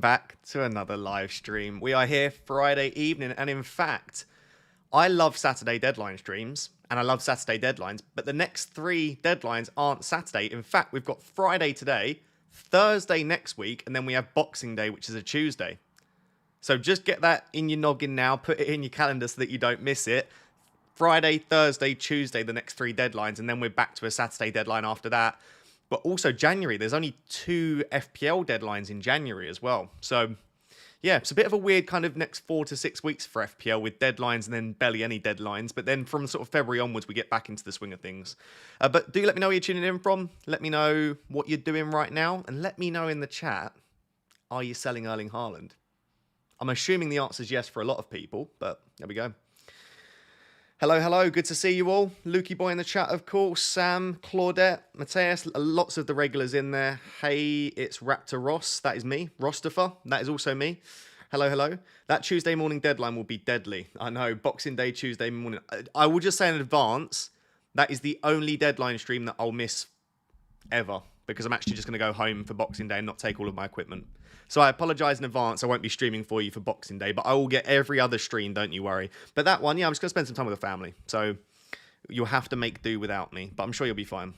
Back to another live stream. We are here Friday evening, and in fact, I love Saturday deadline streams and I love Saturday deadlines, but the next three deadlines aren't Saturday. In fact, we've got Friday today, Thursday next week, and then we have Boxing Day, which is a Tuesday. So just get that in your noggin now, put it in your calendar so that you don't miss it. Friday, Thursday, Tuesday, the next three deadlines, and then we're back to a Saturday deadline after that. But also January, there's only 2 FPL deadlines in January as well. So, yeah, it's a bit of a weird kind of next 4 to 6 weeks for FPL with deadlines and then barely any deadlines. But then from sort of February onwards, we get back into the swing of things. But do let me know where you're tuning in from. Let me know what you're doing right now. And let me know in the chat, are you selling Erling Haaland? I'm assuming the answer is yes for a lot of people, but there we go. Hello, hello. Good to see you all. Lukey Boy in the chat, of course. Sam, Claudette, Mateus, lots of the regulars in there. Hey, it's Raptor Ross. That is me. Rostifer. That is also me. Hello, hello. That Tuesday morning deadline will be deadly. I know. Boxing Day, Tuesday morning. I will just say in advance, that is the only deadline stream that I'll miss ever, because I'm actually just going to go home for Boxing Day and not take all of my equipment. So I apologise in advance. I won't be streaming for you for Boxing Day, but I will get every other stream, don't you worry. But that one, yeah, I'm just going to spend some time with the family. So you'll have to make do without me, but I'm sure you'll be fine.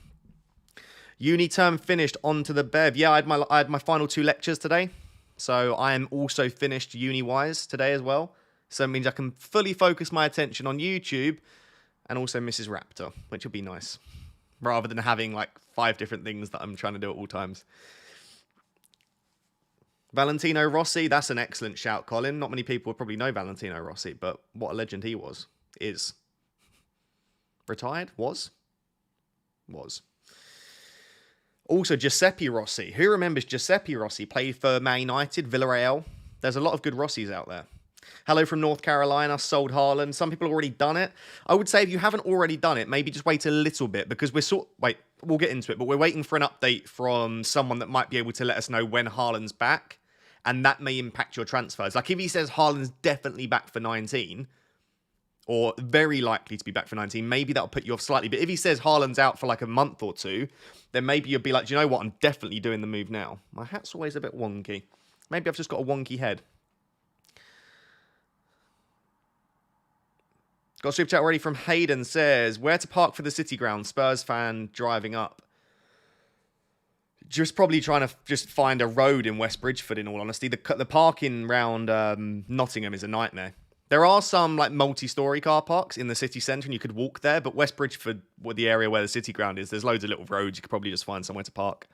Uni term finished, on to the Bev. Yeah, I had my final 2 lectures today. So I am also finished uni-wise today as well. So it means I can fully focus my attention on YouTube and also Mrs. Raptor, which will be nice. Rather than having like 5 different things that I'm trying to do at all times. Valentino Rossi, that's an excellent shout, Colin. Not many people would probably know Valentino Rossi, but what a legend he was. Is. Retired? Was. Also, Giuseppe Rossi. Who remembers Giuseppe Rossi? Played for Man United, Villarreal. There's a lot of good Rossis out there. Hello from North Carolina, sold Haaland. Some people have already done it. I would say if you haven't already done it, maybe just wait a little bit, because wait, we'll get into it, but we're waiting for an update from someone that might be able to let us know when Haaland's back, and that may impact your transfers. Like if he says Haaland's definitely back for 19, or very likely to be back for 19, maybe that'll put you off slightly. But if he says Haaland's out for like a month or 2, then maybe you'll be like, do you know what? I'm definitely doing the move now. My hat's always a bit wonky. Maybe I've just got a wonky head. Got a super chat already from Hayden, says, where to park for the City ground? Spurs fan driving up. Just probably trying to just find a road in West Bridgeford, in all honesty. The parking round Nottingham is a nightmare. There are some like multi-storey car parks in the city centre and you could walk there, but West Bridgeford, the area where the City ground is, there's loads of little roads. You could probably just find somewhere to park.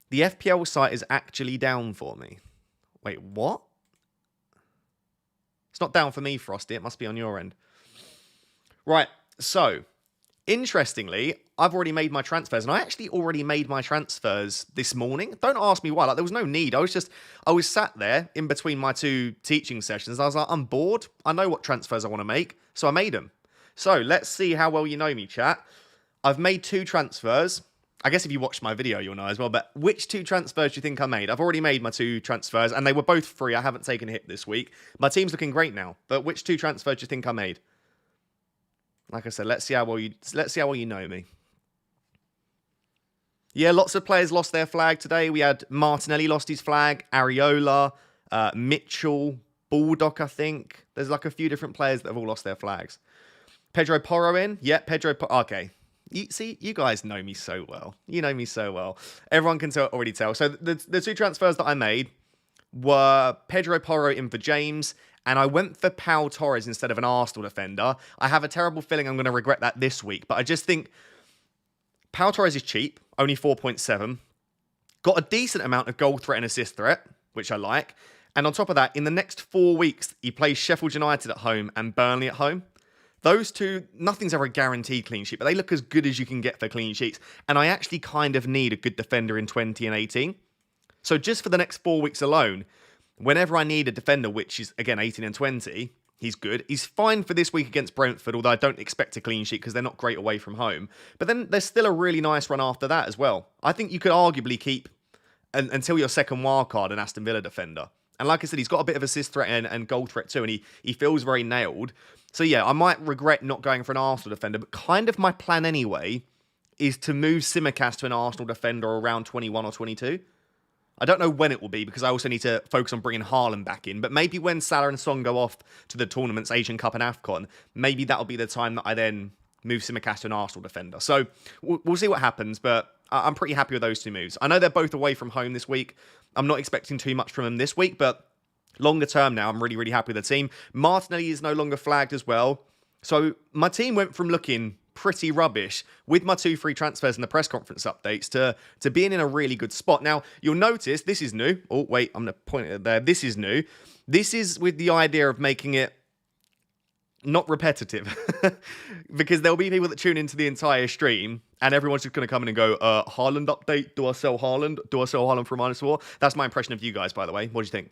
The FPL site is actually down for me. Wait, what? It's not down for me, Frosty. It must be on your end. Right, so, interestingly, I've already made my transfers, and I actually already made my transfers this morning. Don't ask me why. Like, there was no need. I was sat there in between my 2 teaching sessions. I was like, I'm bored. I know what transfers I want to make, so I made them. So, let's see how well you know me, chat. I've made 2 transfers. I guess if you watched my video, you'll know as well. But which 2 transfers do you think I made? I've already made my 2 transfers, and they were both free. I haven't taken a hit this week. My team's looking great now. But which 2 transfers do you think I made? Like I said, let's see how well you know me. Yeah, lots of players lost their flag today. We had Martinelli lost his flag, Areola, Mitchell, Baldock, I think. There's like a few different players that have all lost their flags. Pedro Porro in? Yeah, Pedro Porro. Okay. You guys know me so well. You know me so well. Everyone can already tell. So the 2 transfers that I made were Pedro Porro in for James, and I went for Pau Torres instead of an Arsenal defender. I have a terrible feeling I'm going to regret that this week, but I just think Pau Torres is cheap, only 4.7. Got a decent amount of goal threat and assist threat, which I like. And on top of that, in the next 4 weeks, he plays Sheffield United at home and Burnley at home. Those 2, nothing's ever a guaranteed clean sheet, but they look as good as you can get for clean sheets. And I actually kind of need a good defender in 20 and 18. So just for the next 4 weeks alone, whenever I need a defender, which is, again, 18 and 20, he's good. He's fine for this week against Brentford, although I don't expect a clean sheet because they're not great away from home. But then there's still a really nice run after that as well. I think you could arguably keep, until your second wildcard, an Aston Villa defender. And like I said, he's got a bit of assist threat and goal threat too, and he feels very nailed. So yeah, I might regret not going for an Arsenal defender, but kind of my plan anyway is to move Simicast to an Arsenal defender around 21 or 22. I don't know when it will be because I also need to focus on bringing Haaland back in. But maybe when Salah and Son go off to the tournaments, Asian Cup and AFCON, maybe that'll be the time that I then move Tsimikas to an Arsenal defender. So we'll see what happens, but I'm pretty happy with those two moves. I know they're both away from home this week. I'm not expecting too much from them this week, but longer term now, I'm really, really happy with the team. Martinelli is no longer flagged as well. So my team went from looking pretty rubbish with my 2 free transfers and the press conference updates to being in a really good spot. Now, you'll notice this is new. Oh, wait, I'm going to point it there. This is new. This is with the idea of making it not repetitive because there'll be people that tune into the entire stream and everyone's just going to come in and go, Haaland update. Do I sell Haaland? Do I sell Haaland for -4? That's my impression of you guys, by the way. What do you think?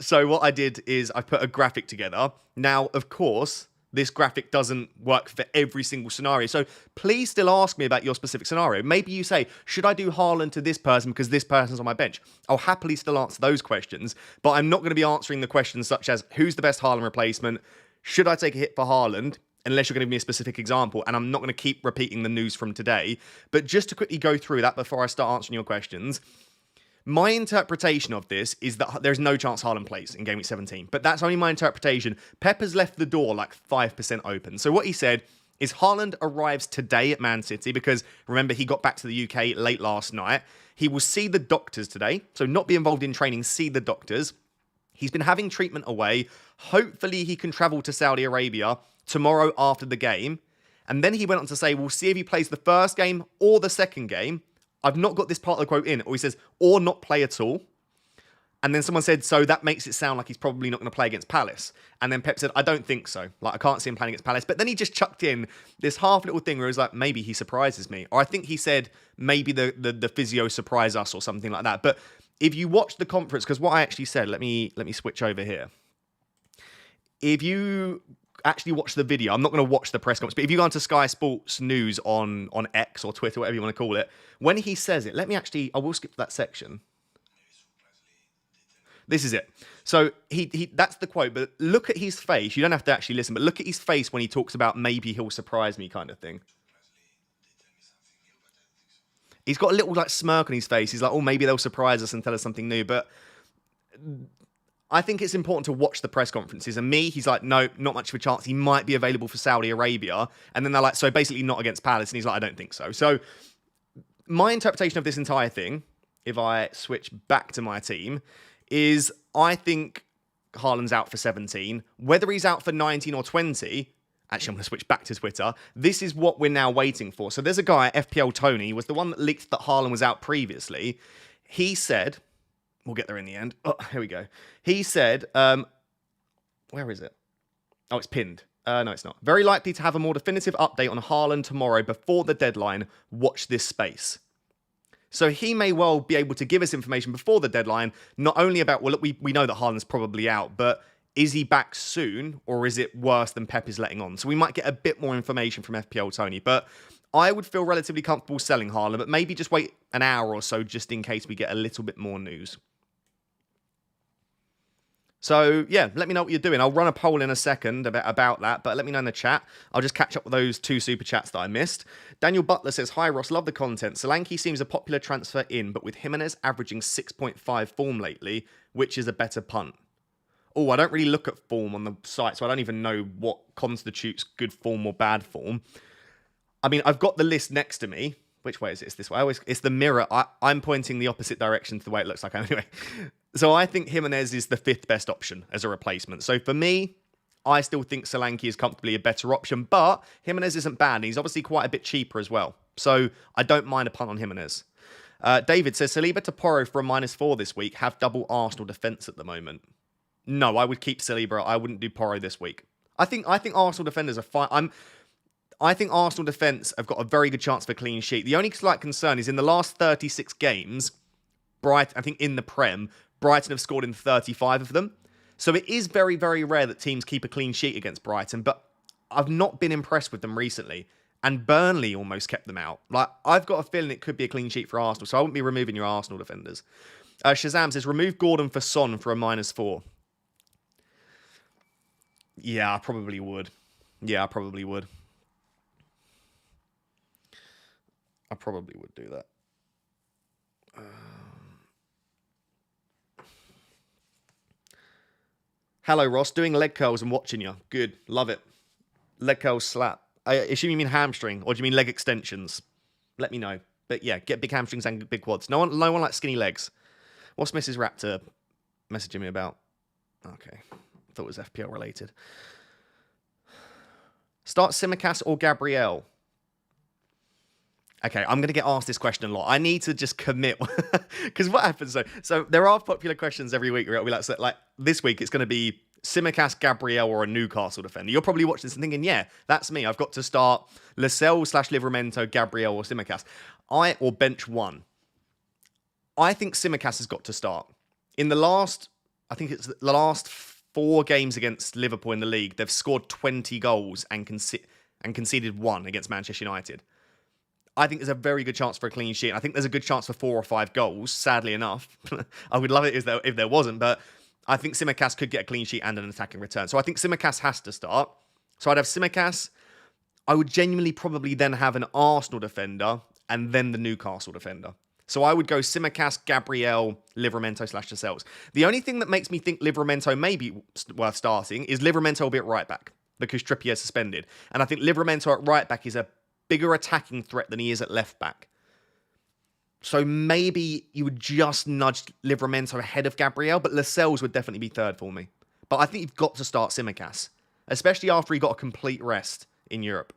So what I did is I put a graphic together. Now, of course, this graphic doesn't work for every single scenario. So please still ask me about your specific scenario. Maybe you say, should I do Haaland to this person because this person's on my bench? I'll happily still answer those questions, but I'm not going to be answering the questions such as, who's the best Haaland replacement? Should I take a hit for Haaland? Unless you're going to give me a specific example, and I'm not going to keep repeating the news from today. But just to quickly go through that before I start answering your questions, my interpretation of this is that there's no chance Haaland plays in Game Week 17. But that's only my interpretation. Pep has left the door like 5% open. So what he said is Haaland arrives today at Man City because, remember, he got back to the UK late last night. He will see the doctors today. So not be involved in training, see the doctors. He's been having treatment away. Hopefully he can travel to Saudi Arabia tomorrow after the game. And then he went on to say, we'll see if he plays the first game or the second game. I've not got this part of the quote in. Or he says, or not play at all. And then someone said, so that makes it sound like he's probably not going to play against Palace. And then Pep said, I don't think so. Like, I can't see him playing against Palace. But then he just chucked in this half little thing where he was like, maybe he surprises me. Or I think he said, maybe the physio surprise us or something like that. But if you watch the conference, because what I actually said, let me switch over here. If you actually watch the video, I'm not going to watch the press conference, but if you go onto Sky Sports News on X or Twitter, whatever you want to call it, when he says it, I will skip that section. This is it. So that's the quote, but look at his face. You don't have to actually listen, but look at his face when he talks about maybe he'll surprise me kind of thing. He's got a little like smirk on his face. He's like, oh, maybe they'll surprise us and tell us something new. But I think it's important to watch the press conferences. And he's like, no, not much of a chance. He might be available for Saudi Arabia. And then they're like, so basically not against Palace. And he's like, I don't think so. So my interpretation of this entire thing, if I switch back to my team, is I think Haaland's out for 17. Whether he's out for 19 or 20... Actually, I'm going to switch back to Twitter. This is what we're now waiting for. So there's a guy, FPL Tony, was the one that leaked that Haaland was out previously. He said, we'll get there in the end. Oh, here we go. He said, where is it? Oh, it's pinned. No, it's not. Very likely to have a more definitive update on Haaland tomorrow before the deadline. Watch this space. So he may well be able to give us information before the deadline, not only about, well, look, we know that Haaland's probably out, but is he back soon, or is it worse than Pep is letting on? So we might get a bit more information from FPL Tony, but I would feel relatively comfortable selling Haaland, but maybe just wait an hour or so just in case we get a little bit more news. So, yeah, let me know what you're doing. I'll run a poll in a second about that, but let me know in the chat. I'll just catch up with those 2 super chats that I missed. Daniel Butler says, hi, Ross, love the content. Solanke seems a popular transfer in, but with Jimenez averaging 6.5 form lately, which is a better punt? Oh, I don't really look at form on the site, so I don't even know what constitutes good form or bad form. I mean, I've got the list next to me. Which way is it? It's this way. It's the mirror. I'm pointing the opposite direction to the way it looks like anyway. So I think Jimenez is the 5th best option as a replacement. So for me, I still think Solanke is comfortably a better option, but Jimenez isn't bad. And he's obviously quite a bit cheaper as well. So I don't mind a punt on Jimenez. David says, Saliba to Porro for a -4 this week. Have double Arsenal defence at the moment. No, I would keep Saliba. I wouldn't do Porro this week. I think Arsenal defenders are fine. I think Arsenal defence have got a very good chance for a clean sheet. The only slight concern is in the last 36 games, Brighton, I think in the Prem, Brighton have scored in 35 of them. So it is very, very rare that teams keep a clean sheet against Brighton, but I've not been impressed with them recently. And Burnley almost kept them out. Like, I've got a feeling it could be a clean sheet for Arsenal, so I wouldn't be removing your Arsenal defenders. Shazam says, remove Gordon for Son for a -4. Yeah, I probably would. I probably would do that. Hello, Ross. Doing leg curls and watching you. Good. Love it. Leg curls slap. I assume you mean hamstring, or do you mean leg extensions? Let me know. But yeah, get big hamstrings and big quads. No one likes skinny legs. What's Mrs. Raptor messaging me about? Okay. Thought it was FPL related. Start Simicast or Gabrielle? Okay, I'm going to get asked this question a lot. I need to just commit. Because what happens, so there are popular questions every week. Where we like this week, it's going to be Simicast, Gabrielle, or a Newcastle defender. You're probably watching this and thinking, yeah, that's me. I've got to start Lascelles/Livramento, Gabrielle, or Simicast. Or bench one. I think Simicast has got to start. In the last, I think it's the last 4 games against Liverpool in the league, they've scored 20 goals and conceded 1 against Manchester United. I think there's a very good chance for a clean sheet. I think there's a good chance for 4 or 5 goals, sadly enough. I would love it if there wasn't, but I think Simicast could get a clean sheet and an attacking return. So I think Simicast has to start. So I'd have Simicast. I would genuinely probably then have an Arsenal defender and then the Newcastle defender. So I would go Simicast, Gabrielle, Livramento/Lascelles. The only thing that makes me think Livramento may be worth starting is Livramento will be at right back because Trippier is suspended. And I think Livramento at right back is a bigger attacking threat than he is at left back. So maybe you would just nudge Livramento ahead of Gabrielle, but Lascelles would definitely be third for me. But I think you've got to start Simicast, especially after he got a complete rest in Europe.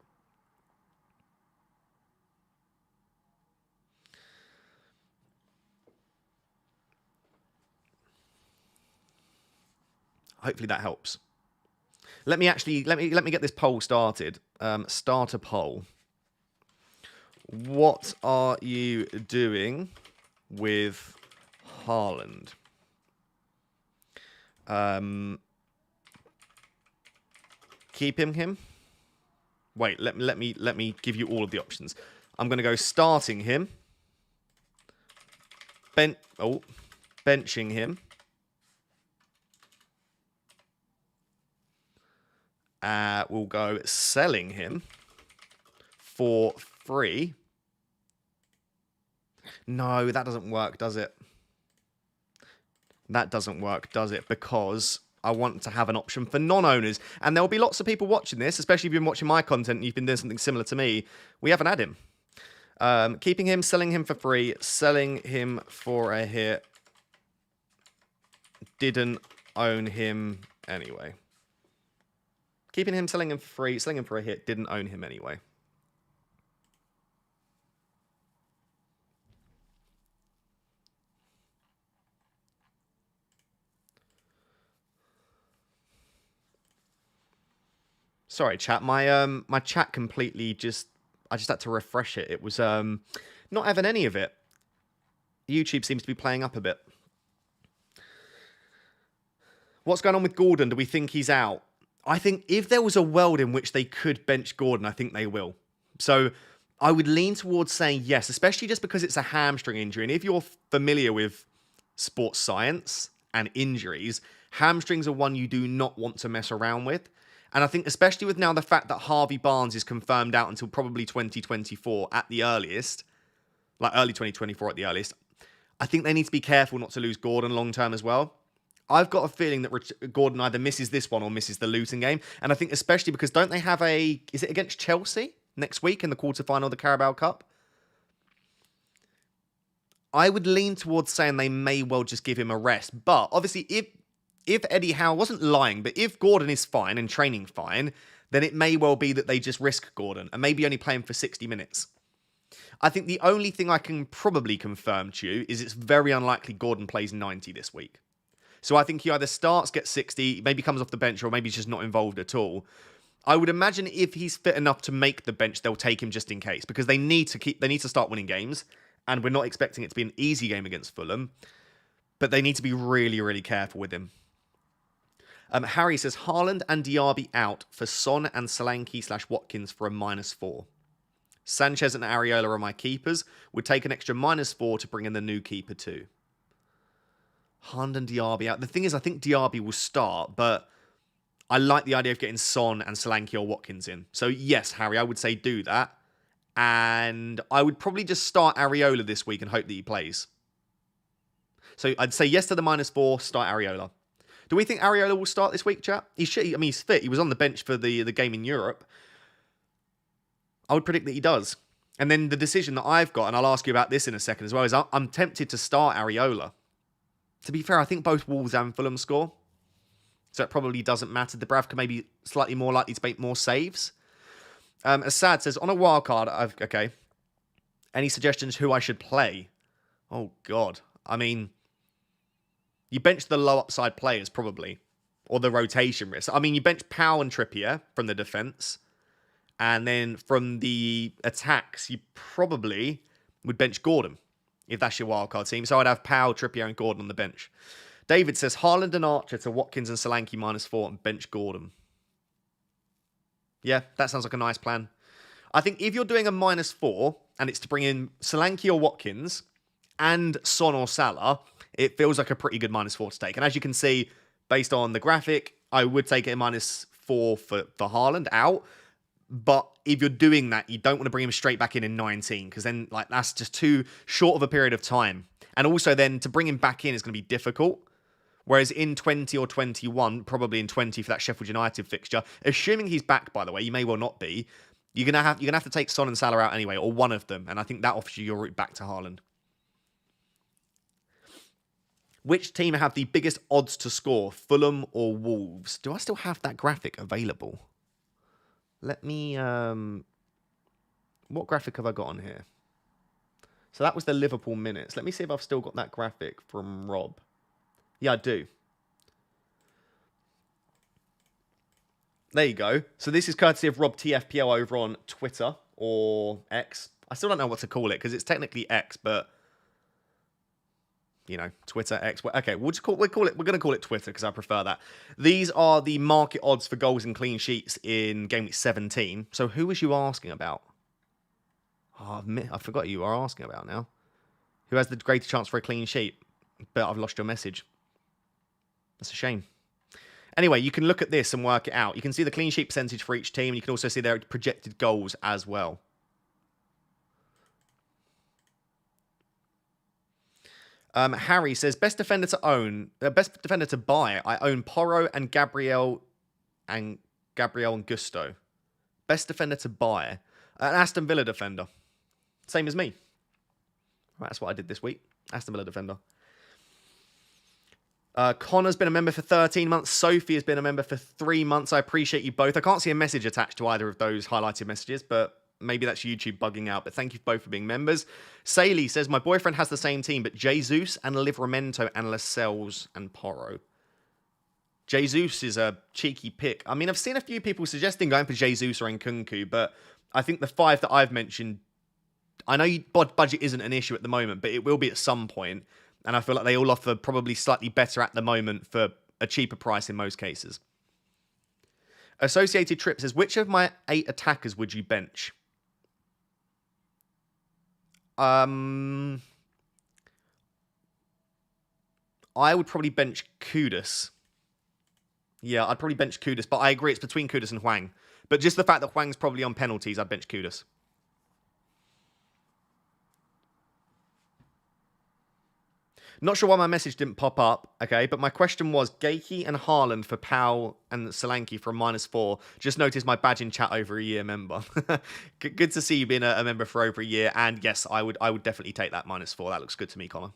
Hopefully that helps. Let me get this poll started. Start a poll. What are you doing with Haaland? Keeping him? Wait, let me give you all of the options. I'm going to go starting him. Benching him. We'll go selling him for free. No, that doesn't work, does it? That doesn't work, does it? Because I want to have an option for non-owners. And there'll be lots of people watching this, especially if you've been watching my content and you've been doing something similar to me. We haven't had him. Keeping him, selling him for free, selling him for a hit. Didn't own him anyway. Keeping him, selling him for free, selling him for a hit, didn't own him anyway. Sorry, chat. My chat completely I just had to refresh it. It was not having any of it. YouTube seems to be playing up a bit. What's going on with Gordon? Do we think he's out? I think if there was a world in which they could bench Gordon, I think they will. So I would lean towards saying yes, especially just because it's a hamstring injury. And if you're familiar with sports science and injuries, hamstrings are one you do not want to mess around with. And I think especially with now the fact that Harvey Barnes is confirmed out until probably 2024 at the earliest, like early 2024 at the earliest, I think they need to be careful not to lose Gordon long term as well. I've got a feeling that Gordon either misses this one or misses the Luton game. And I think especially because don't they have is it against Chelsea next week in the quarterfinal of the Carabao Cup? I would lean towards saying they may well just give him a rest. But obviously if Eddie Howe wasn't lying, but if Gordon is fine and training fine, then it may well be that they just risk Gordon and maybe only play him for 60 minutes. I think the only thing I can probably confirm to you is it's very unlikely Gordon plays 90 this week. So I think he either starts, gets 60, maybe comes off the bench, or maybe he's just not involved at all. I would imagine if he's fit enough to make the bench, they'll take him just in case, because they need to start winning games, and we're not expecting it to be an easy game against Fulham, but they need to be really, really careful with him. Harry says, Haaland and Diaby out for Son and Solanke/Watkins for a -4. Sanchez and Areola are my keepers. Would take an extra -4 to bring in the new keeper too. Haaland and Diaby out. The thing is, I think Diaby will start, but I like the idea of getting Son and Solanke or Watkins in. So yes, Harry, I would say do that. And I would probably just start Areola this week and hope that he plays. So I'd say yes to the -4, start Areola. Do we think Areola will start this week, chat? He should. I mean, he's fit. He was on the bench for the game in Europe. I would predict that he does. And then the decision that I've got, and I'll ask you about this in a second as well, is I'm tempted to start Areola. To be fair, I think both Wolves and Fulham score. So it probably doesn't matter. Dubravka may be slightly more likely to make more saves. Assad says, on a wildcard, okay. Any suggestions who I should play? Oh, God. I mean, you bench the low upside players, probably. Or the rotation risk. I mean, you bench Powell and Trippier from the defence. And then from the attacks, you probably would bench Gordon, if that's your wildcard team. So I'd have Powell, Trippier, and Gordon on the bench. David says, Haaland and Archer to Watkins and Solanke -4 and bench Gordon. Yeah, that sounds like a nice plan. I think if you're doing a -4, and it's to bring in Solanke or Watkins, and Son or Salah, it feels like a pretty good -4 to take. And as you can see, based on the graphic, I would take it a -4 for Haaland out. But if you're doing that, you don't want to bring him straight back in 19, because then that's just too short of a period of time. And also then to bring him back in is going to be difficult. Whereas in 20 or 21, probably in 20 for that Sheffield United fixture, assuming he's back, by the way, you may well not be, you're gonna have to take Son and Salah out anyway, or one of them, and I think that offers you your route back to Haaland. Which team have the biggest odds to score, Fulham or Wolves? Do I still have that graphic available? Let me... what graphic have I got on here? So that was the Liverpool minutes. Let me see if I've still got that graphic from Rob. Yeah, I do. There you go. So this is courtesy of Rob TFPL over on Twitter or X. I still don't know what to call it because it's technically X, but you know, Twitter, X. Okay, we're going to call it Twitter because I prefer that. These are the market odds for goals and clean sheets in Game Week 17. So who was you asking about? Oh, I forgot you are asking about now. Who has the greater chance for a clean sheet? But I've lost your message. That's a shame. Anyway, you can look at this and work it out. You can see the clean sheet percentage for each team. And you can also see their projected goals as well. Harry says, best defender to buy. I own Porro and Gabriel and Gusto. Best defender to buy. An Aston Villa defender. Same as me. Right, that's what I did this week. Aston Villa defender. Connor's been a member for 13 months. Sophie has been a member for 3 months. I appreciate you both. I can't see a message attached to either of those highlighted messages, but maybe that's YouTube bugging out. But thank you both for being members. Saley says, my boyfriend has the same team, but Jesus and Livramento and Lascelles and Porro. Jesus is a cheeky pick. I mean, I've seen a few people suggesting going for Jesus or Nkunku, but I think the 5 that I've mentioned, I know budget isn't an issue at the moment, but it will be at some point. And I feel like they all offer probably slightly better at the moment for a cheaper price in most cases. Associated Trip says, which of my 8 attackers would you bench? I would probably bench Kudus. Yeah, I'd probably bench Kudus, but I agree it's between Kudus and Hwang. But just the fact that Hwang's probably on penalties, I'd bench Kudus. Not sure why my message didn't pop up, okay? But my question was, Gaiki and Haaland for Powell and Solanke for a -4. Just noticed my badge in chat over a year member. Good to see you being a member for over a year. And yes, I would definitely take that -4. That looks good to me, Connor.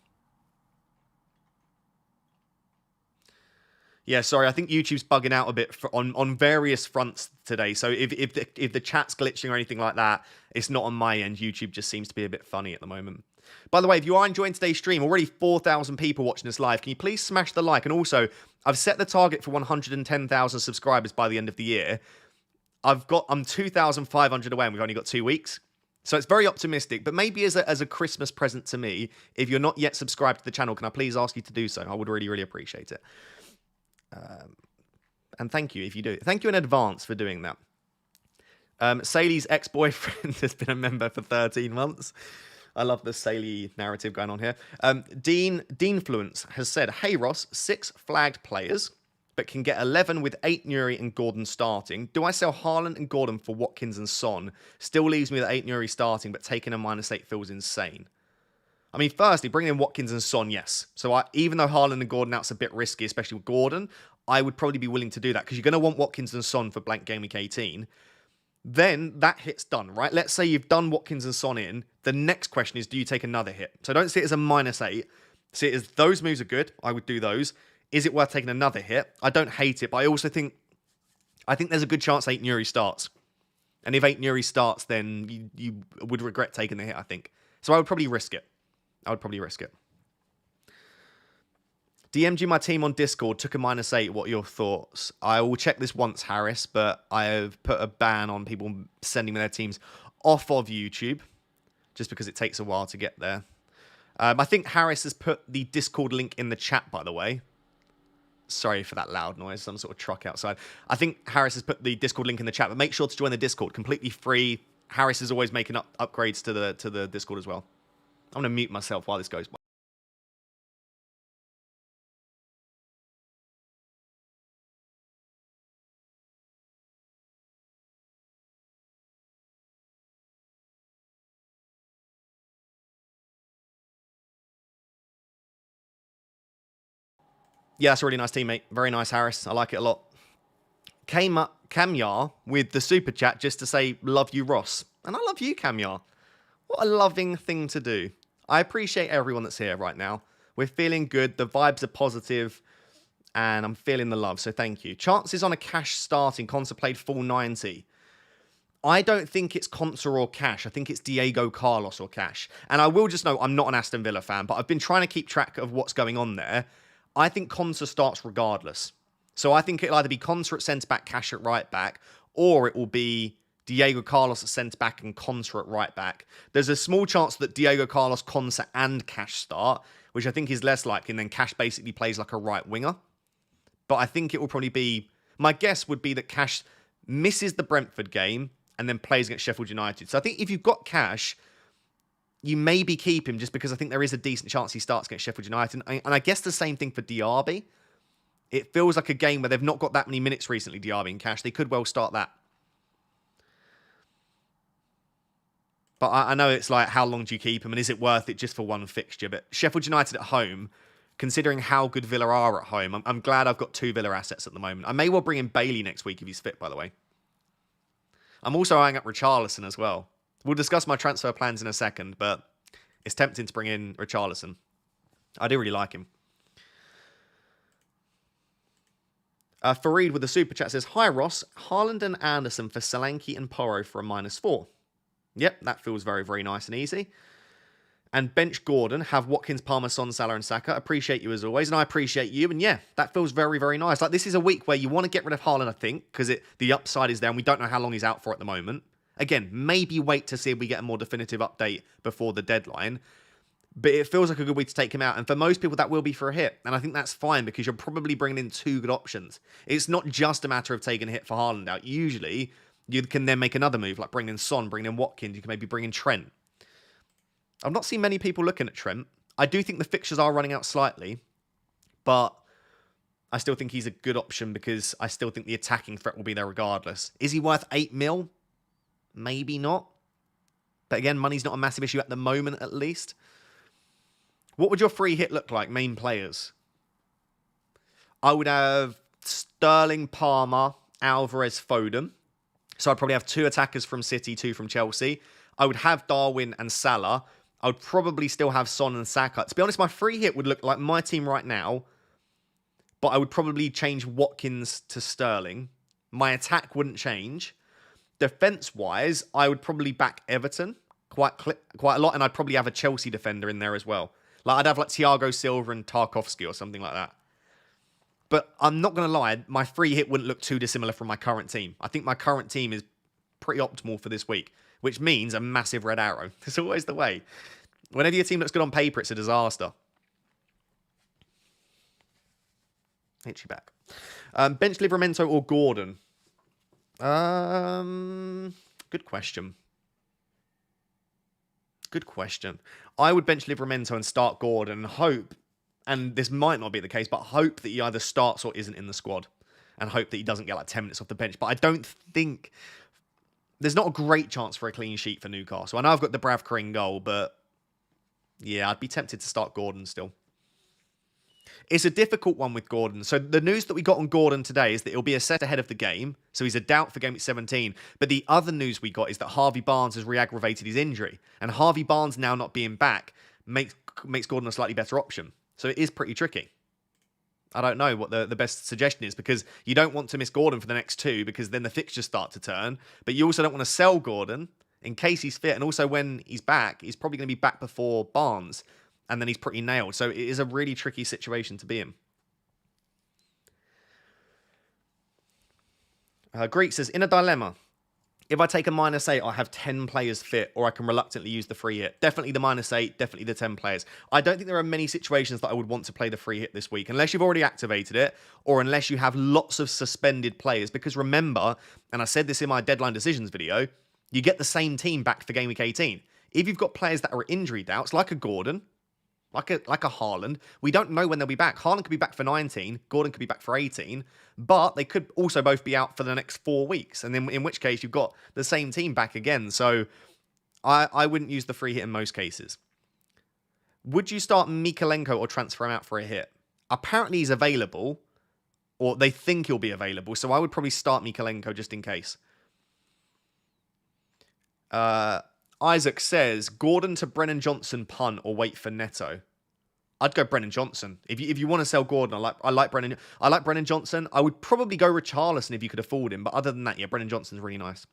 Yeah, sorry, I think YouTube's bugging out a bit on various fronts today. So if the chat's glitching or anything like that, it's not on my end. YouTube just seems to be a bit funny at the moment. By the way, if you are enjoying today's stream, already 4,000 people watching this live, can you please smash the like? And also, I've set the target for 110,000 subscribers by the end of the year. I'm 2,500 away and we've only got 2 weeks. So it's very optimistic, but maybe as a Christmas present to me, if you're not yet subscribed to the channel, can I please ask you to do so? I would really, really appreciate it. And thank you if you do. Thank you in advance for doing that. Saley's ex-boyfriend has been a member for 13 months. I love the Saley narrative going on here. Deanfluence has said, hey Ross, 6 flagged players, but can get 11 with 8 Nuri and Gordon starting. Do I sell Haaland and Gordon for Watkins and Son? Still leaves me with 8 Nuri starting, but taking a -8 feels insane. I mean, firstly, bringing in Watkins and Son, yes. So even though Haaland and Gordon out's a bit risky, especially with Gordon, I would probably be willing to do that because you're going to want Watkins and Son for blank game week 18. Then that hit's done, right? Let's say you've done Watkins and Son in. The next question is, do you take another hit? So don't see it as a -8. See it as those moves are good. I would do those. Is it worth taking another hit? I don't hate it, but I also think there's a good chance Aït-Nouri starts. And if Aït-Nouri starts, then you would regret taking the hit, I think. So I would probably risk it. DM'd you my team on Discord, took a -8. What are your thoughts? I will check this once, Harris, but I have put a ban on people sending me their teams off of YouTube, just because it takes a while to get there. I think Harris has put the Discord link in the chat, by the way. Sorry for that loud noise, some sort of truck outside. I think Harris has put the Discord link in the chat, but make sure to join the Discord, completely free. Harris is always making upgrades to the Discord as well. I'm going to mute myself while this goes by. Yeah, that's a really nice teammate. Very nice, Harris. I like it a lot. Came up Camyar with the super chat just to say, love you, Ross. And I love you, Camyar. What a loving thing to do. I appreciate everyone that's here right now. We're feeling good. The vibes are positive, and I'm feeling the love, so thank you. Chances on a cash starting. Consa played full 90. I don't think it's Consa or Cash. I think it's Diego Carlos or Cash. And I will just note, I'm not an Aston Villa fan, but I've been trying to keep track of what's going on there. I think Consa starts regardless. So I think it'll either be Consa at centre-back, Cash at right-back, or it will be Diego Carlos at centre-back and Consa at right-back. There's a small chance that Diego Carlos, Consa, and Cash start, which I think is less likely, and then Cash basically plays like a right winger. But I think it will probably be... My guess would be that Cash misses the Brentford game and then plays against Sheffield United. So I think if you've got Cash, you maybe keep him just because I think there is a decent chance he starts against Sheffield United. And I guess the same thing for Diaby. It feels like a game where they've not got that many minutes recently, Diaby and Cash. They could well start that. But I know it's like, how long do you keep him? And is it worth it just for one fixture? But Sheffield United at home, considering how good Villa are at home, I'm glad I've got 2 Villa assets at the moment. I may well bring in Bailey next week if he's fit, by the way. I'm also eyeing up Richarlison as well. We'll discuss my transfer plans in a second, but it's tempting to bring in Richarlison. I do really like him. Fareed with the super chat says, hi Ross, Haaland and Anderson for Solanke and Porro for a -4. Yep, that feels very, very nice and easy. And bench Gordon, have Watkins, Palmer, Son, Salah and Saka. Appreciate you as always, and I appreciate you. And yeah, that feels very, very nice. Like, this is a week where you want to get rid of Haaland, I think, because the upside is there, and we don't know how long he's out for at the moment. Again, maybe wait to see if we get a more definitive update before the deadline. But it feels like a good week to take him out. And for most people, that will be for a hit. And I think that's fine because you're probably bringing in 2 good options. It's not just a matter of taking a hit for Haaland out. Usually, you can then make another move, like bringing in Son, bringing in Watkins. You can maybe bring in Trent. I've not seen many people looking at Trent. I do think the fixtures are running out slightly. But I still think he's a good option because I still think the attacking threat will be there regardless. Is he worth 8 mil? Maybe not. But again, money's not a massive issue at the moment, at least. What would your free hit look like, main players? I would have Sterling, Palmer, Alvarez, Foden. So I'd probably have 2 attackers from City, 2 from Chelsea. I would have Darwin and Salah. I would probably still have Son and Saka. To be honest, my free hit would look like my team right now. But I would probably change Watkins to Sterling. My attack wouldn't change. Defense-wise, I would probably back Everton quite a lot. And I'd probably have a Chelsea defender in there as well. Like, I'd have like Thiago Silva and Tarkowski or something like that. But I'm not going to lie, my free hit wouldn't look too dissimilar from my current team. I think my current team is pretty optimal for this week, which means a massive red arrow. It's always the way. Whenever your team looks good on paper, it's a disaster. Hit you back. Bench Livramento or Gordon? Good question. Good question. I would bench Livramento and start Gordon and hope, and this might not be the case, but hope that he either starts or isn't in the squad. And hope that he doesn't get like 10 minutes off the bench. But I don't think... There's not a great chance for a clean sheet for Newcastle. I know I've got the Bravka in goal, but Yeah, I'd be tempted to start Gordon still. It's a difficult one with Gordon. So the news that we got on Gordon today is that he'll be assessed ahead of the game. So he's a doubt for GameWeek 17. But the other news we got is that Harvey Barnes has re-aggravated his injury. And Harvey Barnes now not being back makes Gordon a slightly better option. So it is pretty tricky. I don't know what the best suggestion is, because you don't want to miss Gordon for the next two, because then the fixtures start to turn. But you also don't want to sell Gordon in case he's fit. And also when he's back, he's probably going to be back before Barnes. And then he's pretty nailed. So it is a really tricky situation to be in. Greek says, in a dilemma, if I take a -8, I have 10 players fit, or I can reluctantly use the free hit. Definitely the -8, definitely the 10 players. I don't think there are many situations that I would want to play the free hit this week, unless you've already activated it, or unless you have lots of suspended players. Because remember, and I said this in my deadline decisions video, you get the same team back for Game Week 18. If you've got players that are injury doubts, like a Gordon, like a HAALAND, we don't know when they'll be back. HAALAND could be back for 19, Gordon could be back for 18, but they could also both be out for the next 4 weeks, and then in which case you've got the same team back again. So I wouldn't use the free hit in most cases. Would you start Mikalenko or transfer him out for a hit? Apparently he's available, or they think he'll be available, so I would probably start Mikalenko just in case. Isaac says, Gordon to Brennan Johnson punt or wait for Neto. I'd go Brennan Johnson. If you want to sell Gordon, I like Brennan Johnson. I would probably go Richarlison if you could afford him, but other than that, yeah, Brennan Johnson's really nice.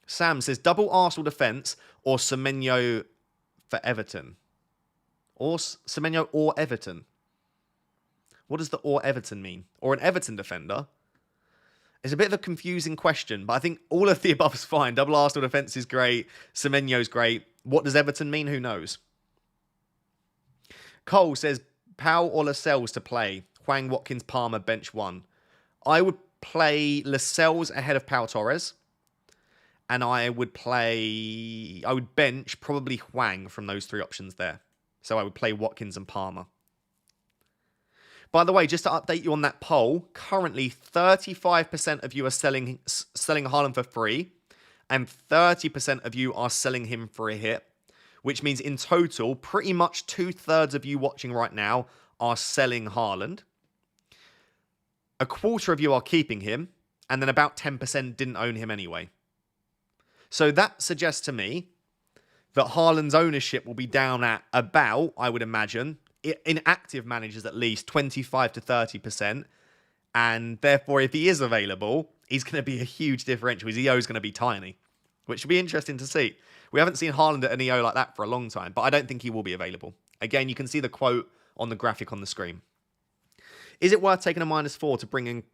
Sam says, double Arsenal defence or Semenyo for Everton. Or Semenyo or Everton. What does the or Everton mean? Or an Everton defender? It's a bit of a confusing question, but I think all of the above is fine. Double Arsenal defence is great. Semenyo's great. What does Everton mean? Who knows? Cole says, Powell or Lascelles to play. Hwang, Watkins, Palmer, bench 1. I would play Lascelles ahead of Pau Torres. And I would bench probably Hwang from those 3 options there. So I would play Watkins and Palmer. By the way, just to update you on that poll, currently 35% of you are selling Haaland for free, and 30% of you are selling him for a hit, which means in total, pretty much 2/3 of you watching right now are selling Haaland. A quarter of you are keeping him, and then about 10% didn't own him anyway. So that suggests to me that Haaland's ownership will be down at about, I would imagine, in active managers at least 25 to 30%. And therefore, if he is available, he's going to be a huge differential. His EO is going to be tiny, which will be interesting to see. We haven't seen Haaland at an EO like that for a long time, but I don't think he will be available. Again, you can see the quote on the graphic on the screen. Is it worth taking a -4 to bring in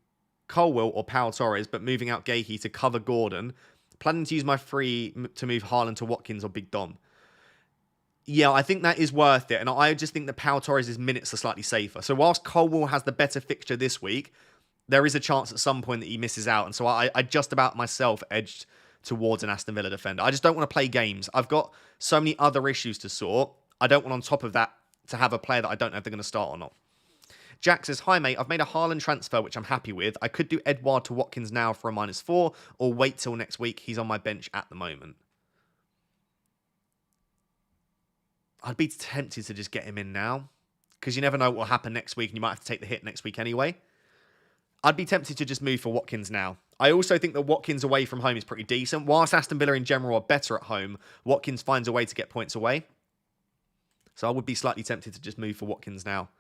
Colwill or Pau Torres, but moving out Gahey to cover Gordon? Planning to use my free to move Haaland to Watkins or Big Dom. Yeah, I think that is worth it. And I just think that Pau Torres' minutes are slightly safer. So whilst Colwill has the better fixture this week, there is a chance at some point that he misses out. And so I just about myself edged towards an Aston Villa defender. I just don't want to play games. I've got so many other issues to sort. I don't want on top of that to have a player that I don't know if they're going to start or not. Jack says, hi mate, I've made a Haaland transfer, which I'm happy with. I could do Edouard to Watkins now for a -4 or wait till next week. He's on my bench at the moment. I'd be tempted to just get him in now, because you never know what will happen next week, and you might have to take the hit next week anyway. I'd be tempted to just move for Watkins now. I also think that Watkins away from home is pretty decent. Whilst Aston Villa in general are better at home, Watkins finds a way to get points away. So I would be slightly tempted to just move for Watkins now.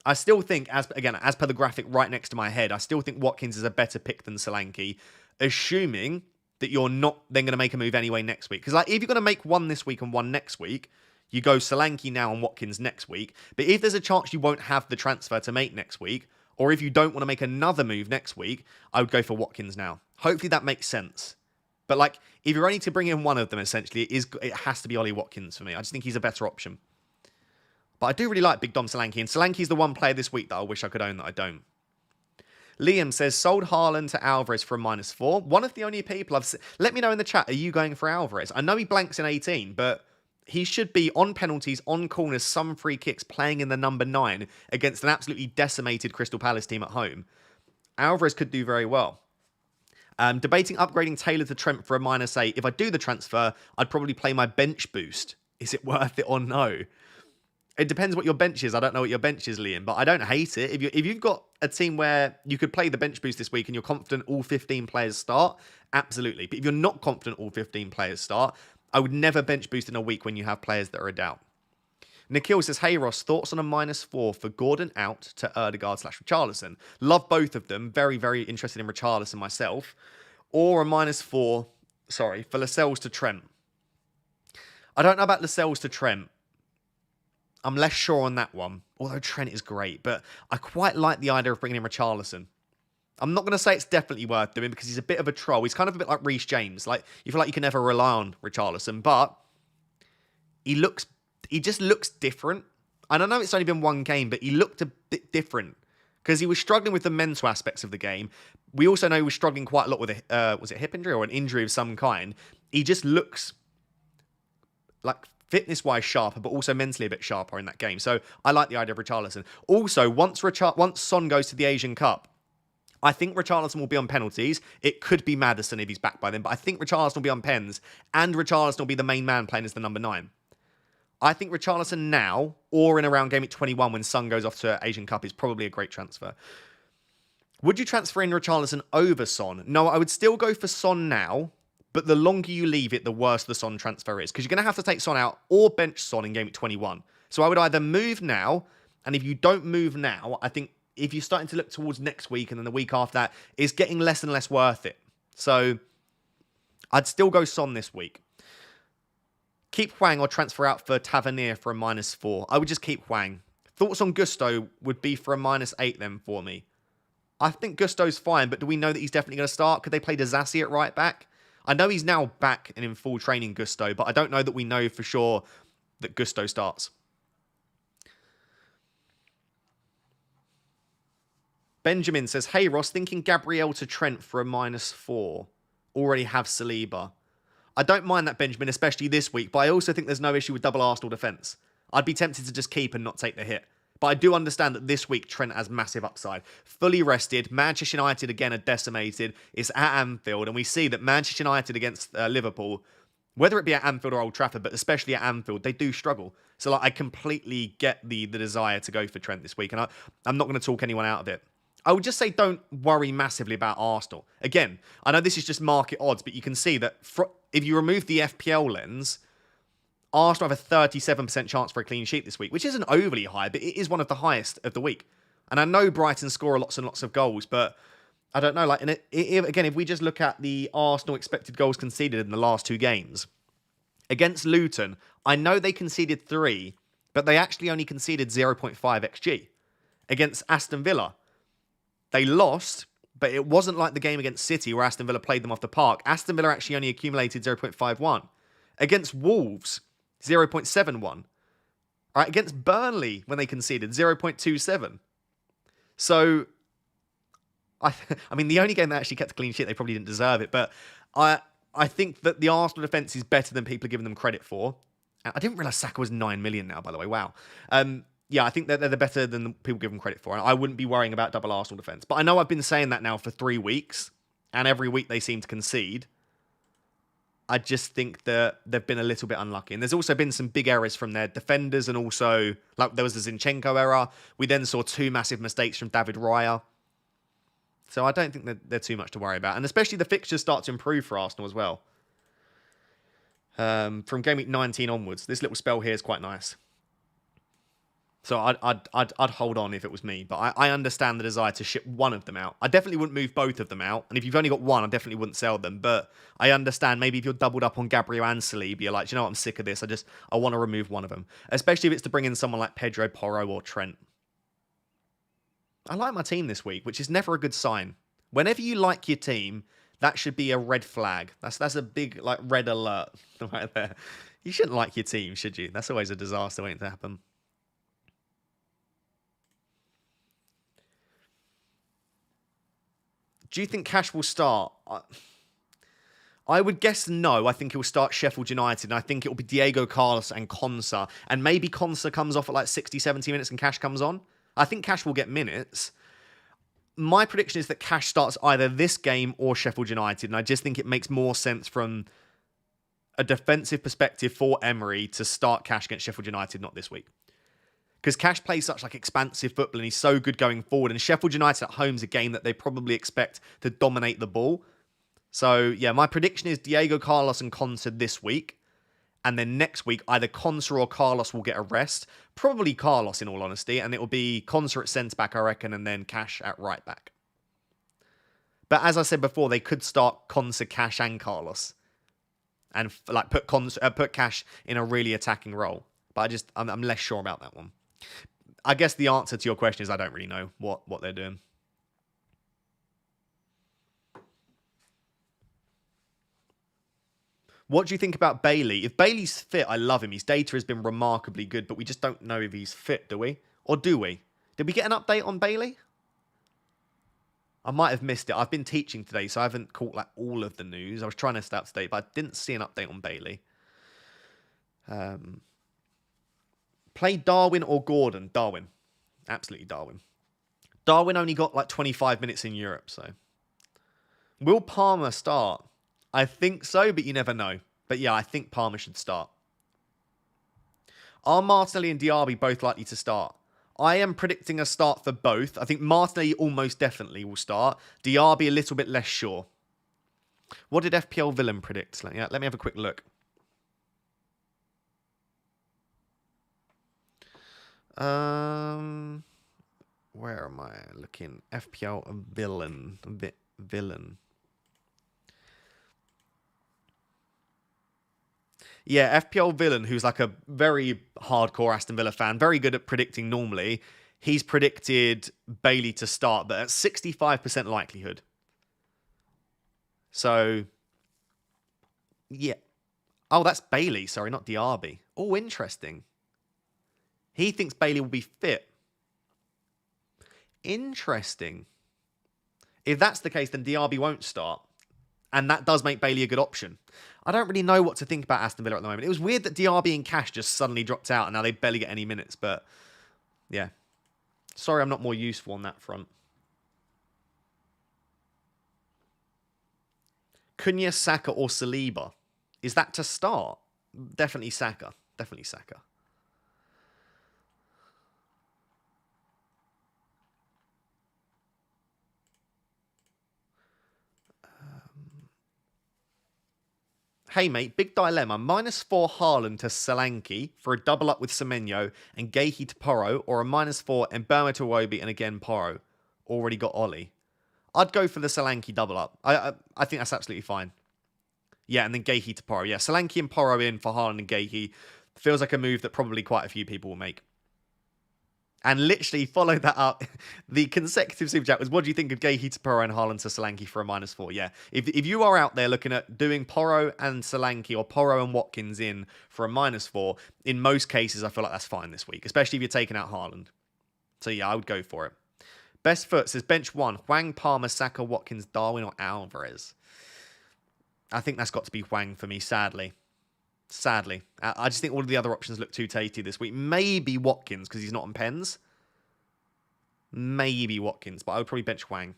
I still think, as per the graphic right next to my head, I still think Watkins is a better pick than Solanke, assuming that you're not then going to make a move anyway next week. Because if you're going to make one this week and one next week, you go Solanke now and Watkins next week. But if there's a chance you won't have the transfer to make next week, or if you don't want to make another move next week, I would go for Watkins now. Hopefully that makes sense. But if you're only to bring in one of them, essentially, it has to be Ollie Watkins for me. I just think he's a better option. But I do really like Big Dom Solanke, and Solanke's the one player this week that I wish I could own that I don't. Liam says, sold Haaland to Alvarez for a -4. One of the only people I've seen. Let me know in the chat, are you going for Alvarez? I know he blanks in 18, but he should be on penalties, on corners, some free kicks, playing in the number 9 against an absolutely decimated Crystal Palace team at home. Alvarez could do very well. Debating upgrading Taylor to Trent for a -8. If I do the transfer, I'd probably play my bench boost Is it worth it or no? It depends what your bench is. I don't know what your bench is, Liam, but I don't hate it. If you've got a team where you could play the bench boost this week and you're confident all 15 players start, absolutely. But if you're not confident all 15 players start, I would never bench boost in a week when you have players that are a doubt. Nikhil says, hey Ross, thoughts on a -4 for Gordon out to Erdegaard/Richarlison? Love both of them. Very, very interested in Richarlison myself. Or a -4, for Lascelles to Trent. I don't know about Lascelles to Trent. I'm less sure on that one, although Trent is great. But I quite like the idea of bringing in Richarlison. I'm not going to say it's definitely worth doing because he's a bit of a troll. He's kind of a bit like Reece James. Like, you feel like you can never rely on Richarlison, but he just looks different. I don't know it's only been one game, but he looked a bit different because he was struggling with the mental aspects of the game. We also know he was struggling quite a lot with was it a hip injury or an injury of some kind? He just looks like fitness-wise sharper, but also mentally a bit sharper in that game. So I like the idea of Richarlison. Also, once Son goes to the Asian Cup, I think Richarlison will be on penalties. It could be Maddison if he's back by then, but I think Richarlison will be on pens, and Richarlison will be the main man playing as the number 9. I think Richarlison now, or in around Game Week 21 when Son goes off to Asian Cup, is probably a great transfer. Would you transfer in Richarlison over Son? No, I would still go for Son now, but the longer you leave it, the worse the Son transfer is. Because you're going to have to take Son out or bench Son in Game Week 21. So I would either move now, and if you don't move now, I think if you're starting to look towards next week and then the week after that, it's getting less and less worth it. So I'd still go Son this week. Keep Hwang or transfer out for Tavernier for a -4. I would just keep Hwang. Thoughts on Gusto would be for a -8 then for me. I think Gusto's fine, but do we know that he's definitely going to start? Could they play Dazassi at right back? I know he's now back and in full training, Gusto, but I don't know that we know for sure that Gusto starts. Benjamin says, hey Ross, thinking Gabriel to Trent for a -4. Already have Saliba. I don't mind that, Benjamin, especially this week, but I also think there's no issue with double Arsenal defence. I'd be tempted to just keep and not take the hit. But I do understand that this week Trent has massive upside. Fully rested. Manchester United again are decimated. It's at Anfield. And we see that Manchester United against Liverpool, whether it be at Anfield or Old Trafford, but especially at Anfield, they do struggle. So like, I completely get the desire to go for Trent this week. And I'm not going to talk anyone out of it. I would just say don't worry massively about Arsenal. Again, I know this is just market odds, but you can see that if you remove the FPL lens, Arsenal have a 37% chance for a clean sheet this week, which isn't overly high, but it is one of the highest of the week. And I know Brighton score lots and lots of goals, but I don't know. Like, again, if we just look at the Arsenal expected goals conceded in the last 2 games, against Luton, I know they conceded 3, but they actually only conceded 0.5 XG. Against Aston Villa, they lost, but it wasn't like the game against City where Aston Villa played them off the park. Aston Villa actually only accumulated 0.51. Against Wolves, 0.71. Right, against Burnley, when they conceded, 0.27. So, I mean, the only game that actually kept a clean sheet, they probably didn't deserve it. But I think that the Arsenal defence is better than people are giving them credit for. I didn't realise Saka was 9 million now, by the way. Wow. Yeah, I think that they're better than people give them credit for. And I wouldn't be worrying about double Arsenal defence. But I know I've been saying that now for 3 weeks. And every week they seem to concede. I just think that they've been a little bit unlucky. And there's also been some big errors from their defenders. And also, like, there was the Zinchenko error. We then saw 2 massive mistakes from David Raya. So I don't think that they're too much to worry about. And especially the fixtures start to improve for Arsenal as well. From Game Week 19 onwards. This little spell here is quite nice. So I'd hold on if it was me. But I understand the desire to ship one of them out. I definitely wouldn't move both of them out. And if you've only got one, I definitely wouldn't sell them. But I understand maybe if you're doubled up on Gabriel and Saliba, you're like, you know what, I'm sick of this. I want to remove one of them. Especially if it's to bring in someone like Pedro Porro or Trent. I like my team this week, which is never a good sign. Whenever you like your team, that should be a red flag. That's a big like red alert right there. You shouldn't like your team, should you? That's always a disaster waiting to happen. Do you think Cash will start? I would guess no. I think he'll start Sheffield United, and I think it'll be Diego Carlos and Konsa. And maybe Konsa comes off at like 60, 70 minutes and Cash comes on. I think Cash will get minutes. My prediction is that Cash starts either this game or Sheffield United, and I just think it makes more sense from a defensive perspective for Emery to start Cash against Sheffield United, not this week. Because Cash plays such like expansive football and he's so good going forward. And Sheffield United at home is a game that they probably expect to dominate the ball. So, yeah, my prediction is Diego Carlos and Konsa this week. And then next week, either Konsa or Carlos will get a rest. Probably Carlos, in all honesty. And it will be Konsa at centre-back, I reckon, and then Cash at right-back. But as I said before, they could start Konsa, Cash, and Carlos. And like put Cash in a really attacking role. But I'm less sure about that one. I guess the answer to your question is I don't really know what they're doing. What do you think about Bailey? If Bailey's fit, I love him. His data has been remarkably good, but we just don't know if he's fit, do we? Or do we? Did we get an update on Bailey? I might have missed it. I've been teaching today, so I haven't caught like all of the news. I was trying to stay up to date, but I didn't see an update on Bailey. Play Darwin or Gordon? Darwin. Absolutely Darwin. Darwin only got like 25 minutes in Europe, so. Will Palmer start? I think so, but you never know. But yeah, I think Palmer should start. Are Martinelli and Diaby both likely to start? I am predicting a start for both. I think Martinelli almost definitely will start. Diaby a little bit less sure. What did FPL Villain predict? Let me have a quick look. Where am I looking? FPL Villain. Villain. Yeah, FPL Villain, who's like a very hardcore Aston Villa fan, very good at predicting normally. He's predicted Bailey to start, but at 65% likelihood. So, yeah. Oh, that's Bailey. Sorry, not Diaby. Oh, interesting. He thinks Bailey will be fit. Interesting. If that's the case, then Diaby won't start. And that does make Bailey a good option. I don't really know what to think about Aston Villa at the moment. It was weird that Diaby and Cash just suddenly dropped out and now they barely get any minutes. But, yeah. Sorry I'm not more useful on that front. Cunha, Saka or Saliba? Is that to start? Definitely Saka. Definitely Saka. Hey mate, big dilemma. -4 Haaland to Solanke for a double up with Semenyo and Gehi to Porro, or a -4 Mbeumo to Iwobi and again Porro. Already got Ollie. I'd go for the Solanke double up. I think that's absolutely fine. Yeah, and then Gehi to Porro. Yeah, Solanke and Porro in for Haaland and Gehi. Feels like a move that probably quite a few people will make. And literally follow that up. The consecutive super chat was, what do you think of Gehi to Porro and Haaland to Solanke for a -4? Yeah. If you are out there looking at doing Porro and Solanke or Porro and Watkins in for a -4, in most cases, I feel like that's fine this week, especially if you're taking out Haaland. So yeah, I would go for it. Best foot says bench 1, Hwang, Palmer, Saka, Watkins, Darwin or Alvarez. I think that's got to be Hwang for me, sadly. Sadly. I just think all of the other options look too tasty this week. Maybe Watkins, because he's not on pens. Maybe Watkins, but I would probably bench Hwang.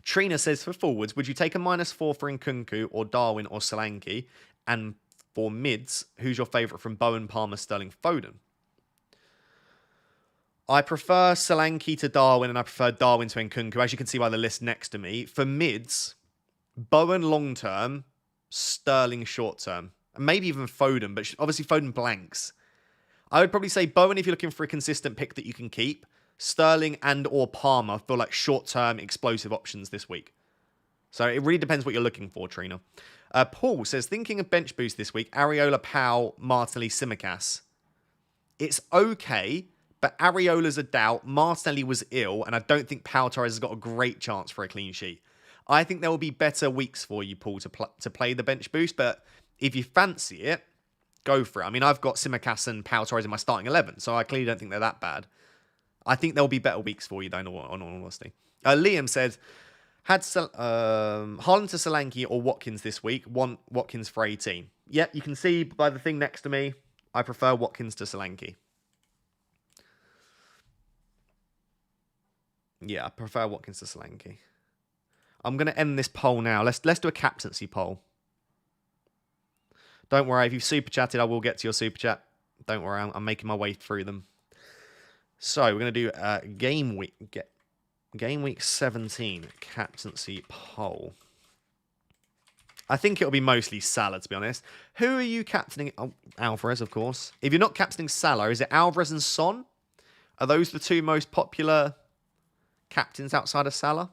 Trina says, for forwards, would you take a -4 for Nkunku or Darwin or Solanke? And for mids, who's your favourite from Bowen, Palmer, Sterling, Foden? I prefer Solanke to Darwin and I prefer Darwin to Nkunku, as you can see by the list next to me. For mids, Bowen long-term, Sterling short-term. Maybe even Foden, but obviously Foden blanks. I would probably say Bowen if you're looking for a consistent pick that you can keep. Sterling and or Palmer feel like short-term explosive options this week. So it really depends what you're looking for, Trina. Paul says, thinking of bench boost this week, Areola, Powell, Martinelli, Simicas. It's okay, but Areola's a doubt. Martinelli was ill, and I don't think Pau Torres has got a great chance for a clean sheet. I think there will be better weeks for you, Paul, to play the bench boost, but if you fancy it, go for it. I mean, I've got Simicas and Pau Torres in my starting 11, so I clearly don't think they're that bad. I think there'll be better weeks for you, though, in all honesty. Liam said, had Haaland to Solanke or Watkins this week? Want Watkins for 18. Yeah, you can see by the thing next to me, I prefer Watkins to Solanke. Yeah, I prefer Watkins to Solanke. I'm going to end this poll now. Let's do a captaincy poll. Don't worry, if you've super chatted, I will get to your super chat. Don't worry, I'm making my way through them. So we're going to do game week 17 captaincy poll. I think it'll be mostly Salah, to be honest. Who are you captaining? Oh, Alvarez, of course. If you're not captaining Salah, is it Alvarez and Son? Are those the two most popular captains outside of Salah?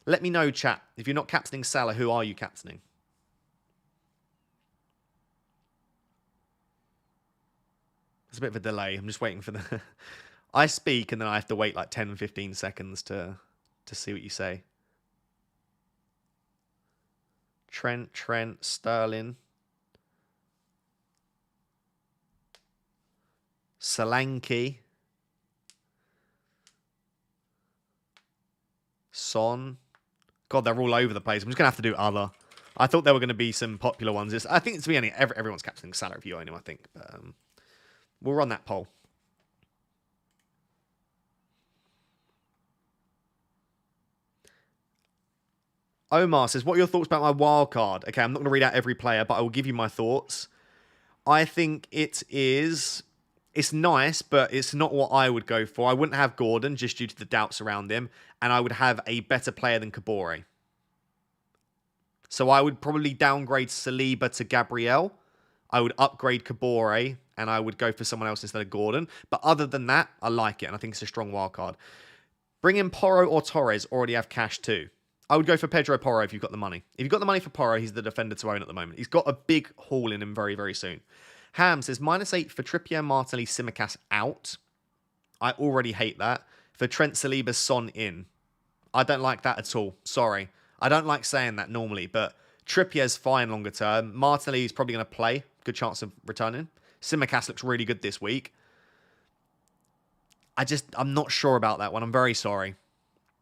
Let me know, chat. If you're not captaining Salah, who are you captaining? There's a bit of a delay. I'm just waiting for the... I speak and then I have to wait like 10, 15 seconds to see what you say. Trent, Sterling. Solanke. Son. God, they're all over the place. I'm just going to have to do other. I thought there were going to be some popular ones. I think, to be honest, everyone's captaining Salah if you own him, I think. But we'll run that poll. Omar says, what are your thoughts about my wild card? Okay, I'm not going to read out every player, but I will give you my thoughts. I think it's nice, but it's not what I would go for. I wouldn't have Gordon just due to the doubts around him, and I would have a better player than Kabore. So I would probably downgrade Saliba to Gabriel. I would upgrade Kabore, and I would go for someone else instead of Gordon. But other than that, I like it, and I think it's a strong wild card. Bring in Porro or Torres, already have cash too. I would go for Pedro Porro if you've got the money. If you've got the money for Porro, he's the defender to own at the moment. He's got a big haul in him very, very soon. Ham says, -8 for Trippier, Martinelli, Tsimikas out. I already hate that. For Trent, Saliba, Son in. I don't like that at all. Sorry. I don't like saying that normally, but Trippier's fine longer term. Martinelli is probably going to play. Good chance of returning. Tsimikas looks really good this week. I'm not sure about that one. I'm very sorry.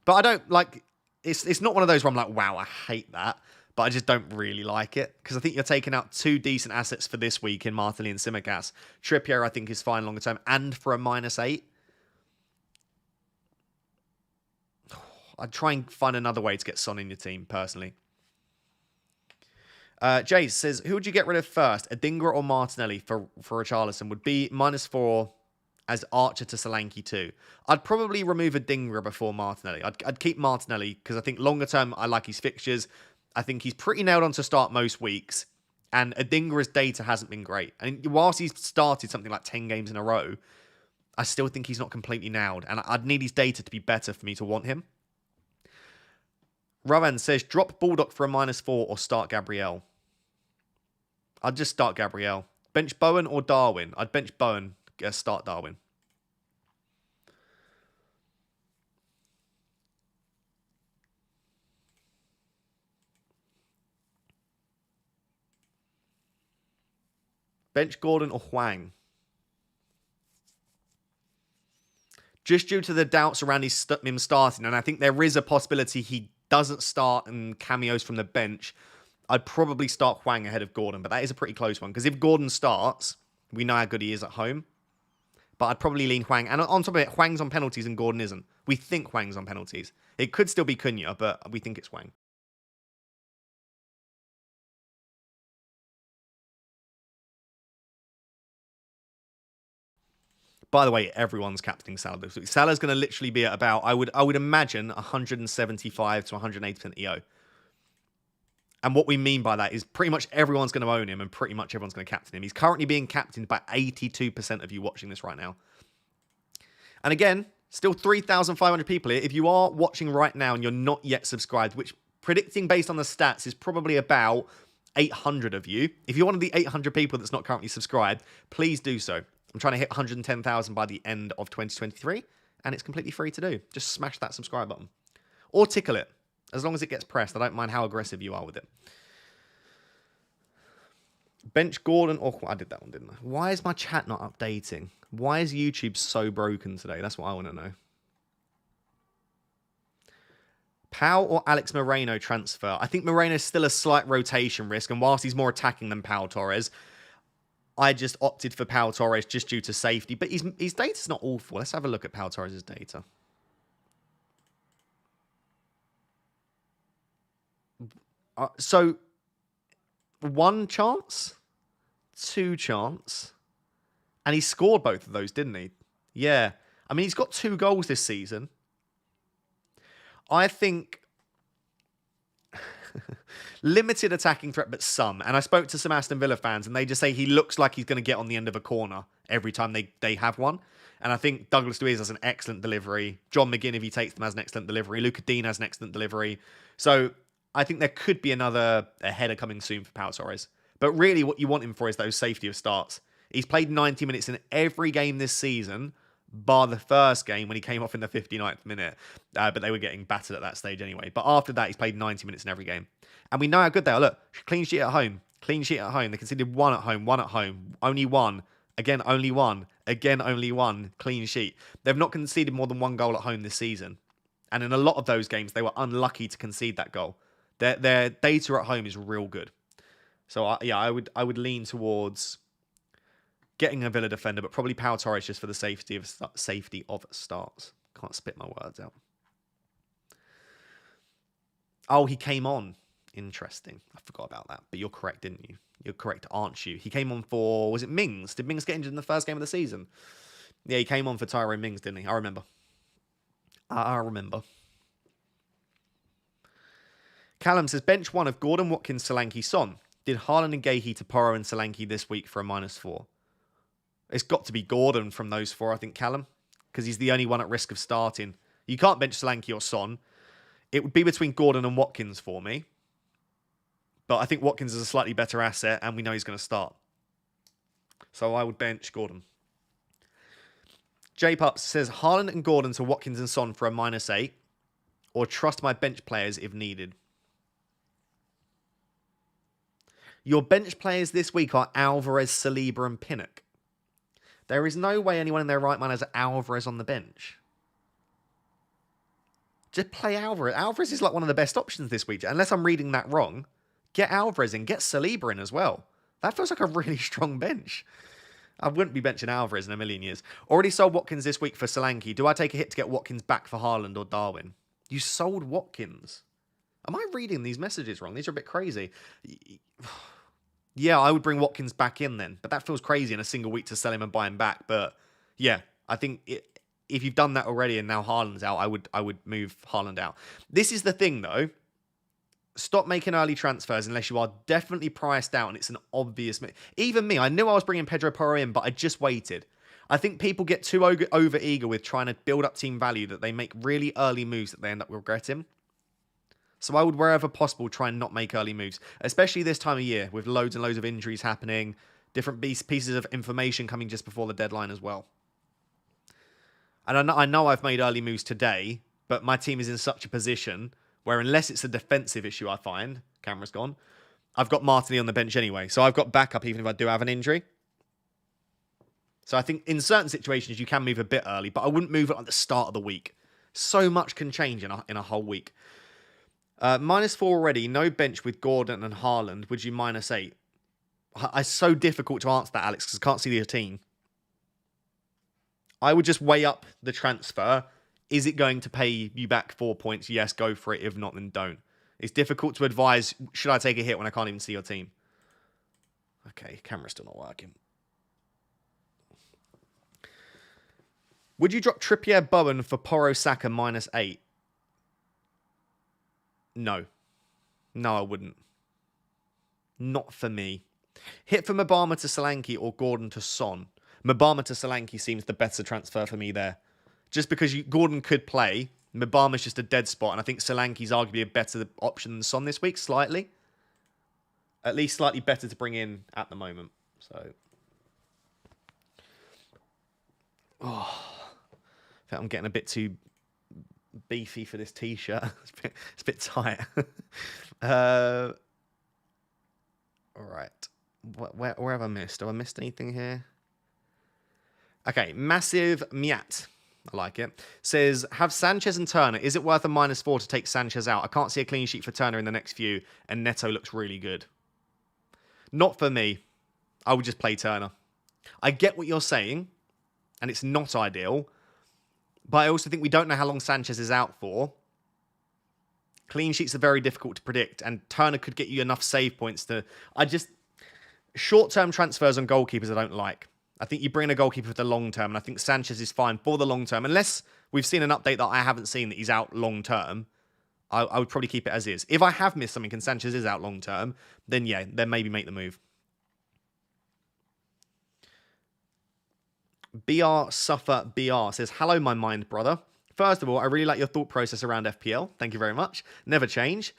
But I don't like... It's not one of those where I'm like, wow, I hate that. But I just don't really like it. Because I think you're taking out two decent assets for this week in Martinelli and Tsimikas. Trippier, I think, is fine longer term. And for a -8. I'd try and find another way to get Son in your team, personally. Jace says, who would you get rid of first? Adingra or Martinelli for Richarlison? Would be -4 as Archer to Solanke too. I'd probably remove Adingra before Martinelli. I'd keep Martinelli because I think longer term, I like his fixtures. I think he's pretty nailed on to start most weeks. And Adingra's data hasn't been great. And whilst he's started something like 10 games in a row, I still think he's not completely nailed. And I'd need his data to be better for me to want him. Rowan says, drop Baldock for a -4 or start Gabriel. I'd just start Gabriel. Bench Bowen or Darwin? I'd bench Bowen, start Darwin. Bench Gordon or Hwang? Just due to the doubts around him starting, and I think there is a possibility he doesn't start and cameos from the bench, I'd probably start Hwang ahead of Gordon, but that is a pretty close one. Because if Gordon starts, we know how good he is at home. But I'd probably lean Hwang. And on top of it, Hwang's on penalties and Gordon isn't. We think Hwang's on penalties. It could still be Cunha, but we think it's Hwang. By the way, everyone's captaining Salah this week. Salah's going to literally be at about, I would imagine, 175 to 180% EO. And what we mean by that is pretty much everyone's going to own him and pretty much everyone's going to captain him. He's currently being captained by 82% of you watching this right now. And again, still 3,500 people here. If you are watching right now and you're not yet subscribed, which predicting based on the stats is probably about 800 of you. If you're one of the 800 people that's not currently subscribed, please do so. I'm trying to hit 110,000 by the end of 2023, and it's completely free to do. Just smash that subscribe button. Or tickle it. As long as it gets pressed, I don't mind how aggressive you are with it. Bench Gordon or... I did that one, didn't I? Why is my chat not updating? Why is YouTube so broken today? That's what I want to know. Pau or Alex Moreno transfer? I think Moreno's still a slight rotation risk, and whilst he's more attacking than Pau Torres, I just opted for Pau Torres just due to safety. But his data's not awful. Let's have a look at Pau Torres' data. So, one chance, two chance, and he scored both of those, didn't he? Yeah. I mean, he's got 2 goals this season. I think limited attacking threat, but some. And I spoke to some Aston Villa fans, and they just say he looks like he's going to get on the end of a corner every time they have one. And I think Douglas Luiz has an excellent delivery. John McGinn, if he takes them, has an excellent delivery. Luca Dean has an excellent delivery. So I think there could be a header coming soon for Pau Torres. But really what you want him for is those safety of starts. He's played 90 minutes in every game this season, bar the first game when he came off in the 59th minute. But they were getting battered at that stage anyway. But after that, he's played 90 minutes in every game. And we know how good they are. Look, clean sheet at home. Clean sheet at home. They conceded 1 at home, 1 at home. Only 1. Again, only 1. Again, only 1. Clean sheet. They've not conceded more than 1 goal at home this season. And in a lot of those games, they were unlucky to concede that goal. Their data at home is real good. So, I would lean towards getting a Villa defender, but probably Pau Torres just for the safety of starts. Can't spit my words out. Oh, he came on. Interesting. I forgot about that. But you're correct, didn't you? You're correct, aren't you? He came on for, was it Mings? Did Mings get injured in the first game of the season? Yeah, he came on for Tyrone Mings, didn't he? I remember. I remember. Callum says, bench 1 of Gordon, Watkins, Solanke, Son. Did Haaland and Gahey to Porro and Solanke this week for a -4? It's got to be Gordon from those 4, I think, Callum. Because he's the only one at risk of starting. You can't bench Solanke or Son. It would be between Gordon and Watkins for me. But I think Watkins is a slightly better asset, and we know he's going to start. So I would bench Gordon. J-Pups says, Haaland and Gordon to Watkins and Son for a -8. Or trust my bench players if needed. Your bench players this week are Alvarez, Saliba, and Pinnock. There is no way anyone in their right mind has Alvarez on the bench. Just play Alvarez. Alvarez is like one of the best options this week. Unless I'm reading that wrong. Get Alvarez in. Get Saliba in as well. That feels like a really strong bench. I wouldn't be benching Alvarez in a million years. Already sold Watkins this week for Solanke. Do I take a hit to get Watkins back for Haaland or Darwin? You sold Watkins. Am I reading these messages wrong? These are a bit crazy. Yeah, I would bring Watkins back in then. But that feels crazy in a single week to sell him and buy him back. But yeah, I think if you've done that already and now Haaland's out, I would move Haaland out. This is the thing though. Stop making early transfers unless you are definitely priced out and it's an obvious... Even me, I knew I was bringing Pedro Porro in, but I just waited. I think people get too over-eager with trying to build up team value that they make really early moves that they end up regretting. So I would, wherever possible, try and not make early moves, especially this time of year with loads and loads of injuries happening, different pieces of information coming just before the deadline as well. And I know I've made early moves today, but my team is in such a position where unless it's a defensive issue, I find, camera's gone, I've got Martinelli on the bench anyway. So I've got backup even if I do have an injury. So I think in certain situations, you can move a bit early, but I wouldn't move it at the start of the week. So much can change in a whole week. -4 already, no bench with Gordon and Haaland. Would you -8? It's so difficult to answer that, Alex, because I can't see your team. I would just weigh up the transfer. Is it going to pay you back 4 points? Yes, go for it. If not, then don't. It's difficult to advise, should I take a hit when I can't even see your team? Okay, camera's still not working. Would you drop Trippier Bowen for Porro Saka -8? No. No, I wouldn't. Not for me. Hit for Mabama to Solanke or Gordon to Son. Mabama to Solanke seems the better transfer for me there. Just because Gordon could play, Mabama's just a dead spot, and I think Solanke's arguably a better option than Son this week, slightly. At least slightly better to bring in at the moment. So, I think I'm getting a bit too beefy for this t-shirt. It's a bit tight. All right. Where have I missed? Have I missed anything here? Okay, Massive Miat. I like it. Says, have Sanchez and Turner. Is it worth a -4 to take Sanchez out? I can't see a clean sheet for Turner in the next few, and Neto looks really good. Not for me. I would just play Turner. I get what you're saying, and it's not ideal, but I also think we don't know how long Sanchez is out for. Clean sheets are very difficult to predict, and Turner could get you enough save points to... Short-term transfers on goalkeepers I don't like. I think you bring in a goalkeeper for the long term, and I think Sanchez is fine for the long term. Unless we've seen an update that I haven't seen that he's out long term, I would probably keep it as is. If I have missed something and Sanchez is out long term, then yeah, then maybe make the move. BR Suffer BR says, hello, my mind brother. First of all, I really like your thought process around FPL. Thank you very much. Never change.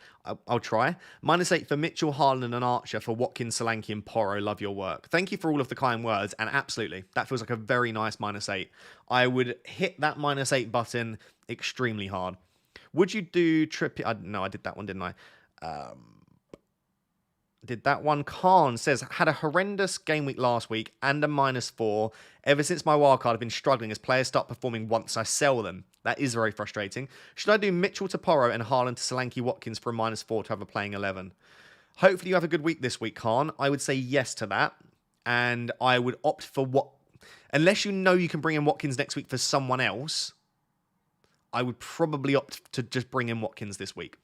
I'll try. -8 for Mitchell, Haaland and Archer for Watkins, Solanke and Porro. Love your work. Thank you for all of the kind words. And absolutely, that feels like a very nice -8. I would hit that -8 button extremely hard. Would you do Trippier? No, I did that one, didn't I? Did that one. Khan says, had a horrendous game week last week and a -4. Ever since my wildcard, I've been struggling as players start performing once I sell them. That is very frustrating. Should I do Mitchell to Porro and Haaland to Solanke Watkins for a -4 to have a playing 11? Hopefully you have a good week this week, Khan. I would say yes to that. And I would opt for what... Unless you know you can bring in Watkins next week for someone else, I would probably opt to just bring in Watkins this week.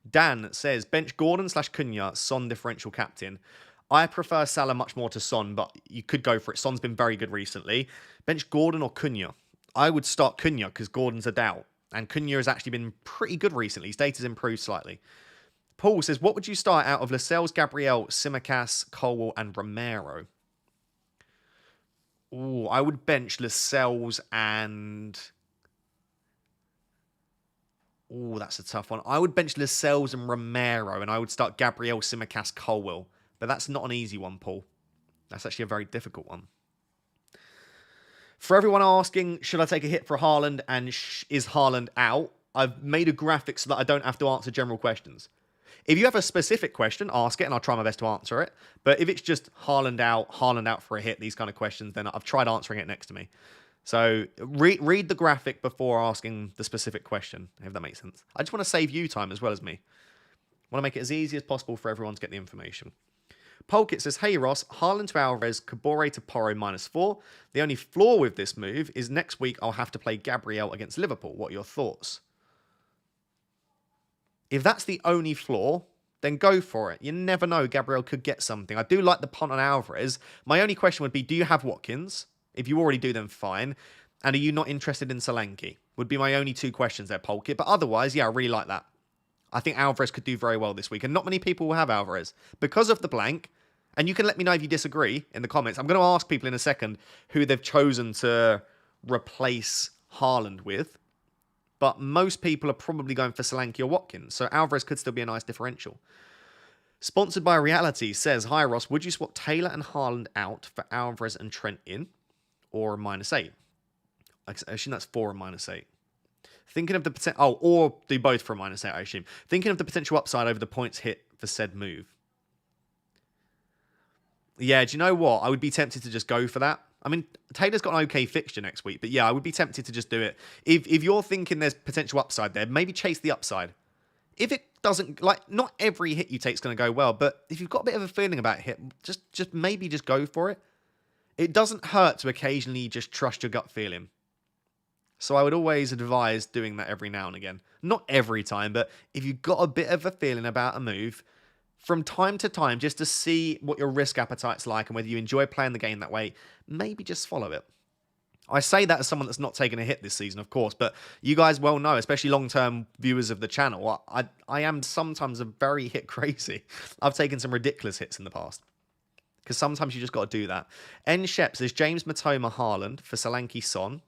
Dan says, bench Gordon/Cunha, Son differential captain. I prefer Salah much more to Son, but you could go for it. Son's been very good recently. Bench Gordon or Cunha? I would start Cunha because Gordon's a doubt. And Cunha has actually been pretty good recently. His data's improved slightly. Paul says, what would you start out of Lascelles, Gabriel, Simicas, Colwell and Romero? Ooh, I would bench Lascelles and... Ooh, that's a tough one. I would bench Lascelles and Romero, and I would start Gabriel, Simicas, Colwell. But that's not an easy one, Paul. That's actually a very difficult one. For everyone asking, should I take a hit for Haaland and is Haaland out? I've made a graphic so that I don't have to answer general questions. If you have a specific question, ask it, and I'll try my best to answer it. But if it's just Haaland out for a hit, these kind of questions, then I've tried answering it next to me. So read the graphic before asking the specific question, if that makes sense. I just want to save you time as well as me. I want to make it as easy as possible for everyone to get the information. Polkit says, hey Ross, Haaland to Alvarez, Kabore to Porro -4. The only flaw with this move is next week I'll have to play Gabriel against Liverpool. What are your thoughts? If that's the only flaw, then go for it. You never know, Gabriel could get something. I do like the punt on Alvarez. My only question would be, do you have Watkins? If you already do, then fine. And are you not interested in Solanke? Would be my only two questions there, Polkit. But otherwise, yeah, I really like that. I think Alvarez could do very well this week. And not many people will have Alvarez. Because of the blank, and you can let me know if you disagree in the comments. I'm going to ask people in a second who they've chosen to replace Haaland with. But most people are probably going for Solanke or Watkins. So Alvarez could still be a nice differential. Sponsored by Reality says, hi Ross, would you swap Taylor and Haaland out for Alvarez and Trent in? Or a -8? I assume that's 4 and -8. Thinking of the potential... Oh, or do both for a -8, I assume. Thinking of the potential upside over the points hit for said move. Yeah, do you know what? I would be tempted to just go for that. I mean, Taylor's got an okay fixture next week, but yeah, I would be tempted to just do it. If you're thinking there's potential upside there, maybe chase the upside. If it doesn't... Like, not every hit you take is going to go well, but if you've got a bit of a feeling about a hit, just maybe just go for it. It doesn't hurt to occasionally just trust your gut feeling. So I would always advise doing that every now and again. Not every time, but if you've got a bit of a feeling about a move, from time to time, just to see what your risk appetite's like and whether you enjoy playing the game that way, maybe just follow it. I say that as someone that's not taken a hit this season, of course, but you guys well know, especially long-term viewers of the channel, I am sometimes a very hit crazy. I've taken some ridiculous hits in the past. Because sometimes you just got to do that. N. Shep says, James Matoma Haaland for Solanke Son.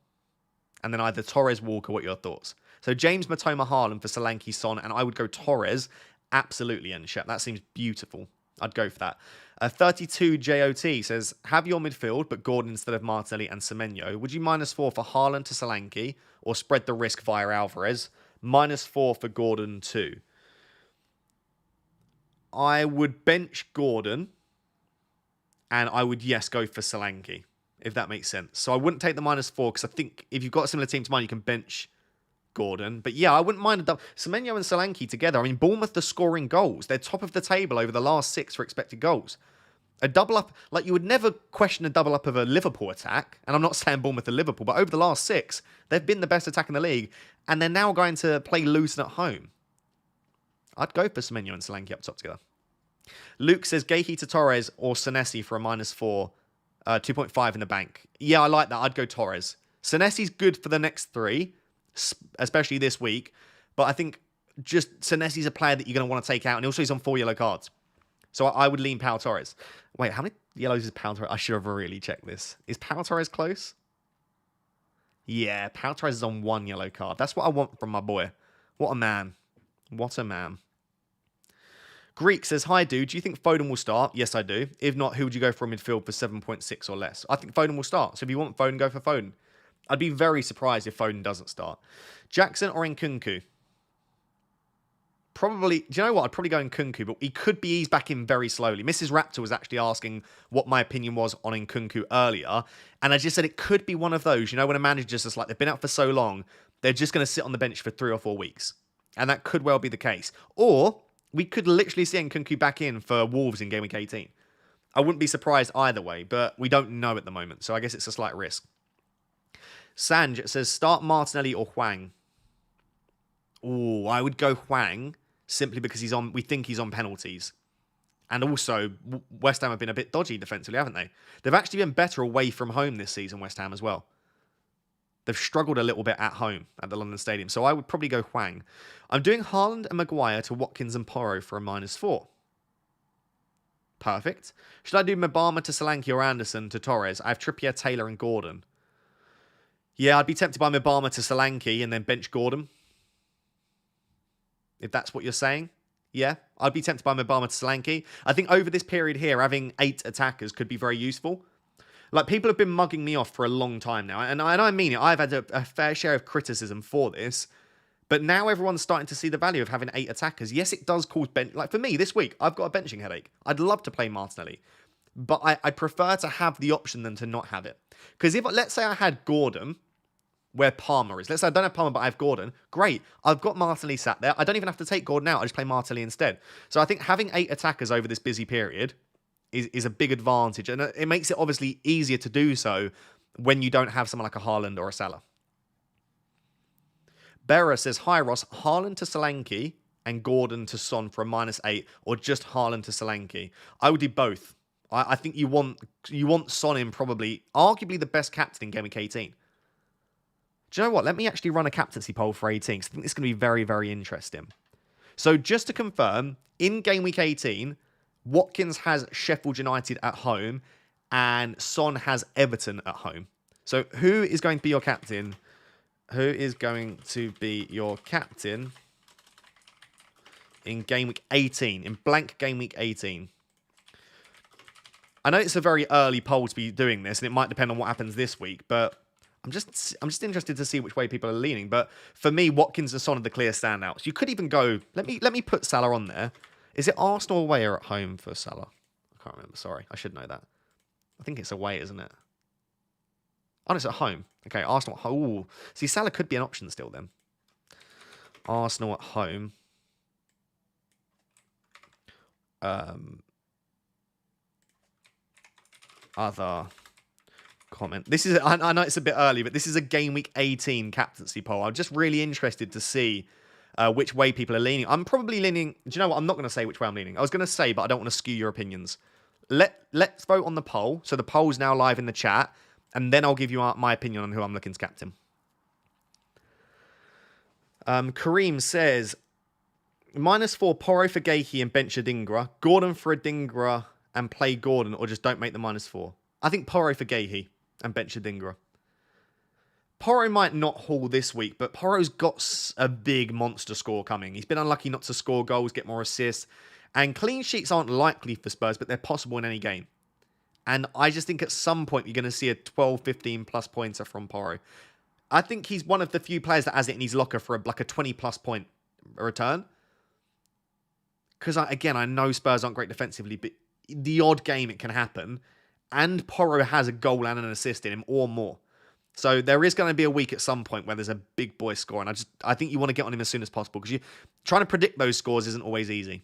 And then either Torres Walker. What are your thoughts? So James Matoma Haaland for Solanke Son. And I would go Torres. Absolutely, N. Shep. That seems beautiful. I'd go for that. 32 JOT says, have your midfield, but Gordon instead of Martinelli and Semenyo. Would you -4 for Haaland to Solanke? Or spread the risk via Alvarez? -4 for Gordon too. I would bench Gordon. And I would, yes, go for Solanke, if that makes sense. So I wouldn't take the -4, because I think if you've got a similar team to mine, you can bench Gordon. But yeah, I wouldn't mind a double. Semenyo and Solanke together. I mean, Bournemouth are scoring goals. They're top of the table over the last 6 for expected goals. A double up, like you would never question a double up of a Liverpool attack, and I'm not saying Bournemouth are Liverpool, but over the last 6, they've been the best attack in the league, and they're now going to play Luton at home. I'd go for Semenyo and Solanke up top together. Luke says Gehi to Torres or Senesi for a -4, 2.5 in the bank. Yeah, I like that. I'd go Torres. Senesi's good for the next 3, especially this week, but I think just Senesi's a player that you're going to want to take out, and also he's on 4 yellow cards. So I would lean Pau Torres. Wait, how many yellows is Pau Torres? I should have really checked this. Is Pau Torres close? Yeah, Pau Torres is on 1 yellow card. That's what I want from my boy. What a man. What a man. Greek says, hi, dude. Do you think Foden will start? Yes, I do. If not, who would you go for midfield for 7.6 or less? I think Foden will start. So if you want Foden, go for Foden. I'd be very surprised if Foden doesn't start. Jackson or Nkunku? Probably, do you know what? I'd probably go Nkunku, but he could be eased back in very slowly. Mrs. Raptor was actually asking what my opinion was on Nkunku earlier, and I just said it could be one of those, you know, when a manager's just like, they've been out for so long, they're just going to sit on the bench for 3 or 4 weeks. And that could well be the case. Or we could literally see Nkunku back in for Wolves in Game Week 18. I wouldn't be surprised either way, but we don't know at the moment, so I guess it's a slight risk. Sanj says, start Martinelli or Hwang. Oh, I would go Hwang, simply because we think he's on penalties. And also, West Ham have been a bit dodgy defensively, haven't they? They've actually been better away from home this season, West Ham as well. They've struggled a little bit at home at the London Stadium. So I would probably go Hwang. I'm doing Haaland and Maguire to Watkins and Porro for a -4. Perfect. Should I do Mbama to Solanke or Anderson to Torres? I have Trippier, Taylor and Gordon. Yeah, I'd be tempted by Mbama to Solanke and then bench Gordon. If that's what you're saying. Yeah, I'd be tempted by Mbama to Solanke. I think over this period here, having 8 attackers could be very useful. Like, people have been mugging me off for a long time now. And I mean it. I've had a fair share of criticism for this. But now everyone's starting to see the value of having 8 attackers. Yes, it does cause bench. Like, for me, this week, I've got a benching headache. I'd love to play Martinelli. But I'd prefer to have the option than to not have it. Because if, let's say I had Gordon, where Palmer is. Let's say I don't have Palmer, but I have Gordon. Great. I've got Martinelli sat there. I don't even have to take Gordon out. I just play Martinelli instead. So I think having 8 attackers over this busy period is a big advantage. And it makes it obviously easier to do so when you don't have someone like a Haaland or a Salah. Berra says, hi Ross, Haaland to Solanke and Gordon to Son for a -8, or just Haaland to Solanke. I would do both. I think you want Son in probably, arguably the best captain in Game Week 18. Do you know what? Let me actually run a captaincy poll for 18, because I think this is going to be very, very interesting. So just to confirm, in Game Week 18, Watkins has Sheffield United at home and Son has Everton at home. So who is going to be your captain? Who is going to be your captain in Game Week 18, in blank Game Week 18? I know it's a very early poll to be doing this, and it might depend on what happens this week, but I'm just interested to see which way people are leaning. But for me, Watkins and Son are the clear standouts. You could even go, let me put Salah on there. Is it Arsenal away or at home for Salah? I can't remember, sorry. I should know that. I think it's away, isn't it? Oh, it's at home. Okay, Arsenal at home. Ooh. See, Salah could be an option still then. Arsenal at home. Other comment. This is, I know it's a bit early, but this is a Game Week 18 captaincy poll. I'm just really interested to see which way people are leaning. I'm probably leaning, do you know what? I'm not going to say which way I'm leaning. I was going to say, but I don't want to skew your opinions. Let's vote on the poll. So the poll's now live in the chat, and then I'll give you my opinion on who I'm looking to captain. Kareem says, -4 Porro for Gehi and bench Adingra. Gordon for Adingra and play Gordon, or just don't make the -4. I think Porro for Gehi and bench Adingra. Porro might not haul this week, but Porro's got a big monster score coming. He's been unlucky not to score goals, get more assists, and clean sheets aren't likely for Spurs, but they're possible in any game. And I just think at some point you're going to see a 12, 15 plus pointer from Porro. I think he's one of the few players that has it in his locker for like a 20 plus point return. Because again, I know Spurs aren't great defensively, but the odd game it can happen. And Porro has a goal and an assist in him or more. So there is going to be a week at some point where there's a big boy score. And I think you want to get on him as soon as possible, because trying to predict those scores isn't always easy.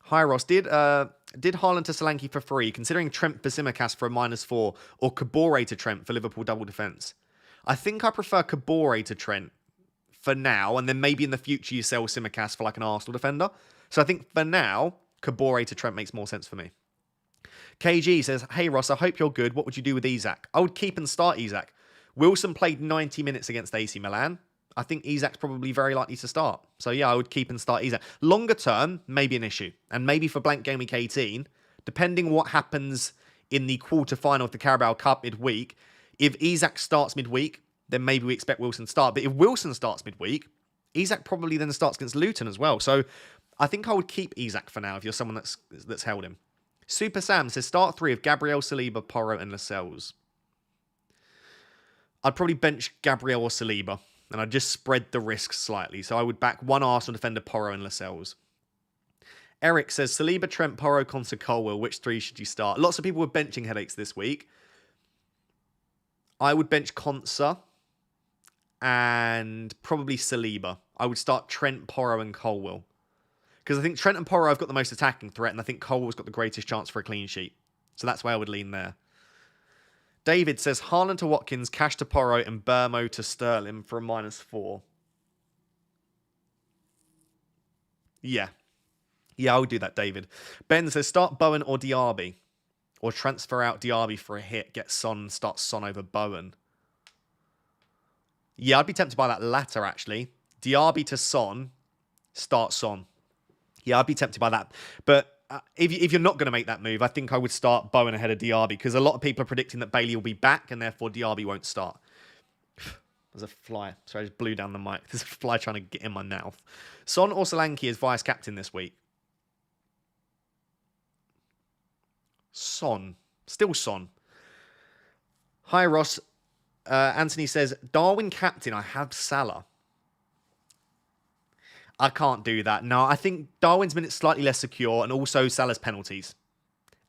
Hi Ross, did Haaland to Solanke for free, considering Trent for Simicast for a -4, or Kabore to Trent for Liverpool double defence? I think I prefer Kabore to Trent for now, and then maybe in the future you sell Simicast for like an Arsenal defender. So I think for now, Kabore to Trent makes more sense for me. KG says, hey Ross, I hope you're good. What would you do with Isak? I would keep and start Isak. Wilson played 90 minutes against AC Milan. I think Isak's probably very likely to start. So yeah, I would keep and start Isak. Longer term, maybe an issue. And maybe for blank game week 18, depending what happens in the quarter-final of the Carabao Cup midweek, if Isak starts midweek, then maybe we expect Wilson to start. But if Wilson starts midweek, Isak probably then starts against Luton as well. So I think I would keep Isak for now if you're someone that's held him. Super Sam says, start 3 of Gabriel, Saliba, Porro and Lascelles. I'd probably bench Gabriel or Saliba, and I'd just spread the risk slightly. So I would back one Arsenal defender, Porro and Lascelles. Eric says, Saliba, Trent, Porro, Konsa, Colwell. Which 3 should you start? Lots of people were benching headaches this week. I would bench Konsa and probably Saliba. I would start Trent, Porro and Colwell. Because I think Trent and Porro have got the most attacking threat, and I think Colwell's got the greatest chance for a clean sheet. So that's why I would lean there. David says, Haaland to Watkins, Cash to Porro, and Burmo to Sterling for a -4. Yeah. Yeah, I would do that, David. Ben says, start Bowen or Diaby. Or transfer out Diaby for a hit, get Son, start Son over Bowen. Yeah, I'd be tempted by that latter, actually. Diaby to Son, start Son. Yeah, I'd be tempted by that. But if you're not going to make that move, I think I would start Bowen ahead of Diaby, because a lot of people are predicting that Bailey will be back and therefore Diaby won't start. There's a fly. Sorry, I just blew down the mic. There's a fly trying to get in my mouth. Son or Solanke is vice-captain this week? Son. Still Son. Hi, Ross. Anthony says, Darwin captain, I have Salah. I can't do that. No, I think Darwin's minutes slightly less secure, and also Salah's penalties.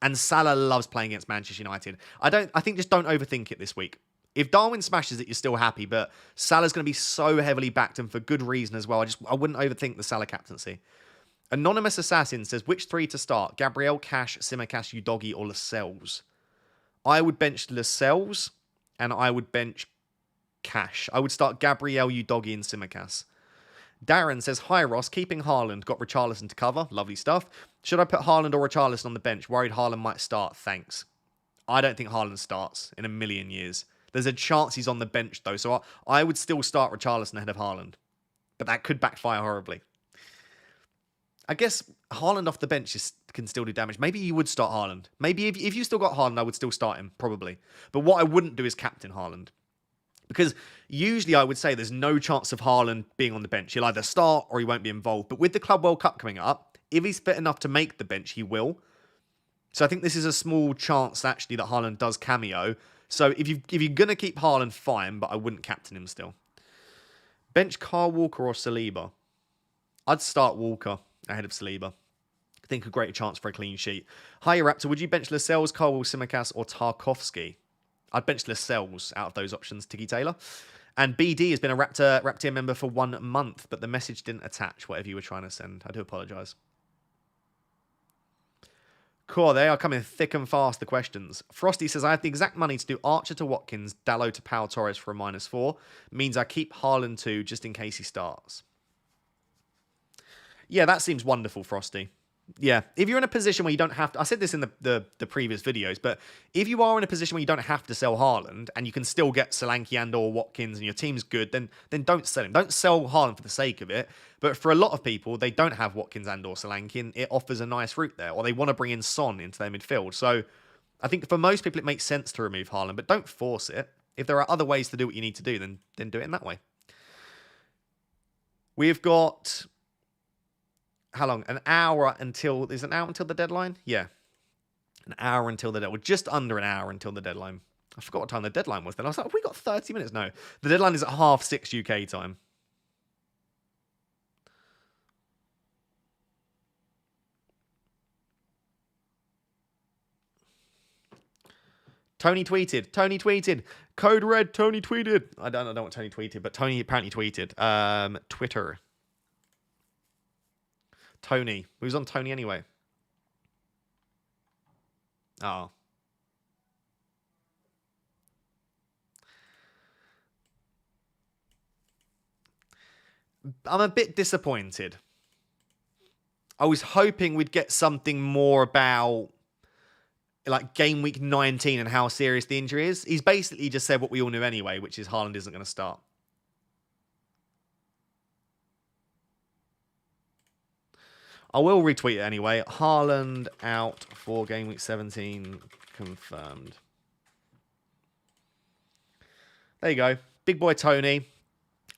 And Salah loves playing against Manchester United. I think just don't overthink it this week. If Darwin smashes it, you're still happy, but Salah's going to be so heavily backed, and for good reason as well. I wouldn't overthink the Salah captaincy. Anonymous Assassin says, which 3 to start? Gabriel, Cash, Simicast, Udogi, or Lascelles? I would bench Lascelles, and I would bench Cash. I would start Gabriel, Udogi, and Simicast. Darren says, hi Ross, keeping Haaland, got Richarlison to cover, lovely stuff. Should I put Haaland or Richarlison on the bench? Worried Haaland might start, thanks. I don't think Haaland starts in a million years. There's a chance he's on the bench though, so I would still start Richarlison ahead of Haaland. But that could backfire horribly. I guess Haaland off the bench can still do damage. Maybe you would start Haaland. Maybe if you still got Haaland, I would still start him, probably. But what I wouldn't do is captain Haaland. Because usually I would say there's no chance of Haaland being on the bench. He'll either start or he won't be involved. But with the Club World Cup coming up, if he's fit enough to make the bench, he will. So I think this is a small chance, actually, that Haaland does cameo. So if you're going to keep Haaland, fine, but I wouldn't captain him still. Bench Kyle Walker or Saliba? I'd start Walker ahead of Saliba. I think a greater chance for a clean sheet. Hi, Raptor. Would you bench Lascelles, Colwell, Simicast, or Tarkovsky? I'd bench Lascelles out of those options, Tiggy Taylor. And BD has been a Raptor member for 1 month, but the message didn't attach, whatever you were trying to send. I do apologise. Cool, they are coming thick and fast, the questions. Frosty says, I have the exact money to do Archer to Watkins, Dallo to Pau Torres for a -4. Means I keep Haaland too, just in case he starts. Yeah, that seems wonderful, Frosty. Yeah, if you're in a position where you don't have to... I said this in the previous videos, but if you are in a position where you don't have to sell Haaland and you can still get Solanke and or Watkins and your team's good, then don't sell him. Don't sell Haaland for the sake of it. But for a lot of people, they don't have Watkins and or Solanke, and it offers a nice route there. Or they want to bring in Son into their midfield. So I think for most people, it makes sense to remove Haaland, but don't force it. If there are other ways to do what you need to do, then do it in that way. We've got... How long? An hour until... Is it an hour until the deadline? Yeah. An hour until the deadline. We're just under an hour until the deadline. I forgot what time the deadline was then. I was like, have we got 30 minutes? No. The deadline is at 6:30 UK time. Tony tweeted. Code red, Tony tweeted. I don't know what Tony tweeted, but Tony apparently tweeted. Twitter. Tony. Who's on Tony anyway? Oh. I'm a bit disappointed. I was hoping we'd get something more about like game week 19 and how serious the injury is. He's basically just said what we all knew anyway, which is Haaland isn't going to start. I will retweet it anyway. Haaland out for game week 17 confirmed. There you go. Big boy Tony.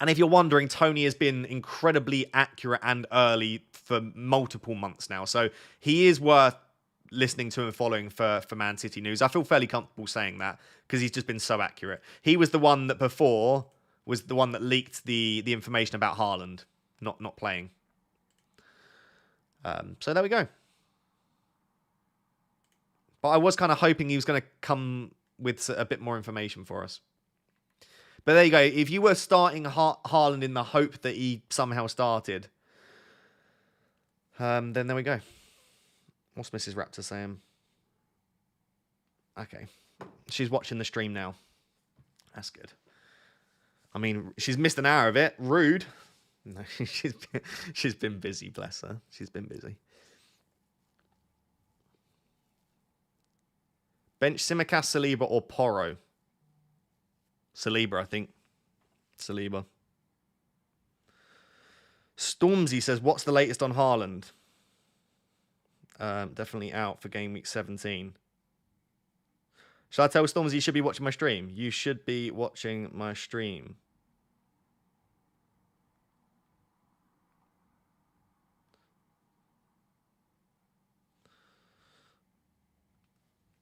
And if you're wondering, Tony has been incredibly accurate and early for multiple months now. So he is worth listening to and following for Man City news. I feel fairly comfortable saying that because he's just been so accurate. He was the one that before was the one that leaked the information about Haaland not playing. So there we go. But I was kind of hoping he was going to come with a bit more information for us. But there you go. If you were starting Haaland in the hope that he somehow started, then there we go. What's Mrs. Raptor saying? Okay. She's watching the stream now. That's good. I mean, she's missed an hour of it. Rude. No, she's been busy, bless her. She's been busy. Bench Tsimikas, Saliba, or Porro? Saliba, I think. Saliba. Stormzy says, what's the latest on Haaland? Definitely out for game week 17. Shall I tell Stormzy you should be watching my stream? You should be watching my stream.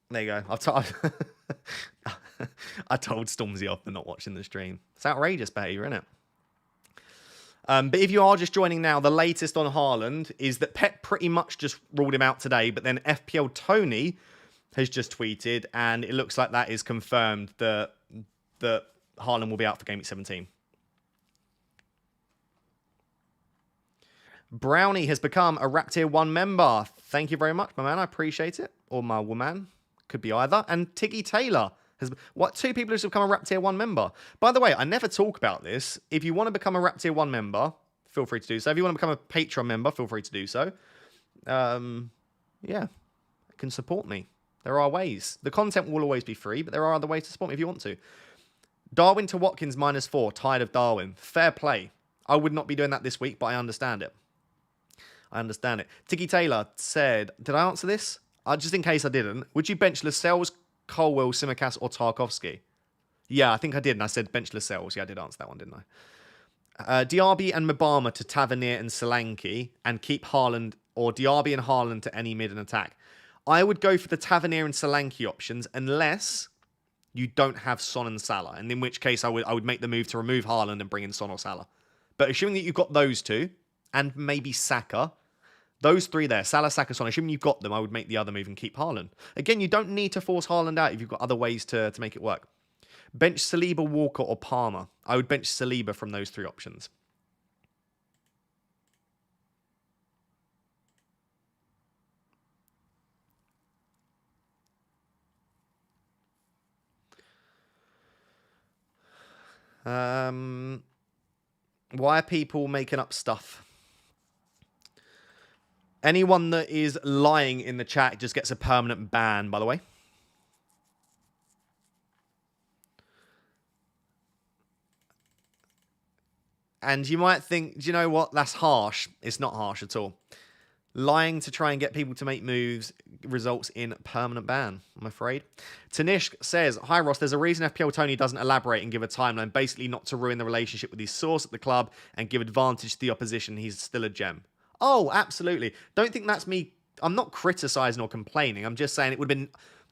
There you go. I told Stormzy off for not watching the stream. It's outrageous behaviour, isn't it? But if you are just joining now, the latest on Haaland is that Pep pretty much just ruled him out today, but then FPL Tony has just tweeted, and it looks like that is confirmed that Haaland will be out for game week 17. Brownie has become a Rap Tier 1 member. Thank you very much, my man. I appreciate it. Or my woman. Could be either. And Tiggy Taylor has... What? 2 people who have become a Rap Tier 1 member. By the way, I never talk about this. If you want to become a Rap Tier 1 member, feel free to do so. If you want to become a Patreon member, feel free to do so. Yeah. You can support me. There are ways. The content will always be free, but there are other ways to support me if you want to. Darwin to Watkins -4. Tired of Darwin. Fair play. I would not be doing that this week, but I understand it. I understand it. Tiggy Taylor said, did I answer this? Just in case I didn't, would you bench Lascelles, Colwell, Tsimikas, or Tarkovsky? Yeah, I think I did, and I said bench Lascelles. Yeah, I did answer that one, didn't I? Diaby and Mbama to Tavernier and Solanke, and keep Haaland, or Diaby and Haaland to any mid and attack. I would go for the Tavernier and Solanke options, unless you don't have Son and Salah, and in which case I would make the move to remove Haaland and bring in Son or Salah. But assuming that you've got those two, and maybe Saka, those 3 there, Salah, Saka, Son, assuming you've got them, I would make the other move and keep Haaland. Again, you don't need to force Haaland out if you've got other ways to make it work. Bench Saliba, Walker, or Palmer. I would bench Saliba from those 3 options. Why are people making up stuff? Anyone that is lying in the chat just gets a permanent ban, by the way. And you might think, do you know what? That's harsh. It's not harsh at all. Lying to try and get people to make moves results in permanent ban, I'm afraid. Tanishk says, hi Ross, there's a reason FPL Tony doesn't elaborate and give a timeline, basically not to ruin the relationship with his source at the club and give advantage to the opposition. He's still a gem. Oh, absolutely. Don't think that's me. I'm not criticizing or complaining. I'm just saying it would have been...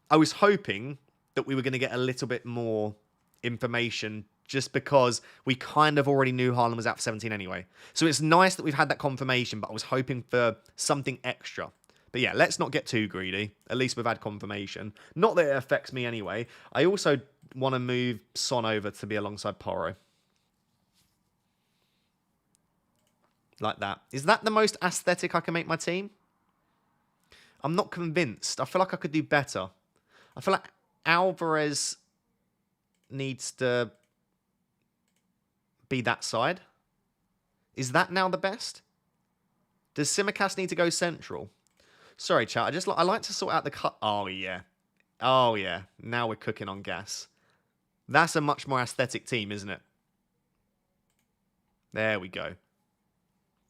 I was hoping that we were going to get a little bit more information just because we kind of already knew Haaland was out for 17 anyway. So it's nice that we've had that confirmation, but I was hoping for something extra. But yeah, let's not get too greedy. At least we've had confirmation. Not that it affects me anyway. I also want to move Son over to be alongside Porro. Like that. Is that the most aesthetic I can make my team? I'm not convinced. I feel like I could do better. I feel like Alvarez needs to be that side. Is that now the best? Does Simicast need to go central? Sorry, chat. I like to sort out the cut. Oh, yeah. Oh, yeah. Now we're cooking on gas. That's a much more aesthetic team, isn't it? There we go.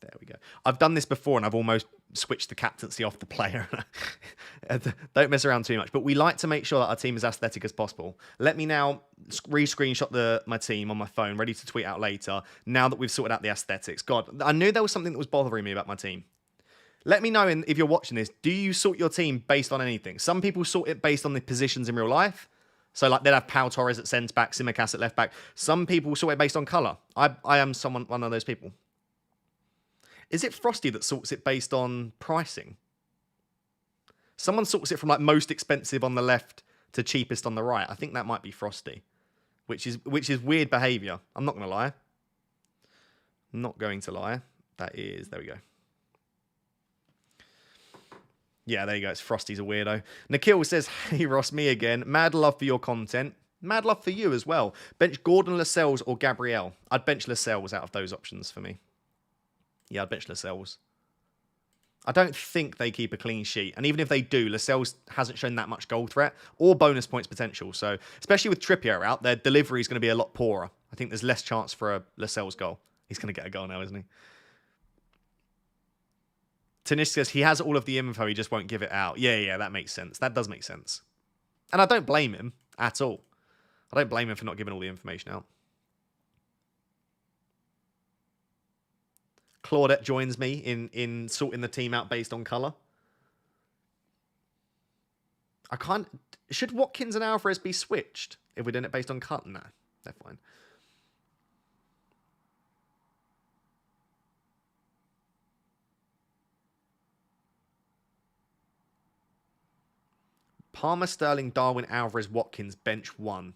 There we go. I've done this before and I've almost switched the captaincy off the player. Don't mess around too much. But we like to make sure that our team is aesthetic as possible. Let me now re-screenshot my team on my phone, ready to tweet out later, now that we've sorted out the aesthetics. God, I knew there was something that was bothering me about my team. Let me know if you're watching this, do you sort your team based on anything? Some people sort it based on the positions in real life. So like they'd have Pau Torres at centre back, Simicast at left back. Some people sort it based on colour. I am one of those people. Is it Frosty that sorts it based on pricing? Someone sorts it from like most expensive on the left to cheapest on the right. I think that might be Frosty, which is weird behaviour. I'm not going to lie. I'm not going to lie. That is, there we go. Yeah, there you go. It's Frosty's a weirdo. Nikhil says, hey Ross, me again. Mad love for your content. Mad love for you as well. Bench Gordon, Lascelles or Gabriel. I'd bench Lascelles out of those options for me. Yeah, I'd bench Lascelles. I don't think they keep a clean sheet. And even if they do, Lascelles hasn't shown that much goal threat or bonus points potential. So, especially with Trippier out, their delivery is going to be a lot poorer. I think there's less chance for a Lascelles goal. He's going to get a goal now, isn't he? Tanish says he has all of the info, he just won't give it out. Yeah, that makes sense. That does make sense. And I don't blame him at all. I don't blame him for not giving all the information out. Claudette joins me in sorting the team out based on colour. I can't... Should Watkins and Alvarez be switched if we're doing it based on colour? No, they're fine. Palmer, Sterling, Darwin, Alvarez, Watkins, bench 1.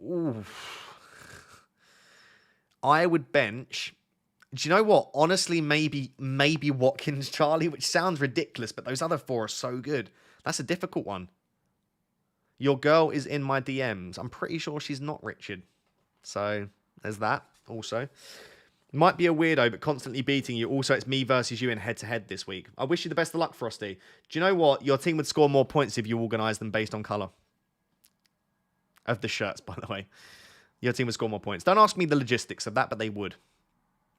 Ooh. I would bench. Do you know what? Honestly, maybe Watkins, Charlie, which sounds ridiculous, but those other 4 are so good. That's a difficult one. Your girl is in my DMs. I'm pretty sure she's not Richard. So there's that also. Might be a weirdo, but constantly beating you. Also, it's me versus you in head-to-head this week. I wish you the best of luck, Frosty. Do you know what? Your team would score more points if you organised them based on colour. Of the shirts, by the way. Your team would score more points. Don't ask me the logistics of that, but they would.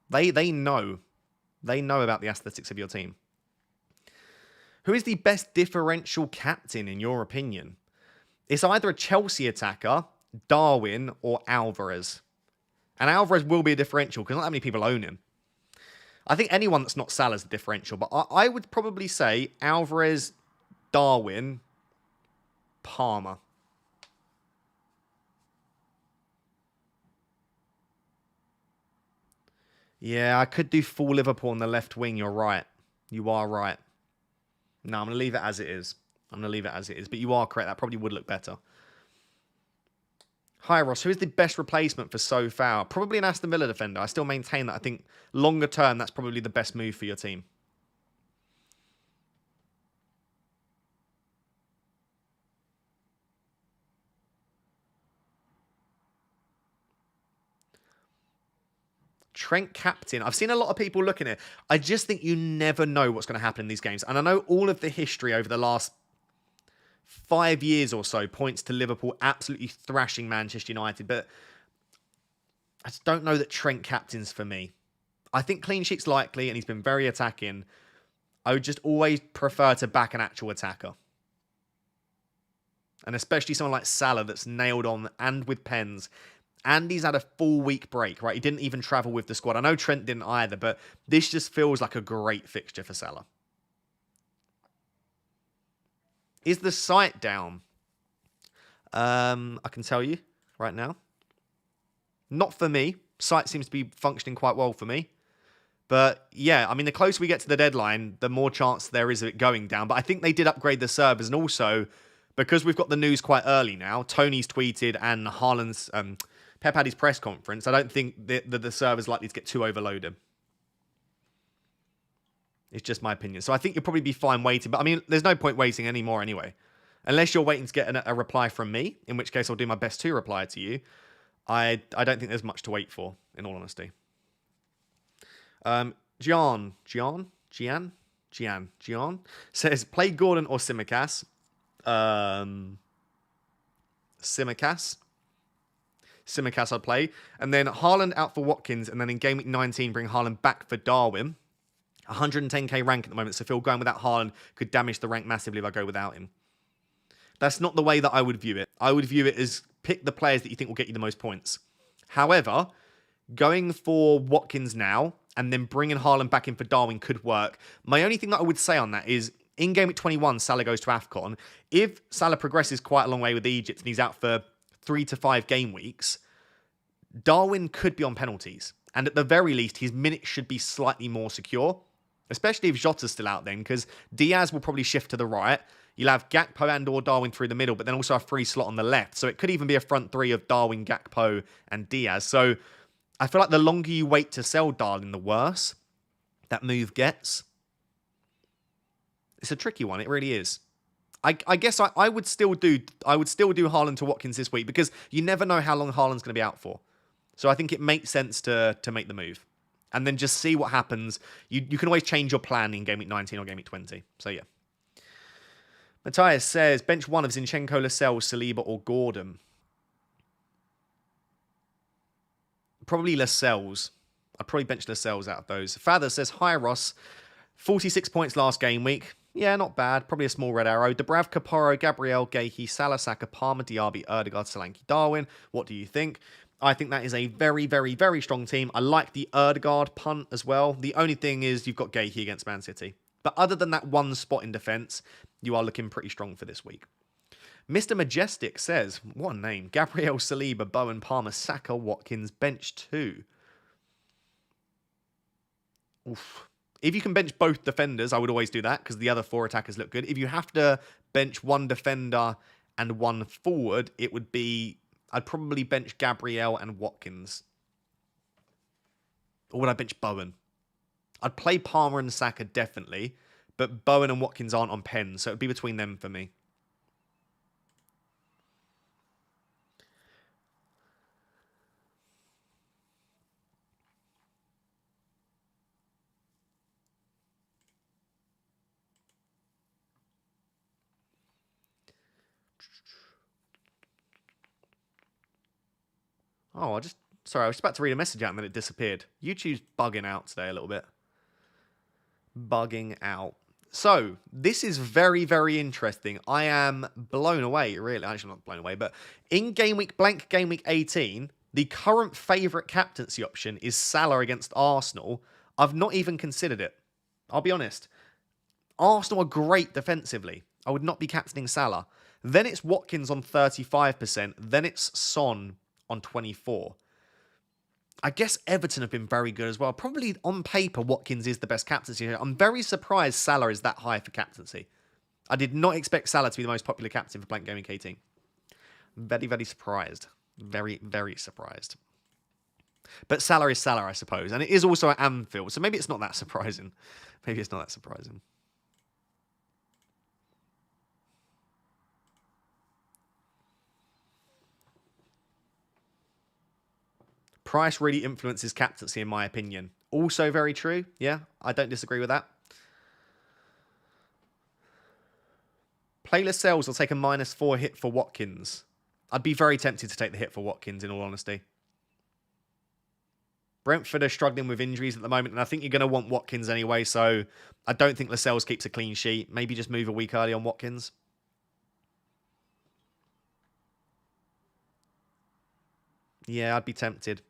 They know. They know about the aesthetics of your team. Who is the best differential captain, in your opinion? It's either a Chelsea attacker, Darwin, or Alvarez. And Alvarez will be a differential because not that many people own him. I think anyone that's not Salah's a differential. But I would probably say Alvarez, Darwin, Palmer. Yeah, I could do full Liverpool on the left wing. You're right. You are right. No, I'm going to leave it as it is. But you are correct. That probably would look better. Hi, Ross. Who is the best replacement for so far? Probably an Aston Villa defender. I still maintain that. I think longer term, that's probably the best move for your team. Trent captain. I've seen a lot of people looking at it. I just think you never know what's going to happen in these games. And I know all of the history over the last 5 years or so points to Liverpool absolutely thrashing Manchester United, but I just don't know that Trent captain's for me. I think clean sheet's likely, and he's been very attacking. I would just always prefer to back an actual attacker. And especially someone like Salah that's nailed on and with pens. And he's had a full week break, right? He didn't even travel with the squad. I know Trent didn't either, but this just feels like a great fixture for Salah. Is the site down? I can tell you right now. Not for me. Site seems to be functioning quite well for me. But yeah, I mean, the closer we get to the deadline, the more chance there is of it going down. But I think they did upgrade the servers. And also, because we've got the news quite early now, Tony's tweeted and HAALAND's... Pep had his press conference. I don't think the server's likely to get too overloaded. It's just my opinion. So I think you'll probably be fine waiting. But I mean, there's no point waiting anymore anyway. Unless you're waiting to get a reply from me, in which case I'll do my best to reply to you. I don't think there's much to wait for, in all honesty. Gian says, play Gordon or Simicast. Simicast I'd play. And then Haaland out for Watkins. And then in Game Week 19, bring Haaland back for Darwin. 110k rank at the moment. So Phil, going without Haaland could damage the rank massively if I go without him. That's not the way that I would view it. I would view it as pick the players that you think will get you the most points. However, going for Watkins now and then bringing Haaland back in for Darwin could work. My only thing that I would say on that is in Game Week 21, Salah goes to AFCON. If Salah progresses quite a long way with Egypt and he's out for 3 to 5 game weeks, Darwin could be on penalties. And at the very least, his minutes should be slightly more secure, especially if Jota's still out then, because Diaz will probably shift to the right. You'll have Gakpo and or Darwin through the middle, but then also a free slot on the left. So it could even be a front three of Darwin, Gakpo, and Diaz. So I feel like the longer you wait to sell Darwin, the worse that move gets. It's a tricky one. It really is. I guess I would still do Haaland to Watkins this week because you never know how long Haaland's going to be out for. So I think it makes sense to make the move. And then just see what happens. You can always change your plan in Game Week 19 or Game Week 20. So yeah. Matthias says, bench one of Zinchenko, Lascelles, Saliba or Gordon. Probably Lascelles. I'd probably bench Lascelles out of those. Father says, hi Ross. 46 points last game week. Yeah, not bad. Probably a small red arrow. Dubravka, Porro, Gabriel, Gahey, Salah, Saka, Palmer, Diaby, Erdegaard, Solanke, Darwin. What do you think? I think that is a very, very, very strong team. I like the Erdegaard punt as well. The only thing is you've got Gahey against Man City. But other than that one spot in defence, you are looking pretty strong for this week. Mr. Majestic says, what a name. Gabriel, Saliba, Bowen, Palmer, Saka, Watkins, bench 2. Oof. If you can bench both defenders, I would always do that because the other 4 attackers look good. If you have to bench one defender and one forward, it would be, I'd probably bench Gabriel and Watkins. Or would I bench Bowen? I'd play Palmer and Saka definitely, but Bowen and Watkins aren't on pens, so it'd be between them for me. Oh, sorry, I was about to read a message out and then it disappeared. YouTube's bugging out today a little bit. Bugging out. So, this is very, very interesting. I am blown away, really. Actually, not blown away, but in Game Week 18, the current favourite captaincy option is Salah against Arsenal. I've not even considered it. I'll be honest. Arsenal are great defensively. I would not be captaining Salah. Then it's Watkins on 35%. Then it's Son on 24%. I guess Everton have been very good as well. Probably on paper, Watkins is the best captaincy here. I'm very surprised Salah is that high for captaincy. I did not expect Salah to be the most popular captain for Blank Game Week 18. Very, very surprised. Very, very surprised. But Salah is Salah, I suppose. And it is also at Anfield. So maybe it's not that surprising. Maybe it's not that surprising. Price really influences captaincy, in my opinion. Also very true. Yeah, I don't disagree with that. Playlist sales will take a -4 hit for Watkins. I'd be very tempted to take the hit for Watkins, in all honesty. Brentford are struggling with injuries at the moment, and I think you're going to want Watkins anyway, so I don't think Lascelles keeps a clean sheet. Maybe just move a week early on Watkins. Yeah, I'd be tempted.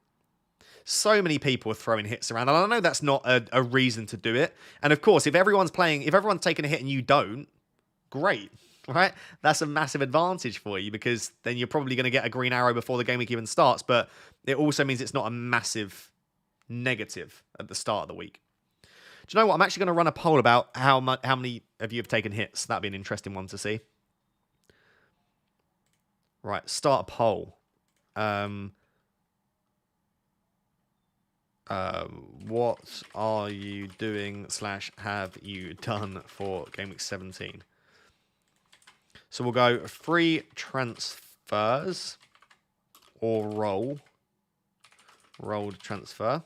So many people are throwing hits around, and I know that's not a reason to do it. And of course, if everyone's taking a hit and you don't, great, right? That's a massive advantage for you because then you're probably going to get a green arrow before the game week even starts. But it also means it's not a massive negative at the start of the week. Do you know what? I'm actually going to run a poll about how many of you have taken hits. That'd be an interesting one to see. Right, start a poll. What are you doing / have you done for Game Week 17? So we'll go free transfers or rolled transfer.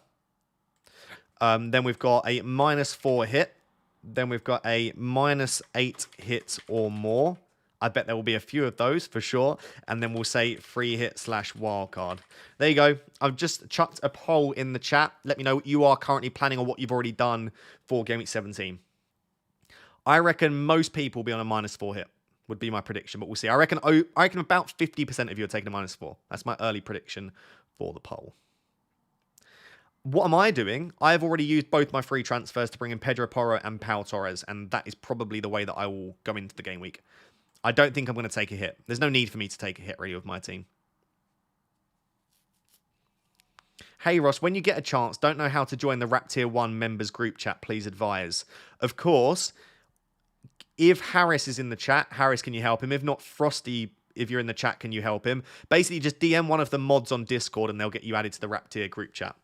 Then we've got a -4 hit. Then we've got a -8 hit or more. I bet there will be a few of those for sure. And then we'll say free hit / wildcard. There you go. I've just chucked a poll in the chat. Let me know what you are currently planning or what you've already done for Game Week 17. I reckon most people will be on a -4 hit, would be my prediction. But we'll see. I reckon about 50% of you are taking a -4. That's my early prediction for the poll. What am I doing? I have already used both my free transfers to bring in Pedro Porro and Pau Torres, and that is probably the way that I will go into the game week. I don't think I'm going to take a hit. There's no need for me to take a hit, really, with my team. Hey, Ross, when you get a chance, don't know how to join the Rap Tier 1 members group chat, please advise. Of course, if Harris is in the chat, Harris, can you help him? If not, Frosty, if you're in the chat, can you help him? Basically, just DM one of the mods on Discord and they'll get you added to the Rap Tier group chat.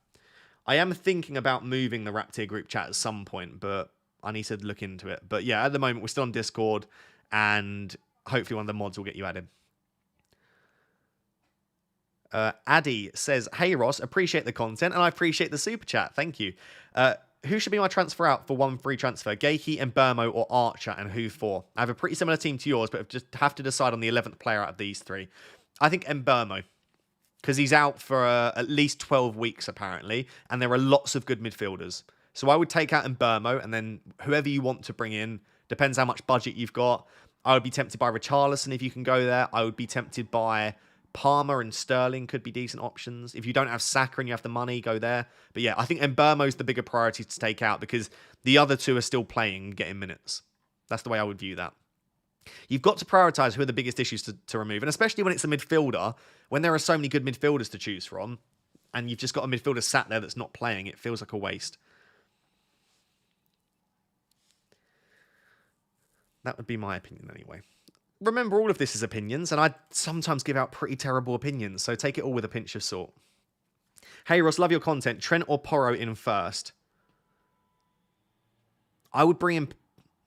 I am thinking about moving the Rap Tier group chat at some point, but I need to look into it. But yeah, at the moment, we're still on Discord, and hopefully one of the mods will get you added. Addy says, hey Ross, appreciate the content, and I appreciate the super chat. Thank you. Who should be my transfer out for one free transfer? Gakey, Mbermo, or Archer, and who for? I have a pretty similar team to yours, but just have to decide on the 11th player out of these three. I think Mbermo, because he's out for at least 12 weeks, apparently, and there are lots of good midfielders. So I would take out Mbermo, and then whoever you want to bring in, depends how much budget you've got. I would be tempted by Richarlison if you can go there. I would be tempted by Palmer and Sterling could be decent options. If you don't have Saka and you have the money, go there. But yeah, I think Mbermo's the bigger priority to take out because the other two are still playing and getting minutes. That's the way I would view that. You've got to prioritise who are the biggest issues to remove. And especially when it's a midfielder, when there are so many good midfielders to choose from, and you've just got a midfielder sat there that's not playing, it feels like a waste. That would be my opinion anyway. Remember, all of this is opinions, and I sometimes give out pretty terrible opinions, so take it all with a pinch of salt. Hey Ross, love your content. Trent or Porro in first? I would bring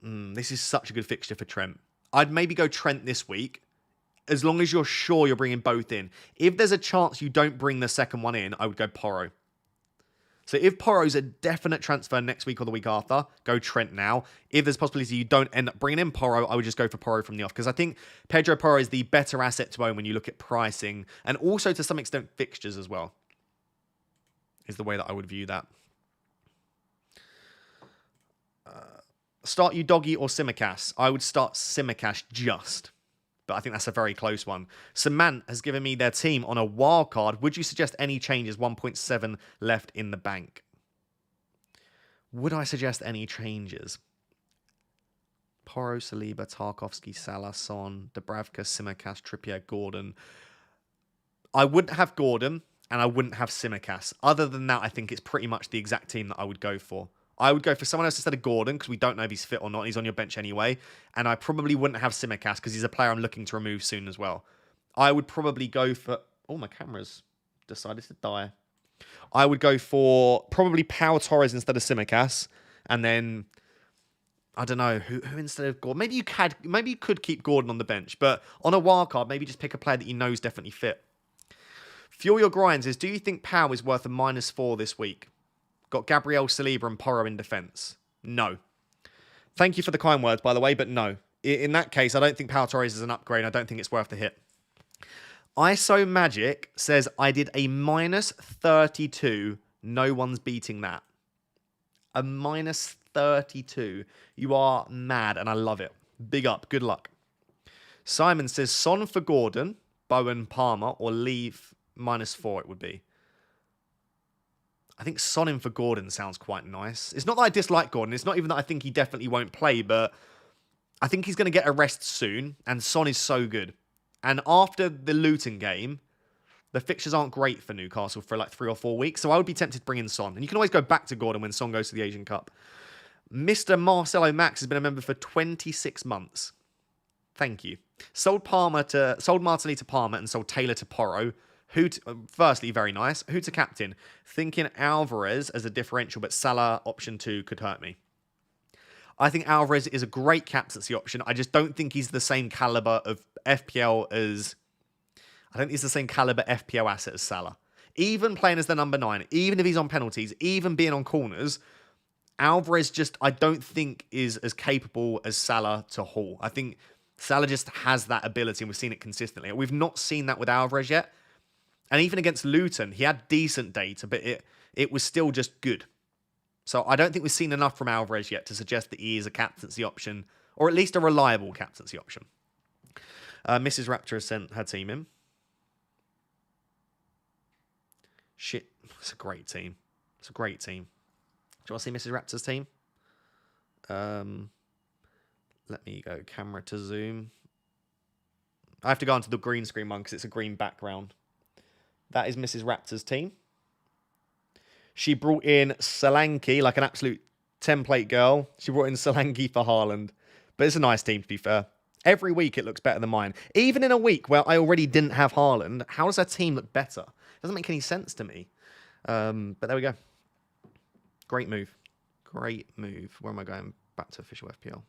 in... this is such a good fixture for Trent. I'd maybe go Trent this week, as long as you're sure you're bringing both in. If there's a chance you don't bring the second one in, I would go Porro. So if Porro's a definite transfer next week or the week after, go Trent now. If there's a possibility you don't end up bringing in Porro, I would just go for Porro from the off. Because I think Pedro Porro is the better asset to own when you look at pricing. And also to some extent fixtures as well. Is the way that I would view that. Start Udogie or Simicast? I would start Simicast just. But I think that's a very close one. Cement has given me their team on a wild card. Would you suggest any changes? 1.7 left in the bank. Would I suggest any changes? Porro, Saliba, Tarkovsky, Salah, Son, Dubravka, Simicast, Trippier, Gordon. I wouldn't have Gordon and I wouldn't have Simicast. Other than that, I think it's pretty much the exact team that I would go for. I would go for someone else instead of Gordon because we don't know if he's fit or not. He's on your bench anyway. And I probably wouldn't have Simicast because he's a player I'm looking to remove soon as well. I would probably go for... Oh, my camera's decided to die. I would go for probably Pau Torres instead of Simicast. And then... I don't know. Who instead of Gordon? Maybe you could keep Gordon on the bench. But on a wildcard, maybe just pick a player that you know is definitely fit. Fuel Your Grinds is, do you think Pau is worth a -4 this week? Got Gabriel, Saliba and Porro in defence. No. Thank you for the kind words, by the way, but no. In that case, I don't think Pau Torres is an upgrade. I don't think it's worth the hit. ISO Magic says, I did a -32. No one's beating that. A -32. You are mad, and I love it. Big up. Good luck. Simon says, Son for Gordon, Bowen, Palmer, or leave -4 it would be. I think Son in for Gordon sounds quite nice. It's not that I dislike Gordon. It's not even that I think he definitely won't play, but I think he's going to get a rest soon, and Son is so good. And after the Luton game, the fixtures aren't great for Newcastle for like 3 or 4 weeks, so I would be tempted to bring in Son. And you can always go back to Gordon when Son goes to the Asian Cup. Mr. Marcelo Max has been a member for 26 months. Thank you. Sold Martinelli to Palmer and sold Taylor to Porro. Firstly, very nice. Who to captain? Thinking Alvarez as a differential, but Salah option 2 could hurt me. I think Alvarez is a great captaincy option. I just don't think he's the same caliber of FPL as... I don't think he's the same caliber FPL asset as Salah. Even playing as the number 9, even if he's on penalties, even being on corners, Alvarez just, I don't think is as capable as Salah to haul. I think Salah just has that ability, and we've seen it consistently. We've not seen that with Alvarez yet. And even against Luton, he had decent data, but it was still just good. So I don't think we've seen enough from Alvarez yet to suggest that he is a captaincy option, or at least a reliable captaincy option. Mrs. Raptor has sent her team in. Shit, it's a great team. It's a great team. Do you want to see Mrs. Raptor's team? Let me go camera to zoom. I have to go onto the green screen one because it's a green background. That is Mrs. Raptor's team. She brought in Solanke, like an absolute template girl. She brought in Solanke for Haaland. But it's a nice team, to be fair. Every week it looks better than mine. Even in a week where I already didn't have Haaland, how does her team look better? It doesn't make any sense to me. But there we go. Great move. Great move. Where am I going? Back to official FPL.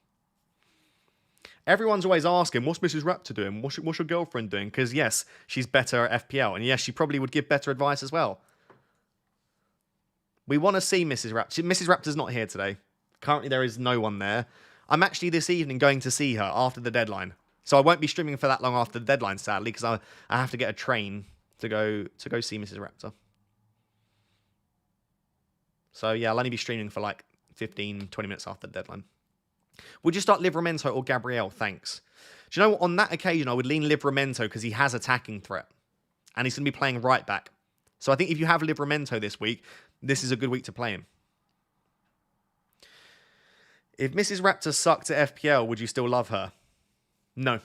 Everyone's always asking, what's Mrs. Raptor doing? What's your girlfriend doing? Because, yes, she's better at FPL. And, yes, she probably would give better advice as well. We want to see Mrs. Raptor. Mrs. Raptor's not here today. Currently, there is no one there. I'm actually this evening going to see her after the deadline. So I won't be streaming for that long after the deadline, sadly, because I have to get a train to go see Mrs. Raptor. So, yeah, I'll only be streaming for like 15, 20 minutes after the deadline. Would you start Livramento or Gabriel? Thanks. Do you know what? On that occasion, I would lean Livramento because he has attacking threat. And he's going to be playing right back. So I think if you have Livramento this week, this is a good week to play him. If Mrs. Raptor sucked at FPL, would you still love her? No.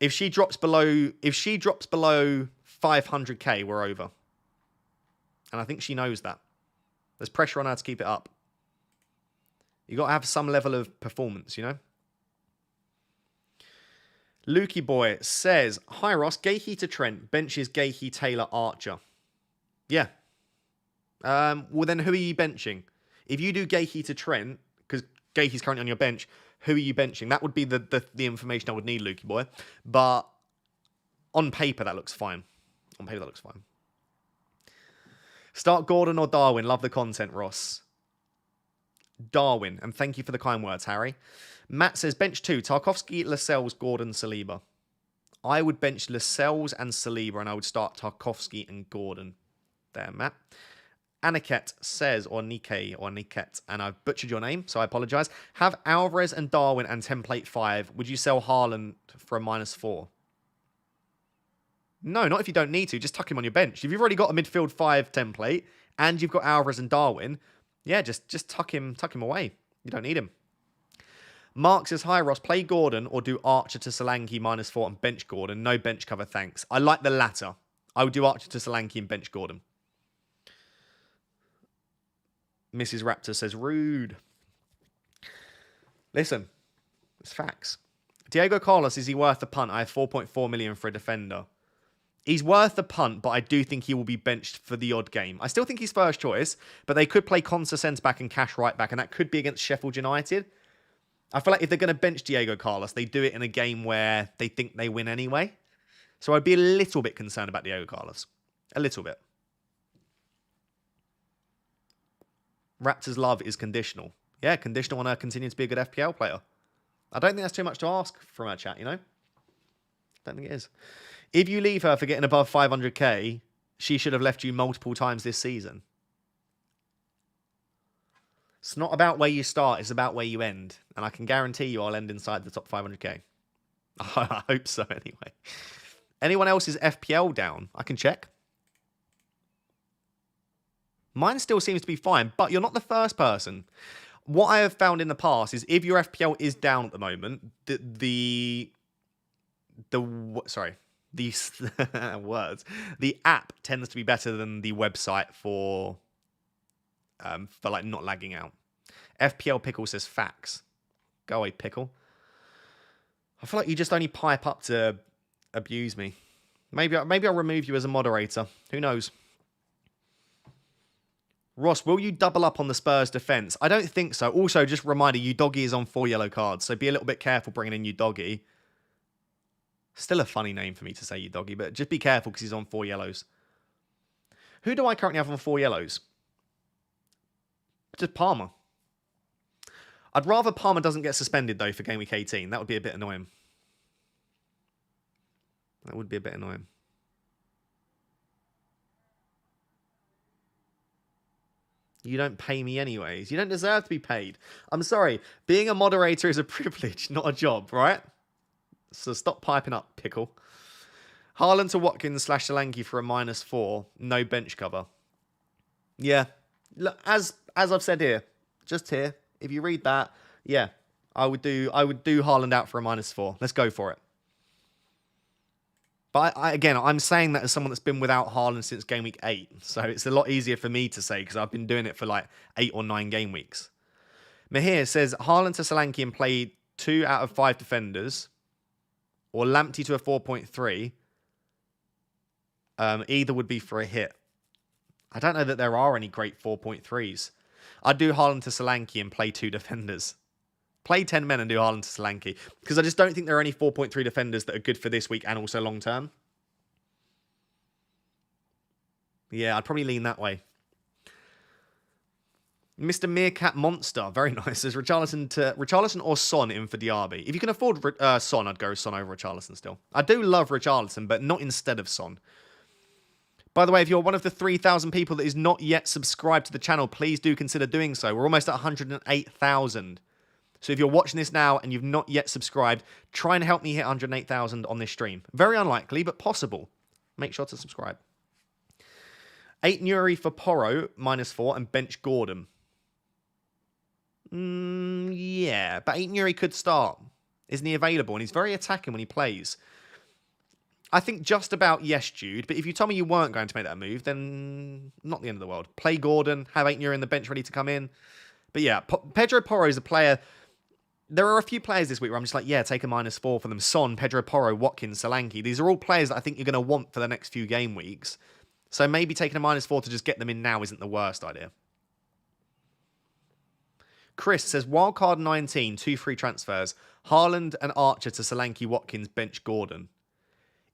If she drops below 500k, we're over. And I think she knows that. There's pressure on her to keep it up. You got to have some level of performance, you know? Lukey Boy says, hi Ross, Gahey to Trent, benches Gahey, Taylor, Archer. Yeah. Well, then who are you benching? If you do Gahey to Trent, because Gahey's currently on your bench, who are you benching? That would be the information I would need, Lukey Boy. But on paper, that looks fine. On paper, that looks fine. Start Gordon or Darwin. Love the content, Ross. Darwin, and thank you for the kind words, Harry. Matt says, bench 2, Tarkowski, Lascelles, Gordon, Saliba. I would bench Lascelles and Saliba, and I would start Tarkowski and Gordon. There, Matt. Aniket says, or Niket, and I've butchered your name, so I apologise. Have Alvarez and Darwin and template 5. Would you sell Haaland for a -4? No, not if you don't need to. Just tuck him on your bench. If you've already got a midfield 5 template, and you've got Alvarez and Darwin, yeah, just tuck him away. You don't need him. Mark says, hi Ross, play Gordon or do Archer to Solanke -4 and bench Gordon. No bench cover, thanks. I like the latter. I would do Archer to Solanke and bench Gordon. Mrs. Raptor says, rude. Listen, it's facts. Diego Carlos, is he worth the punt? I have 4.4 million for a defender. He's worth the punt, but I do think he will be benched for the odd game. I still think he's first choice, but they could play Consa centre-back and Cash right-back, and that could be against Sheffield United. I feel like if they're going to bench Diego Carlos, they do it in a game where they think they win anyway. So I'd be a little bit concerned about Diego Carlos. A little bit. Raptors' love is conditional. Yeah, conditional on her continuing to be a good FPL player. I don't think that's too much to ask from our chat, you know? Don't think it is. If you leave her for getting above 500k, she should have left you multiple times this season. It's not about where you start, it's about where you end. And I can guarantee you I'll end inside the top 500k. I hope so, anyway. Anyone else's FPL down? I can check. Mine still seems to be fine, but you're not the first person. What I have found in the past is if your FPL is down at the moment, the app tends to be better than the website for like not lagging out. FPL Pickle says facts. Go away, Pickle. I feel like you just only pipe up to abuse me. Maybe I'll remove you as a moderator. Who knows? Ross, will you double up on the Spurs defence? I don't think so. Also, just a reminder, Udogie is on 4 yellow cards, so be a little bit careful bringing in Udogie. Still a funny name for me to say Udogie, but just be careful because he's on 4 yellows. Who do I currently have on 4 yellows? Just Palmer. I'd rather Palmer doesn't get suspended, though, for Game Week 18. That would be a bit annoying. That would be a bit annoying. You don't pay me anyways. You don't deserve to be paid. I'm sorry. Being a moderator is a privilege, not a job, right? So stop piping up, pickle. Haaland to Watkins / Solanke for a -4. No bench cover. Yeah. Look, as I've said here, just here, if you read that, yeah, I would do Haaland out for a -4. Let's go for it. But again, I'm saying that as someone that's been without Haaland since game week 8. So it's a lot easier for me to say because I've been doing it for like 8 or 9 game weeks. Mahir says Haaland to Solanke and play 2 out of 5 defenders. Or Lamptey to a 4.3. Either would be for a hit. I don't know that there are any great 4.3s. I'd do Haaland to Solanke and play 2 defenders. Play 10 men and do Haaland to Solanke. Because I just don't think there are any 4.3 defenders that are good for this week and also long term. Yeah, I'd probably lean that way. Mr. Meerkat Monster, very nice. Says Richarlison or Son in for Diaby. If you can afford Son, I'd go Son over Richarlison still. I do love Richarlison, but not instead of Son. By the way, if you're one of the 3,000 people that is not yet subscribed to the channel, please do consider doing so. We're almost at 108,000. So if you're watching this now and you've not yet subscribed, try and help me hit 108,000 on this stream. Very unlikely, but possible. Make sure to subscribe. 8 Nuri for Porro, -4, and bench Gordon. Yeah, but 8 Nuri could start. Isn't he available? And he's very attacking when he plays. I think just about yes, Jude. But if you told me you weren't going to make that move, then not the end of the world. Play Gordon, have 8 Nuri in the bench ready to come in. But yeah, Pedro Porro is a player. There are a few players this week where I'm just like, yeah, take a -4 for them. Son, Pedro Porro, Watkins, Solanke. These are all players that I think you're going to want for the next few game weeks. So maybe taking a -4 to just get them in now isn't the worst idea. Chris says, wildcard 19, 2 free transfers. Haaland and Archer to Solanke, Watkins, bench Gordon.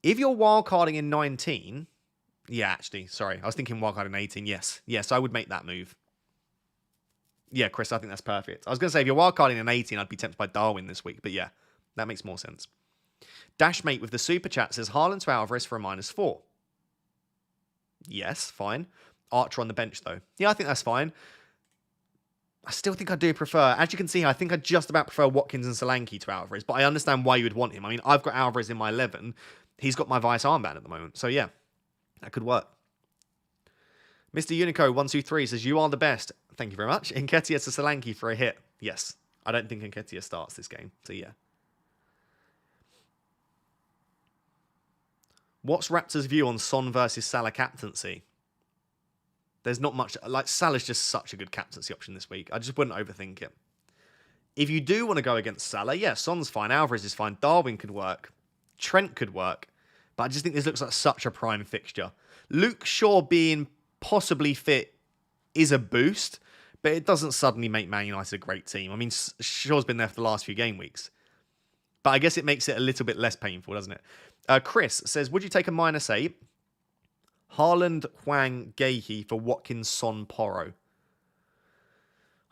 If you're wildcarding in 19... Yeah, actually, sorry. I was thinking wildcard in 18. Yes, I would make that move. Yeah, Chris, I think that's perfect. I was going to say, if you're wildcarding in 18, I'd be tempted by Darwin this week. But yeah, that makes more sense. Dashmate with the super chat says, Haaland to Alvarez for a -4. Yes, fine. Archer on the bench, though. Yeah, I think that's fine. I still think I do prefer... As you can see, I think I just about prefer Watkins and Solanke to Alvarez. But I understand why you would want him. I mean, I've got Alvarez in my 11. He's got my Vice armband at the moment. So yeah, that could work. Mr. Unico123 says, you are the best. Thank you very much. Nketiah to Solanke for a hit. Yes. I don't think Nketiah starts this game. So yeah. What's Raptors' view on Son versus Salah captaincy? There's not much... Like, Salah's just such a good captaincy option this week. I just wouldn't overthink it. If you do want to go against Salah, yeah, Son's fine. Alvarez is fine. Darwin could work. Trent could work. But I just think this looks like such a prime fixture. Luke Shaw being possibly fit is a boost, but it doesn't suddenly make Man United a great team. I mean, Shaw's been there for the last few game weeks. But I guess it makes it a little bit less painful, doesn't it? Chris says, would you take a -8? Haaland, Hwang, Gahey for Watkins, Son, Porro.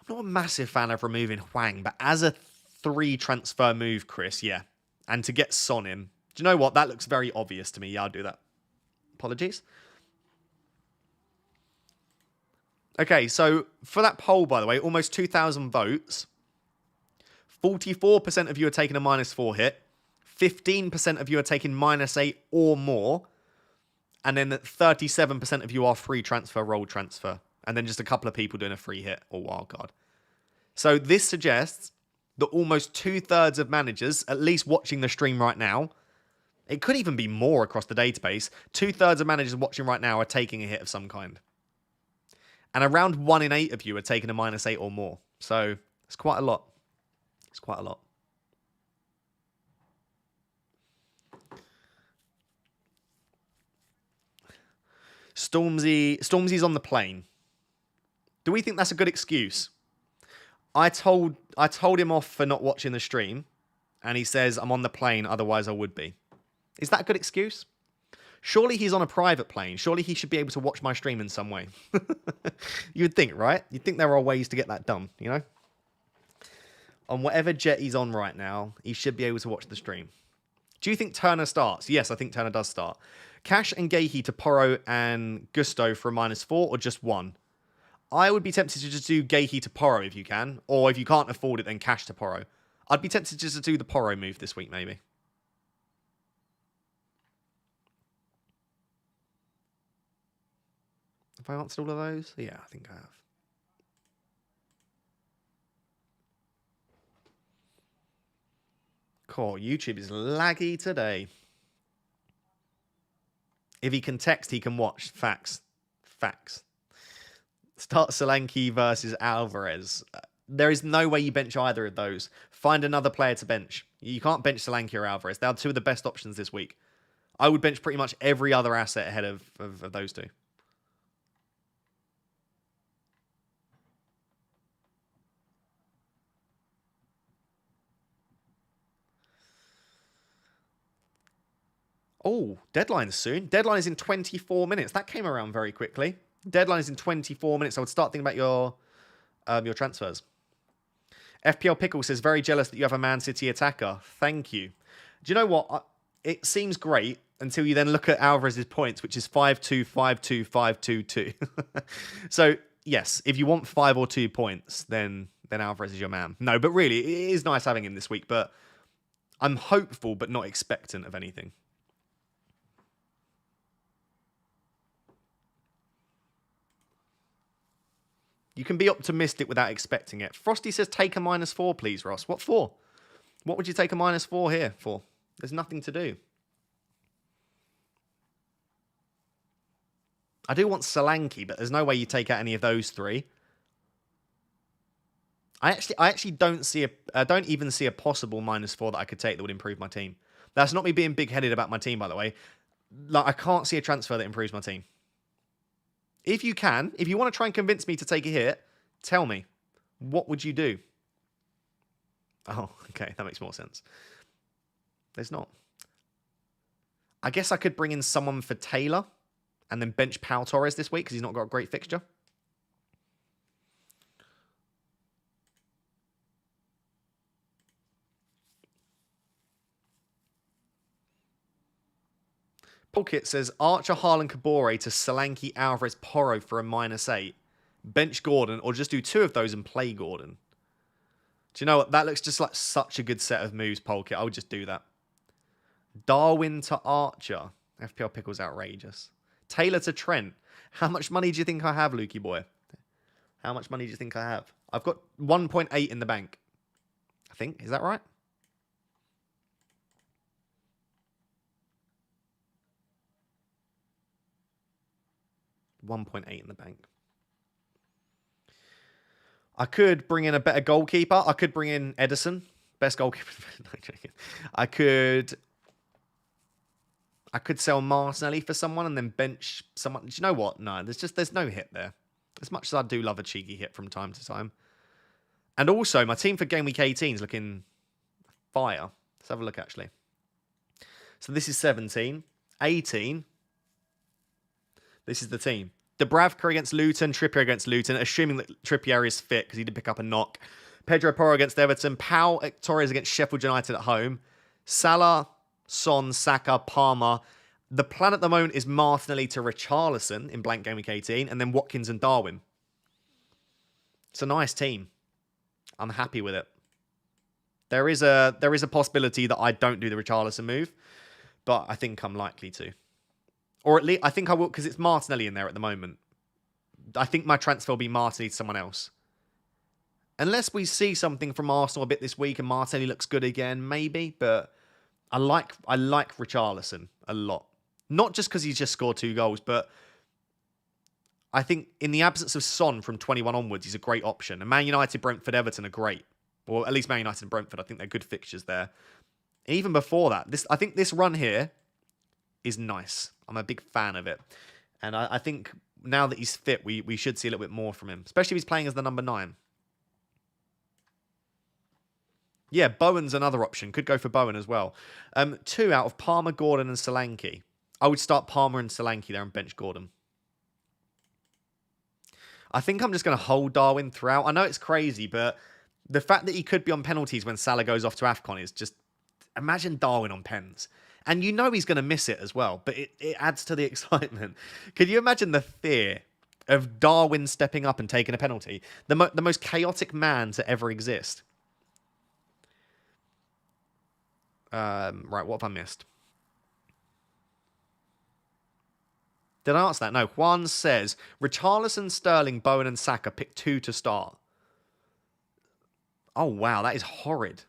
I'm not a massive fan of removing Hwang, but as a 3 transfer move, Chris, yeah. And to get Son in. Do you know what? That looks very obvious to me. Yeah, I'll do that. Apologies. Okay, so for that poll, by the way, almost 2,000 votes. 44% of you are taking a -4 hit. 15% of you are taking -8 or more. And then 37% of you are free transfer, roll transfer. And then just a couple of people doing a free hit or wildcard. So this suggests that almost 2/3 of managers, at least watching the stream right now, it could even be more across the database, 2/3 of managers watching right now are taking a hit of some kind. And around 1 in 8 of you are taking a -8 or more. So it's quite a lot. It's quite a lot. Stormzy's on the plane. Do we think that's a good excuse? I told him off for not watching the stream, and he says I'm on the plane, otherwise I would be. Is that a good excuse? Surely he's on a private plane. Surely he should be able to watch my stream in some way. You'd think, right? You'd think there are ways to get that done, you know? On whatever jet he's on right now, he should be able to watch the stream. Do you think Turner starts? Yes, I think Turner does start. Cash and Gahey to Porro and Gusto for a -4 or just one? I would be tempted to just do Gahey to Porro if you can. Or if you can't afford it, then Cash to Porro. I'd be tempted just to do the Porro move this week, maybe. Have I answered all of those? Yeah, I think I have. Cool. YouTube is laggy today. If he can text, he can watch. Facts. Facts. Start Solanke versus Alvarez. There is no way you bench either of those. Find another player to bench. You can't bench Solanke or Alvarez. They are two of the best options this week. I would bench pretty much every other asset ahead of those two. Oh, deadline's soon. Deadline is in 24 minutes. That came around very quickly. Deadline is in 24 minutes. I would start thinking about your transfers. FPL Pickle says, very jealous that you have a Man City attacker. Thank you. Do you know what? It seems great until you then look at Alvarez's points, which is 5-2, 5-2, 5-2-2. So, yes, if you want 5 or 2 points, then Alvarez is your man. No, but really, it is nice having him this week, but I'm hopeful but not expectant of anything. You can be optimistic without expecting it. Frosty says, take a -4, please, Ross. What for? What would you take a -4 here for? There's nothing to do. I do want Solanke, but there's no way you take out any of those three. I actually don't even see a possible -4 that I could take that would improve my team. That's not me being big-headed about my team, by the way. Like, I can't see a transfer that improves my team. If you want to try and convince me to take a hit, tell me. What would you do? Oh, okay. That makes more sense. There's not. I guess I could bring in someone for Taylor and then bench Pau Torres this week because he's not got a great fixture. Polkit says, Archer, Haaland, Kabore to Solanke, Alvarez, Porro for a -8. Bench Gordon, or just do 2 of those and play Gordon. Do you know what? That looks just like such a good set of moves, Polkit. I would just do that. Darwin to Archer. FPL Pickle's outrageous. Taylor to Trent. How much money do you think I have, Lukey boy? How much money do you think I have? I've got 1.8 in the bank. I think. Is that right? $1.8 in the bank. I could bring in a better goalkeeper. I could bring in Edison, best goalkeeper. I could sell Martinelli for someone and then bench someone. Do you know what? No, there's no hit there. As much as I do love a cheeky hit from time to time. And also, my team for Game Week 18 is looking fire. Let's have a look, actually. So this is 17. 18. This is the team. Dubravka against Luton, Trippier against Luton, assuming that Trippier is fit because he did pick up a knock. Pedro Porro against Everton. Pau Torres against Sheffield United at home. Salah, Son, Saka, Palmer. The plan at the moment is Martinelli to Richarlison in blank Game Week 18, and then Watkins and Darwin. It's a nice team. I'm happy with it. There is a possibility that I don't do the Richarlison move, but I think I'm likely to. Or at least, I think I will, because it's Martinelli in there at the moment. I think my transfer will be Martinelli to someone else. Unless we see something from Arsenal a bit this week and Martinelli looks good again, maybe. But I like Richarlison a lot. Not just because he's just scored 2 goals, but I think in the absence of Son from 21 onwards, he's a great option. And Man United, Brentford, Everton are great. Or at least Man United and Brentford, I think they're good fixtures there. And even before that, I think this run here is nice. I'm a big fan of it. And I think now that he's fit, we should see a little bit more from him, especially if he's playing as the number 9. Yeah, Bowen's another option. Could go for Bowen as well. 2 out of Palmer, Gordon, and Solanke. I would start Palmer and Solanke there and bench Gordon. I think I'm just going to hold Darwin throughout. I know it's crazy, but the fact that he could be on penalties when Salah goes off to AFCON is just... Imagine Darwin on pens. And you know he's going to miss it as well, but it adds to the excitement. Could you imagine the fear of Darwin stepping up and taking a penalty? The most chaotic man to ever exist. Right, what have I missed? Did I answer that? No. Juan says, Richarlison, Sterling, Bowen and Saka, pick 2 to start. Oh, wow, that is horrid.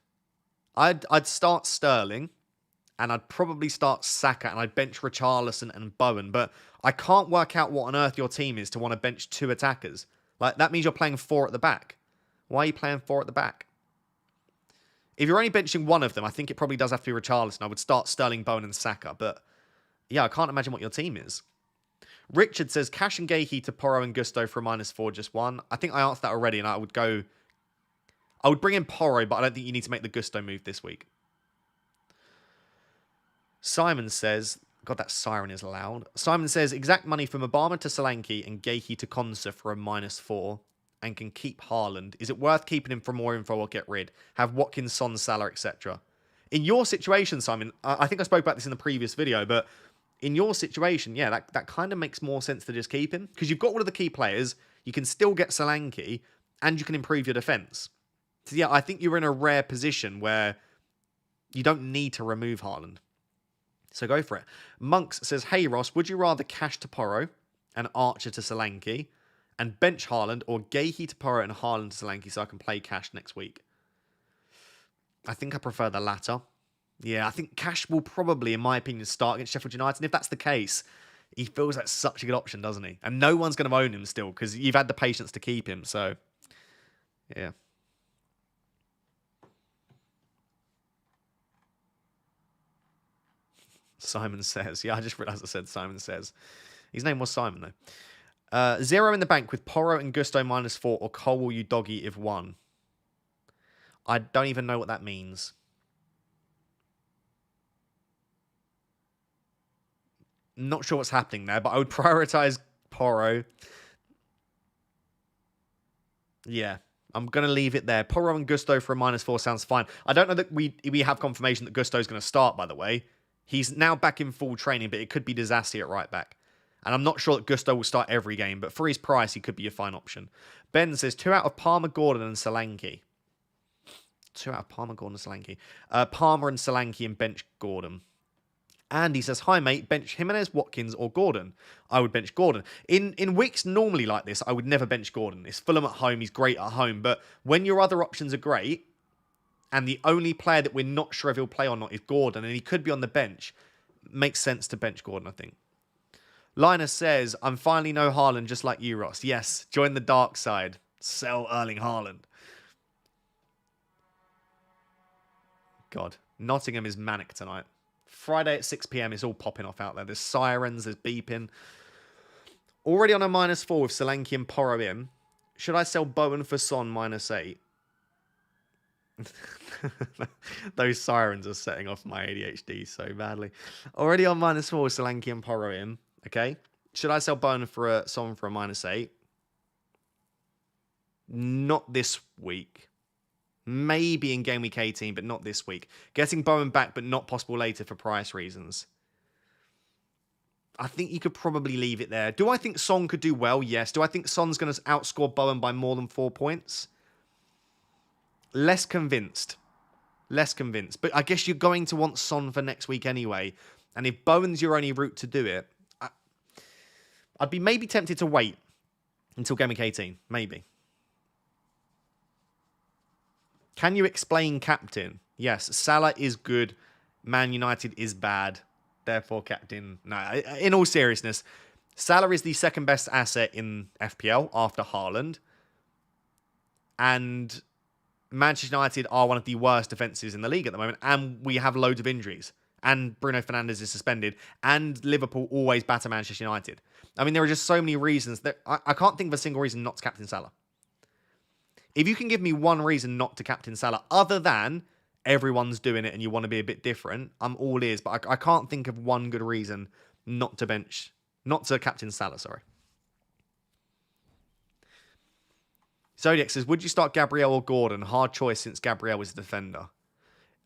I'd start Sterling, and I'd probably start Saka, and I'd bench Richarlison and Bowen, but I can't work out what on earth your team is to want to bench 2 attackers. Like, that means you're playing 4 at the back. Why are you playing 4 at the back? If you're only benching one of them, I think it probably does have to be Richarlison. I would start Sterling, Bowen and Saka, but yeah, I can't imagine what your team is. Richard says, Cash and Gahey to Porro and Gusto for a -4, just 1. I think I answered that already, and I would bring in Porro, but I don't think you need to make the Gusto move this week. Simon says, God, that siren is loud. Simon says, exact money from Obama to Solanke and Gahey to Konsa for a -4 and can keep Haaland. Is it worth keeping him for more info or get rid? Have Watkins, Son, Salah, etc. In your situation, Simon, I think I spoke about this in the previous video, but in your situation, yeah, that kind of makes more sense to just keep him. Because you've got one of the key players, you can still get Solanke, and you can improve your defence. So yeah, I think you're in a rare position where you don't need to remove Haaland. So go for it. Monks says, hey Ross, would you rather Cash to Porro and Archer to Solanke and bench Haaland, or Gahey to Porro and Haaland to Solanke so I can play Cash next week? I think I prefer the latter. Yeah, I think Cash will probably, in my opinion, start against Sheffield United. And if that's the case, he feels like such a good option, doesn't he? And no one's going to own him still because you've had the patience to keep him. So, yeah. Simon says. Yeah, I just realised I said Simon says. His name was Simon, though. 0 in the bank with Porro and Gusto -4, or Cole will you doggy if 1? I don't even know what that means. Not sure what's happening there, but I would prioritise Porro. Yeah, I'm going to leave it there. Porro and Gusto for a -4 sounds fine. I don't know that we have confirmation that Gusto's going to start, by the way. He's now back in full training, but it could be Disaster at right back. And I'm not sure that Gusto will start every game, but for his price, he could be a fine option. Ben says, 2 out of Palmer, Gordon and Solanke. 2 out of Palmer, Gordon and Solanke. Palmer and Solanke and bench Gordon. Andy says, hi mate, bench Jimenez, Watkins or Gordon. I would bench Gordon. In weeks normally like this, I would never bench Gordon. It's Fulham at home, he's great at home. But when your other options are great, and the only player that we're not sure if he'll play or not is Gordon, and he could be on the bench, makes sense to bench Gordon, I think. Linus says, I'm finally no Haaland just like you, Ross. Yes, join the dark side. Sell Erling Haaland. God, Nottingham is manic tonight. Friday at 6 PM, it's all popping off out there. There's sirens, there's beeping. Already on a -4 with Solanke and Porro in. Should I sell Bowen for Son -8? Those sirens are setting off my ADHD so badly. Already on -4 with Solanke and Porro in. Okay. Should I sell Bowen for a Son for a -8? Not this week. Maybe in game week 18, but not this week. Getting Bowen back, but not possible later for price reasons. I think you could probably leave it there. Do I think Son could do well? Yes. Do I think Son's going to outscore Bowen by more than 4 points? Less convinced. Less convinced. But I guess you're going to want Son for next week anyway. And if Bowen's your only route to do it, I'd be maybe tempted to wait until game week 18. Maybe. Can you explain captain? Yes, Salah is good. Man United is bad. Therefore, captain. No, in all seriousness, Salah is the second best asset in FPL after Haaland. And Manchester United are one of the worst defences in the league at the moment. And we have loads of injuries. and Bruno Fernandes is suspended, and Liverpool always batter Manchester United. I mean, there are just so many reasons that I can't think of a single reason not to captain Salah. If you can give me one reason not to captain Salah, other than everyone's doing it and you want to be a bit different, I'm all ears. But I can't think of one good reason not to captain Salah, sorry. Zodiac says, would you start Gabriel or Gordon? Hard choice since Gabriel was a defender.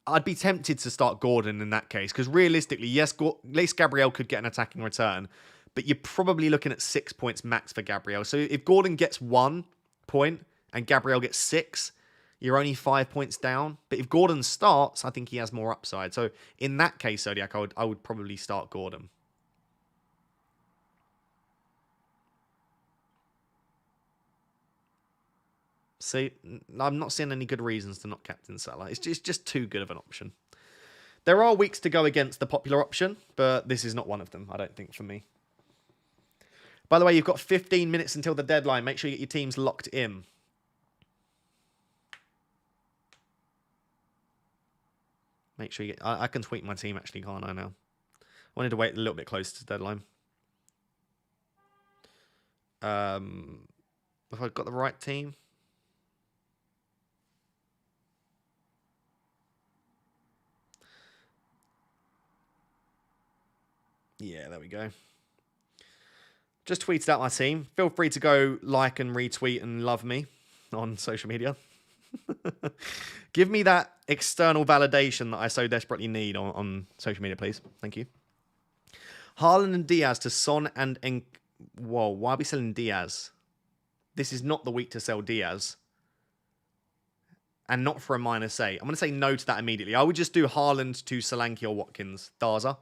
I'd be tempted to start Gordon in that case, because realistically, yes, at least Gabriel could get an attacking return, but you're probably looking at 6 points max for Gabriel. So if Gordon gets 1 point and Gabriel gets 6, you're only 5 points down. But if Gordon starts, I think he has more upside. So in that case, Zodiac, I would probably start Gordon. See, I'm not seeing any good reasons to not captain Salah. It's just too good of an option. There are weeks to go against the popular option, but this is not one of them, I don't think, for me. By the way, you've got 15 minutes until the deadline. Make sure you get your teams locked in. Make sure you get... I can tweak my team, actually, can't I, now? I wanted to wait a little bit closer to the deadline. Have I got the right team? Yeah, there we go. Just tweeted out my team. Feel free to go like and retweet and love me on social media. Give me that external validation that I so desperately need on social media, please. Thank you. Haaland and Diaz to Son and... Whoa, why are we selling Diaz? This is not the week to sell Diaz. And not for a -8. I'm going to say no to that immediately. I would just do Haaland to Solanke or Watkins. Daza.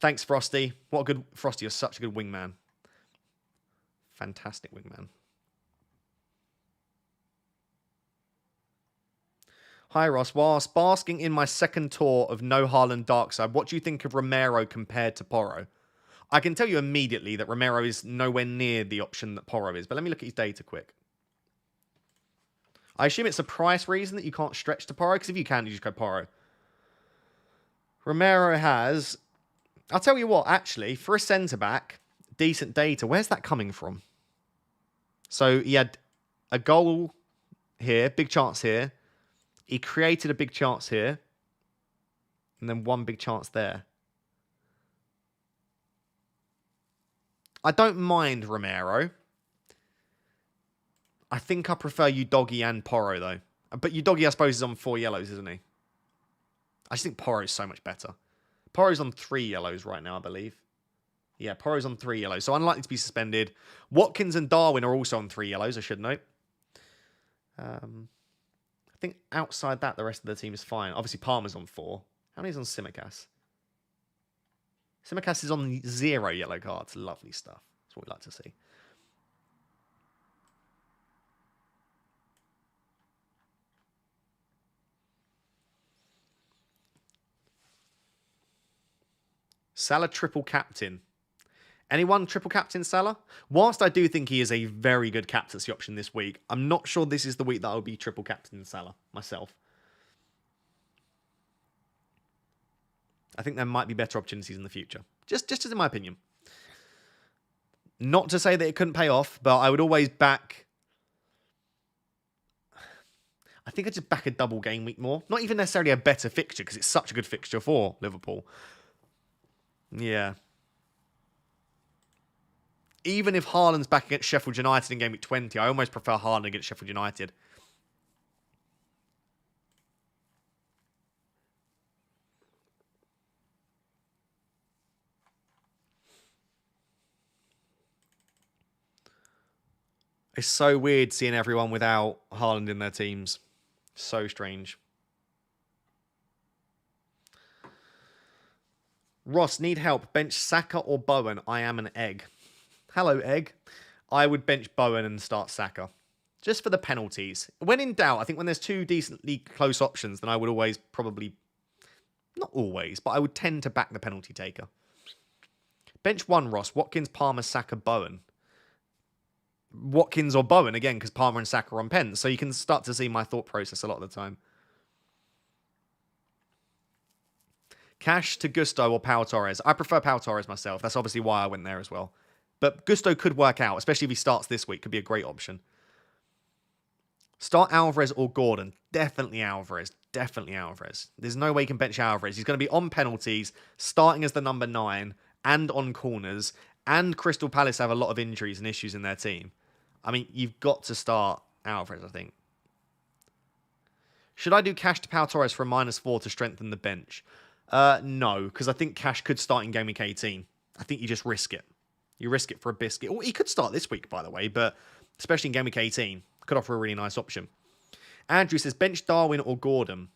Thanks, Frosty. What a good... Frosty, you're such a good wingman. Fantastic wingman. Hi, Ross. Whilst basking in my second tour of no Haaland dark side, what do you think of Romero compared to Porro? I can tell you immediately that Romero is nowhere near the option that Porro is, but let me look at his data quick. I assume it's a price reason that you can't stretch to Porro, because if you can, you just go Porro. Romero has... I'll tell you what, actually, for a centre-back, decent data. Where's that coming from? So he had a goal here, big chance here. He created a big chance here. And then one big chance there. I don't mind Romero. I think I prefer Udogie and Porro, though. But Udogie, I suppose, is on 4 yellows, isn't he? I just think Porro is so much better. Porro's on 3 yellows right now, I believe. Yeah, Porro's on 3 yellows, so unlikely to be suspended. Watkins and Darwin are also on 3 yellows, I should note. I think outside that, the rest of the team is fine. Obviously, Palmer's on 4. How many is on Tsimikas? Tsimikas is on 0 yellow cards. Lovely stuff. That's what we like to see. Salah triple captain. Anyone triple captain Salah? Whilst I do think he is a very good captaincy option this week, I'm not sure this is the week that I'll be triple captain Salah myself. I think there might be better opportunities in the future. Just as in my opinion. Not to say that it couldn't pay off, but I would always back... I think I'd just back a double game week more. Not even necessarily a better fixture, because it's such a good fixture for Liverpool. Yeah. Even if Haaland's back against Sheffield United in game week 20, I almost prefer Haaland against Sheffield United. It's so weird seeing everyone without Haaland in their teams. So strange. Ross, need help. Bench Saka or Bowen? I am an egg. Hello, egg. I would bench Bowen and start Saka. Just for the penalties. When in doubt, I think when there's 2 decently close options, then I would always probably... Not always, but I would tend to back the penalty taker. Bench 1, Ross. Watkins, Palmer, Saka, Bowen. Watkins or Bowen, again, because Palmer and Saka are on pens. So you can start to see my thought process a lot of the time. Cash to Gusto or Pau Torres? I prefer Pau Torres myself. That's obviously why I went there as well. But Gusto could work out, especially if he starts this week. Could be a great option. Start Alvarez or Gordon. Definitely Alvarez. Definitely Alvarez. There's no way you can bench Alvarez. He's going to be on penalties, starting as the number 9, and on corners. And Crystal Palace have a lot of injuries and issues in their team. I mean, you've got to start Alvarez, I think. Should I do Cash to Pau Torres for a -4 to strengthen the bench? No, because I think Cash could start in Game Week 18. I think you just risk it. You risk it for a biscuit. Or he could start this week, by the way, but especially in Game Week 18, could offer a really nice option. Andrew says, bench Darwin or Gordon?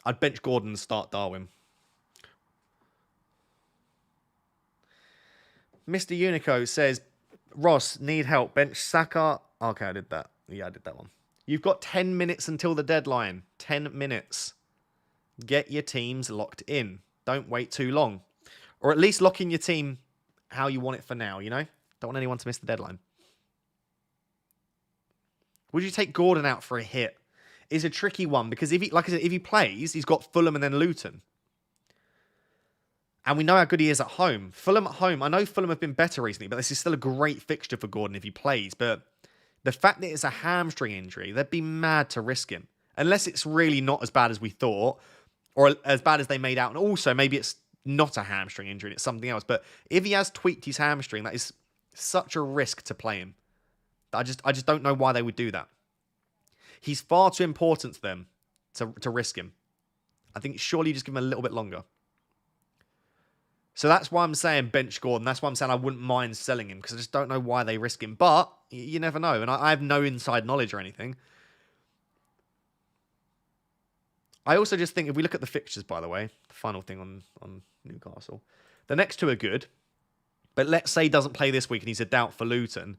I'd bench Gordon and start Darwin. Mr. Unico says, Ross, need help. Bench Saka. Okay, I did that. Yeah, I did that one. You've got 10 minutes until the deadline. 10 minutes. Get your teams locked in. Don't wait too long. Or at least lock in your team how you want it for now, you know? Don't want anyone to miss the deadline. Would you take Gordon out for a hit? Is a tricky one because if he, like I said, if he plays, he's got Fulham and then Luton. And we know how good he is at home. Fulham at home. I know Fulham have been better recently, but this is still a great fixture for Gordon if he plays. But the fact that it's a hamstring injury, they'd be mad to risk him. Unless it's really not as bad as we thought, or as bad as they made out. And also, maybe it's not a hamstring injury and it's something else. But if he has tweaked his hamstring, that is such a risk to play him. I just don't know why they would do that. He's far too important to them to risk him. I think surely you just give him a little bit longer. So that's why I'm saying bench Gordon. That's why I'm saying I wouldn't mind selling him because I just don't know why they risk him. But you never know. And I have no inside knowledge or anything. I also just think if we look at the fixtures, by the way, the final thing on Newcastle, the next two are good. But let's say he doesn't play this week and he's a doubt for Luton.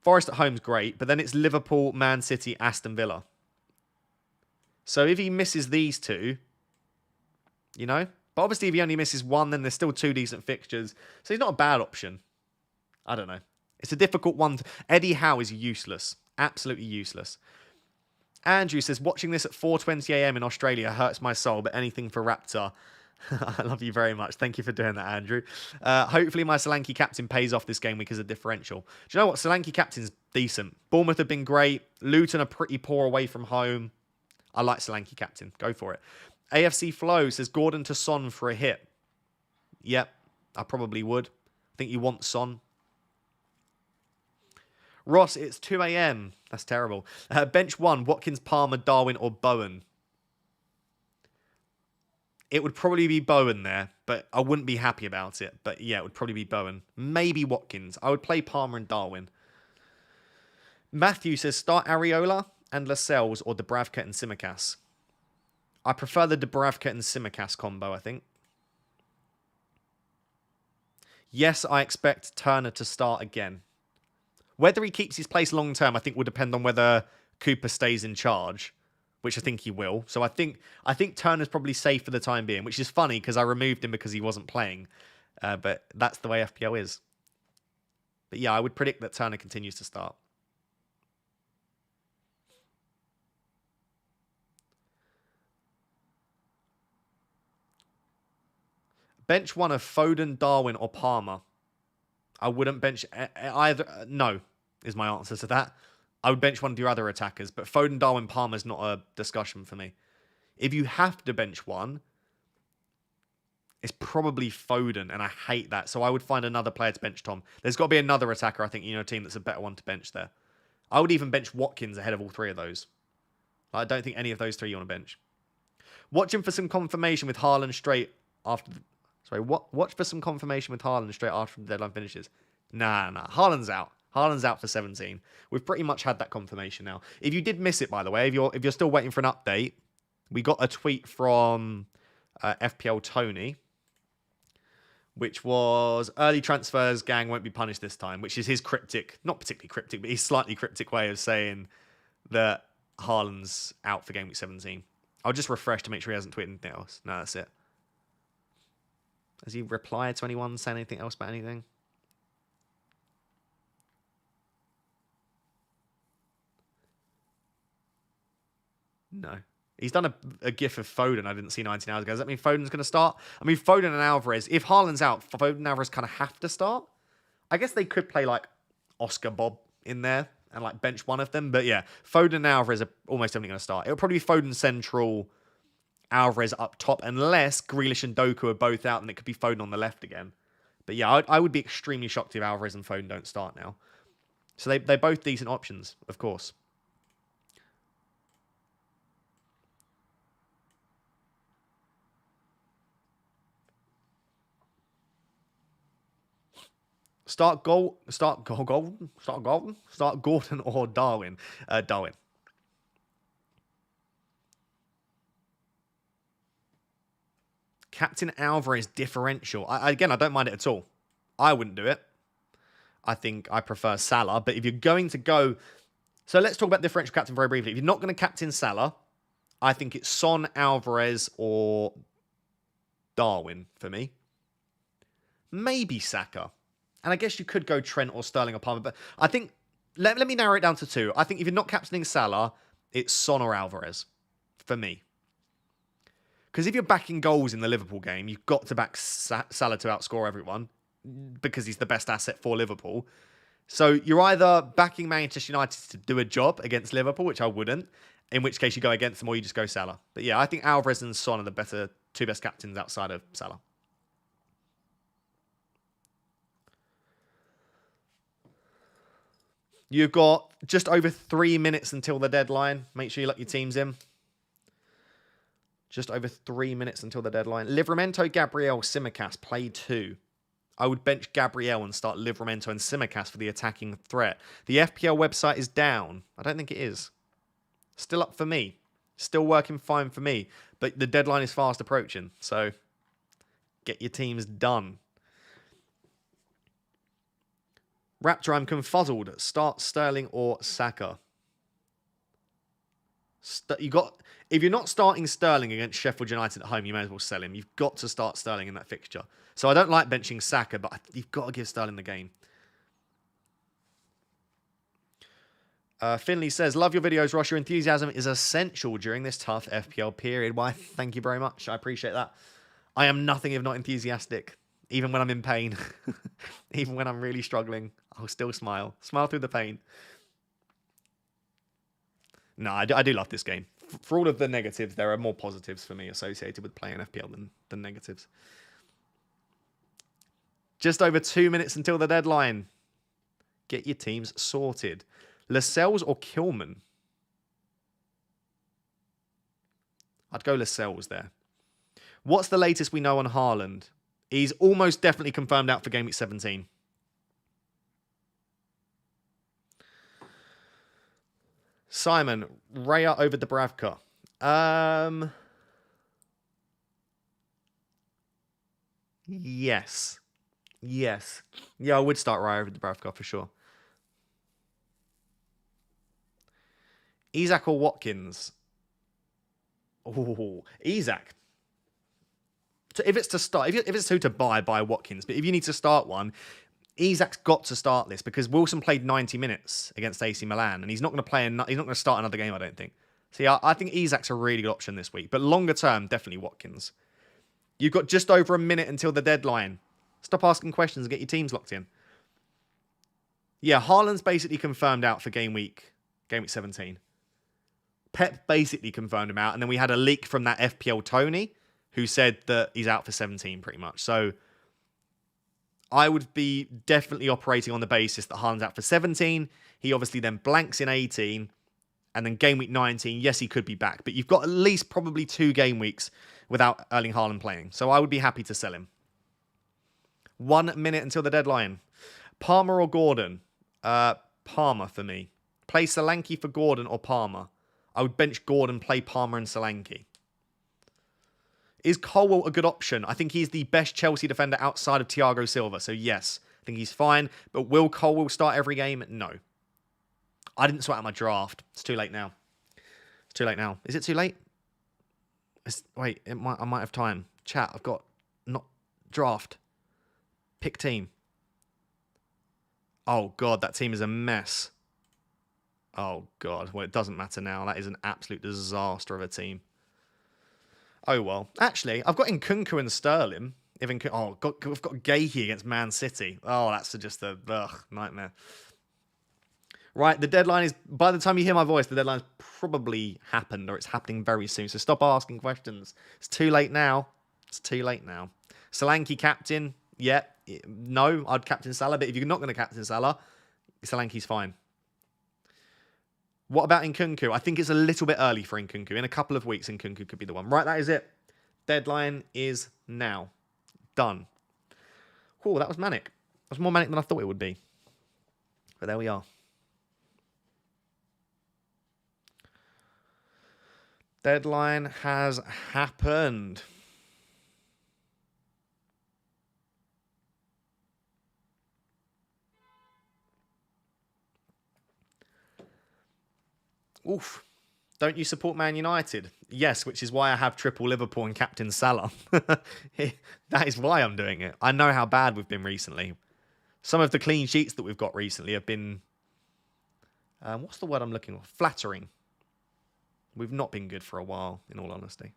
Forest at home's great, but then it's Liverpool, Man City, Aston Villa. So if he misses these two, you know, but obviously if he only misses one, then there's still two decent fixtures. So he's not a bad option. I don't know. It's a difficult one. Eddie Howe is useless. Absolutely useless. Andrew says, watching this at 4:20 a.m. in Australia hurts my soul, but anything for Raptor. I love you very much. Thank you for doing that, Andrew. Hopefully my Solanke captain pays off this game week as a differential. Do you know what? Solanke captain's decent. Bournemouth have been great. Luton are pretty poor away from home. I like Solanke captain. Go for it. AFC Flow says Gordon to Son for a hit. Yep, I probably would. I think you want Son. Ross, it's 2 a.m. That's terrible. Bench 1, Watkins, Palmer, Darwin, or Bowen. It would probably be Bowen there, but I wouldn't be happy about it. But yeah, it would probably be Bowen. Maybe Watkins. I would play Palmer and Darwin. Matthew says, start Areola and Lascelles or Dubravka and Tsimikas. I prefer the Dubravka and Tsimikas combo, I think. Yes, I expect Turner to start again. Whether he keeps his place long term, I think will depend on whether Cooper stays in charge, which I think he will. So I think Turner's probably safe for the time being, which is funny because I removed him because he wasn't playing. But that's the way FPL is. But yeah, I would predict that Turner continues to start. Bench 1 of Foden, Darwin, or Palmer. I wouldn't bench either. No, is my answer to that. I would bench one of your other attackers, but Foden, Darwin, Palmer is not a discussion for me. If you have to bench one, it's probably Foden, and I hate that. So I would find another player to bench Tom. There's got to be another attacker, I think, in your team that's a better one to bench there. I would even bench Watkins ahead of all three of those. I don't think any of those three you want to bench. Watching for some confirmation with Haaland straight after... Watch for some confirmation with Haaland straight after the deadline finishes. Nah. Haaland's out. Haaland's out for 17. We've pretty much had that confirmation now. If you did miss it, by the way, if you're still waiting for an update, we got a tweet from FPL Tony, which was early transfers gang won't be punished this time, which is his cryptic, not particularly cryptic, but his slightly cryptic way of saying that Haaland's out for game week 17. I'll just refresh to make sure he hasn't tweeted anything else. No, that's it. Has he replied to anyone saying anything else about anything? No. He's done a gif of Foden I didn't see 19 hours ago. Does that mean Foden's going to start? I mean, Foden and Alvarez, if Haaland's out, Foden and Alvarez kind of have to start. I guess they could play like Oscar Bob in there and like bench one of them. But yeah, Foden and Alvarez are almost definitely going to start. It'll probably be Foden central, Alvarez up top, unless Grealish and Doku are both out, and it could be Foden on the left again. But yeah, I would be extremely shocked if Alvarez and Foden don't start now. So they're both decent options, of course. Start Gordon or Darwin. Darwin. Captain Alvarez differential. Again, I don't mind it at all. I wouldn't do it. I think I prefer Salah. But if you're going to go... So let's talk about differential captain very briefly. If you're not going to captain Salah, I think it's Son, Alvarez, or Darwin for me. Maybe Saka. And I guess you could go Trent or Sterling or Palmer. But I think... Let me narrow it down to two. I think if you're not captaining Salah, it's Son or Alvarez. For me. Because if you're backing goals in the Liverpool game, you've got to back Salah to outscore everyone. Because he's the best asset for Liverpool. So you're either backing Manchester United to do a job against Liverpool, which I wouldn't, in which case you go against them, or you just go Salah. But yeah, I think Alvarez and Son are the two best captains outside of Salah. You've got just over 3 minutes until the deadline. Make sure you let your teams in. Just over 3 minutes until the deadline. Livramento, Gabriel, Simicast, play 2. I would bench Gabriel and start Livramento and Simicast for the attacking threat. The FPL website is down. I don't think it is. Still up for me. Still working fine for me. But the deadline is fast approaching. So get your teams done. Raptor, I'm confuzzled. Start Sterling or Saka. If you're not starting Sterling against Sheffield United at home, you may as well sell him. You've got to start Sterling in that fixture. So I don't like benching Saka, but you've got to give Sterling the game. Finley says, love your videos, Ross. Your enthusiasm is essential during this tough FPL period. Why, thank you very much. I appreciate that. I am nothing if not enthusiastic. Even when I'm in pain. Even when I'm really struggling, I'll still smile. Smile through the pain. No, I do love this game. For all of the negatives, there are more positives for me associated with playing FPL than negatives. Just over 2 minutes until the deadline. Get your teams sorted. Lascelles or Kilman? I'd go Lascelles there. What's the latest we know on Haaland? He's almost definitely confirmed out for Game Week 17. Simon, Raya over Dubravka. Yes. Yes. Yeah, I would start Raya over Dubravka for sure. Isak or Watkins? Oh, Isak. So if it's to start, if it's who to buy Watkins. But if you need to start one, Isak's got to start this because Wilson played 90 minutes against AC Milan, and he's not going to play. He's not going to start another game, I don't think. So yeah, I think Isak's a really good option this week. But longer term, definitely Watkins. You've got just over a minute until the deadline. Stop asking questions and get your teams locked in. Yeah, Haaland's basically confirmed out for Game Week 17. Pep basically confirmed him out, and then we had a leak from that FPL Tony, who said that he's out for 17 pretty much. So I would be definitely operating on the basis that Haaland's out for 17. He obviously then blanks in 18. And then Game Week 19, yes, he could be back. But you've got at least probably 2 game weeks without Erling Haaland playing. So I would be happy to sell him. 1 minute until the deadline. Palmer or Gordon? Palmer for me. Play Solanke for Gordon or Palmer? I would bench Gordon, play Palmer and Solanke. Is Colwill a good option? I think he's the best Chelsea defender outside of Thiago Silva. So yes, I think he's fine. But will Colwill start every game? No. I didn't sort out my draft. It's too late now. It's too late now. Is it too late? Wait, I might have time. Chat, I've got not draft. Pick team. Oh God, that team is a mess. Oh, God. Well, it doesn't matter now. That is an absolute disaster of a team. Oh, well. Actually, I've got Nkunku and Sterling. Oh, we've got Gahey against Man City. Oh, that's just a nightmare. Right, the deadline is, by the time you hear my voice, the deadline's probably happened, or it's happening very soon. So stop asking questions. It's too late now. It's too late now. Solanke captain. Yeah. No, I'd captain Salah. But if you're not going to captain Salah, Solanke's fine. What about Nkunku? I think it's a little bit early for Nkunku. In a couple of weeks, Nkunku could be the one. Right, that is it. Deadline is now. Done. Oh, that was manic. That was more manic than I thought it would be. But there we are. Deadline has happened. Oof. Don't you support Man United? Yes, which is why I have triple Liverpool and captain Salah. That is why I'm doing it. I know how bad we've been recently. Some of the clean sheets that we've got recently have been... what's the word I'm looking for? Flattering. We've not been good for a while, in all honesty.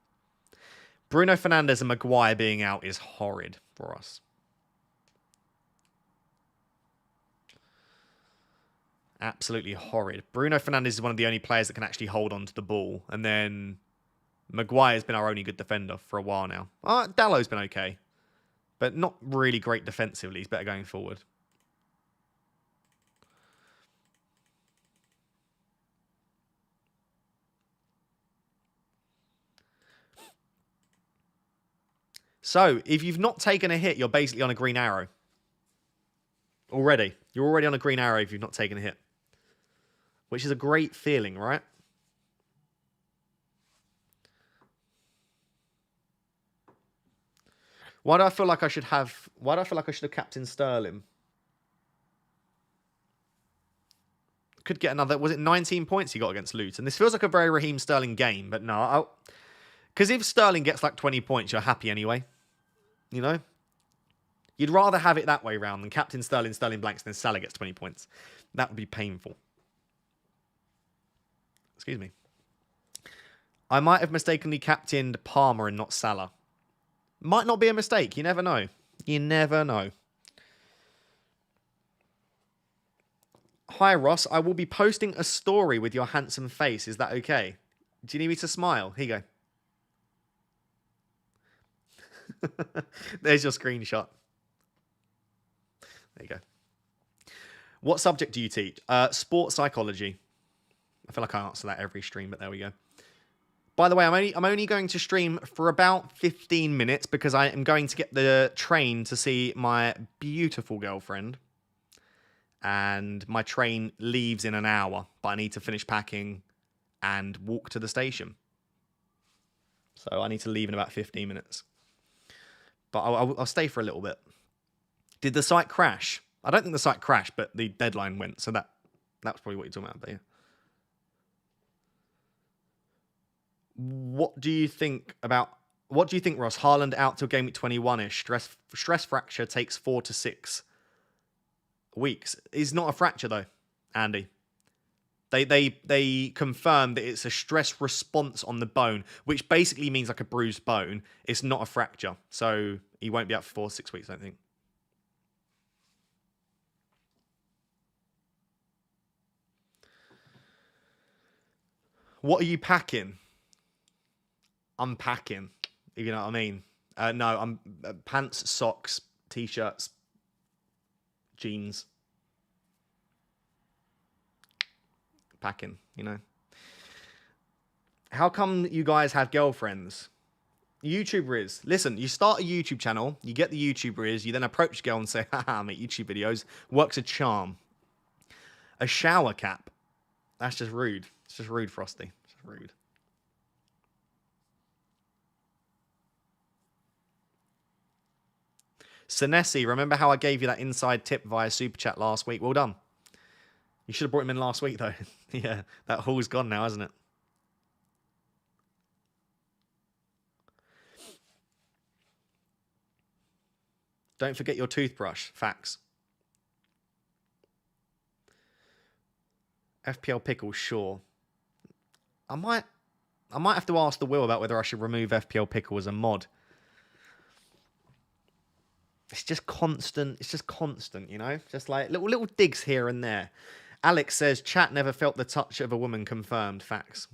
Bruno Fernandes and Maguire being out is horrid for us. Absolutely horrid. Bruno Fernandes is one of the only players that can actually hold on to the ball. And then Maguire's been our only good defender for a while now. Dallow's been okay. But not really great defensively. He's better going forward. So, if you've not taken a hit, you're basically on a green arrow. Already. You're already on a green arrow if you've not taken a hit. Which is a great feeling, right? Why do I feel like I should have... Why do I feel like I should have captained Sterling? Could get another... Was it 19 points he got against Luton? This feels like a very Raheem Sterling game, but no. Because if Sterling gets like 20 points, you're happy anyway. You know? You'd rather have it that way round than captain Sterling, Sterling blanks, and then Salah gets 20 points. That would be painful. Excuse me. I might have mistakenly captained Palmer and not Salah. Might not be a mistake. You never know. You never know. Hi, Ross. I will be posting a story with your handsome face. Is that okay? Do you need me to smile? Here you go. There's your screenshot. There you go. What subject do you teach? Sports psychology. I feel like I answer that every stream, but there we go. By the way, I'm only going to stream for about 15 minutes because I am going to get the train to see my beautiful girlfriend. And my train leaves in an hour, but I need to finish packing and walk to the station. So I need to leave in about 15 minutes. But I'll stay for a little bit. Did the site crash? I don't think the site crashed, but the deadline went. So that's probably what you're talking about. But yeah. What do you think, Ross? HAALAND out till game week 21-ish. Stress fracture takes 4 to 6 weeks. It's not a fracture though, Andy. They confirmed that it's a stress response on the bone, which basically means like a bruised bone. It's not a fracture. So he won't be out for 4 to 6 weeks, I don't think. What are you packing? I'm packing, if you know what I mean. No, I'm pants, socks, t-shirts, jeans. Packing, you know. How come you guys have girlfriends? YouTuber is. Listen, you start a YouTube channel, you get the YouTuber is, you then approach a girl and say, haha, I make YouTube videos. Works a charm. A shower cap. That's just rude. It's just rude, Frosty. It's just rude. Senesi, remember how I gave you that inside tip via Super Chat last week? Well done. You should have brought him in last week, though. Yeah, that haul's gone now, hasn't it? Don't forget your toothbrush. Facts. FPL Pickle, sure. I might have to ask the Will about whether I should remove FPL Pickle as a mod. It's just constant. It's just constant, you know? Just like little digs here and there. Alex says, chat never felt the touch of a woman. Confirmed. Facts.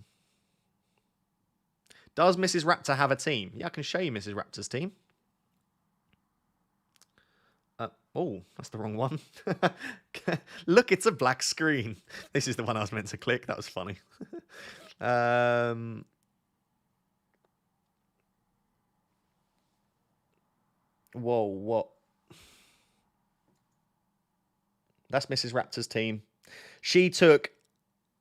Does Mrs. Raptor have a team? Yeah, I can show you Mrs. Raptor's team. Oh, that's the wrong one. Look, it's a black screen. This is the one I was meant to click. That was funny. Whoa, what? That's Mrs. Raptor's team. She took...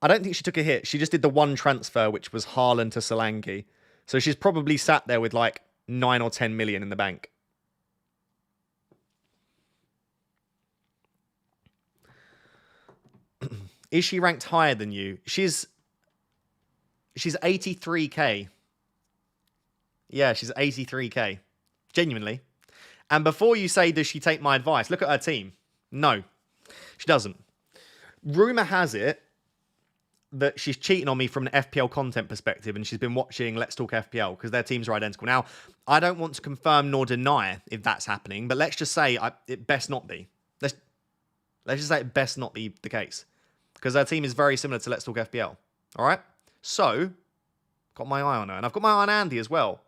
I don't think she took a hit. She just did the one transfer, which was Haaland to Solanke. So she's probably sat there with like 9 or 10 million in the bank. Is she ranked higher than you? She's 83k. Yeah, she's 83k. Genuinely. And before you say, does she take my advice? Look at her team. No, she doesn't. Rumour has it that she's cheating on me from an FPL content perspective, and she's been watching Let's Talk FPL because their teams are identical. Now, I don't want to confirm nor deny if that's happening, but let's just say it best not be. Let's just say it best not be the case because her team is very similar to Let's Talk FPL. All right? So, got my eye on her. And I've got my eye on Andy as well.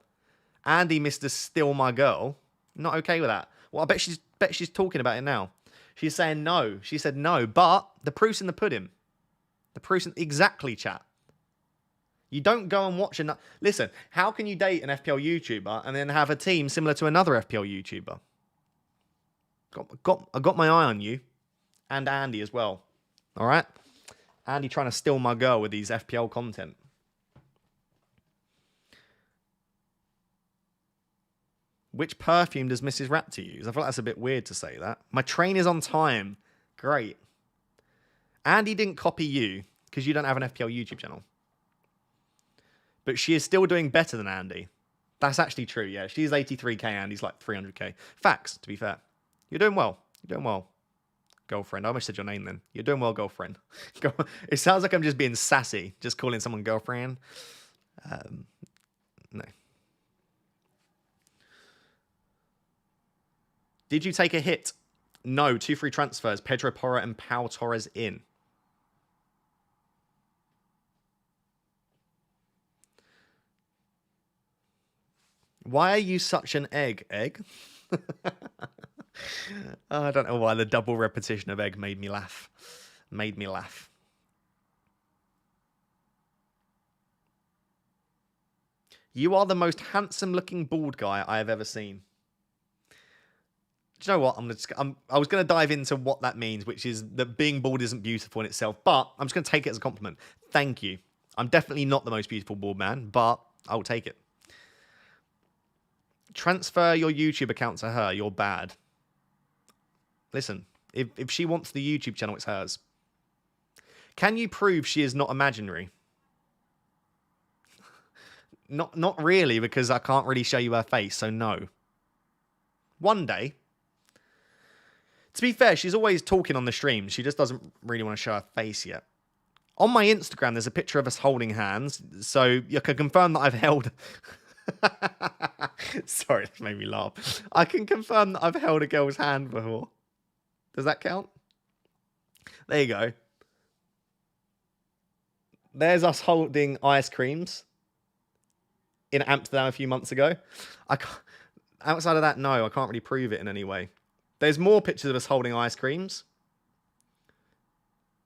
Andy, Mr. Still My Girl. Not okay with that. Well, I bet she's talking about it now. She's saying no. She said no, but the proof's in the pudding. The proof's in... Exactly, chat. You don't go and watch... Listen, how can you date an FPL YouTuber and then have a team similar to another FPL YouTuber? I got my eye on you. And Andy as well. All right? Andy trying to steal my girl with these FPL content. Which perfume does Mrs. Raptor use? I feel like that's a bit weird to say that. My train is on time. Great. Andy didn't copy you because you don't have an FPL YouTube channel. But she is still doing better than Andy. That's actually true, yeah. She's 83k, Andy's like 300k. Facts, to be fair. You're doing well. You're doing well. Girlfriend. I almost said your name then. You're doing well, girlfriend. It sounds like I'm just being sassy, just calling someone girlfriend. No. Did you take a hit? No. 2 free transfers. Pedro Porro and Pau Torres in. Why are you such an egg? Egg? I don't know why the double repetition of egg made me laugh. Made me laugh. You are the most handsome looking bald guy I have ever seen. Do you know what? I was going to dive into what that means, which is that being bald isn't beautiful in itself, but I'm just going to take it as a compliment. Thank you. I'm definitely not the most beautiful bald man, but I'll take it. Transfer your YouTube account to her. You're bad. Listen, if she wants the YouTube channel, it's hers. Can you prove she is not imaginary? Not really, because I can't really show you her face, so no. One day. To be fair, she's always talking on the stream. She just doesn't really want to show her face yet. On my Instagram, there's a picture of us holding hands, so you can confirm that I've held... Sorry, that made me laugh. I can confirm that I've held a girl's hand before. Does that count? There you go. There's us holding ice creams in Amsterdam a few months ago. Outside of that, no, I can't really prove it in any way. There's more pictures of us holding ice creams.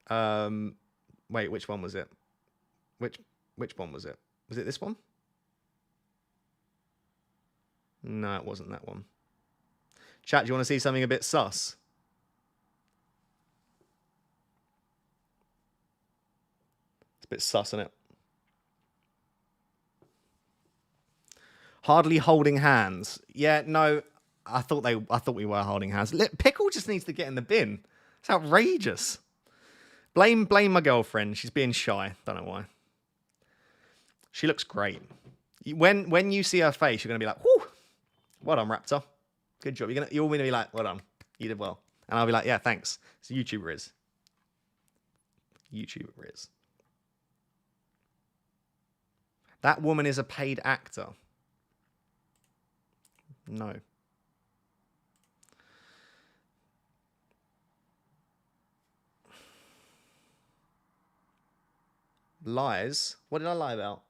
Wait, which one was it? Which one was it? Was it this one? No, it wasn't that one. Chat, do you want to see something a bit sus? It's a bit sus, isn't it? Hardly holding hands. Yeah, no, I thought we were holding hands. Pickle just needs to get in the bin. It's outrageous. Blame my girlfriend. She's being shy. Don't know why. She looks great. When you see her face, you're gonna be like, whoo. Well done, Raptor. Good job. You're all going to be like, well done. You did well. And I'll be like, yeah, thanks. It's a YouTuber is. YouTuber is. That woman is a paid actor. No. Lies? What did I lie about?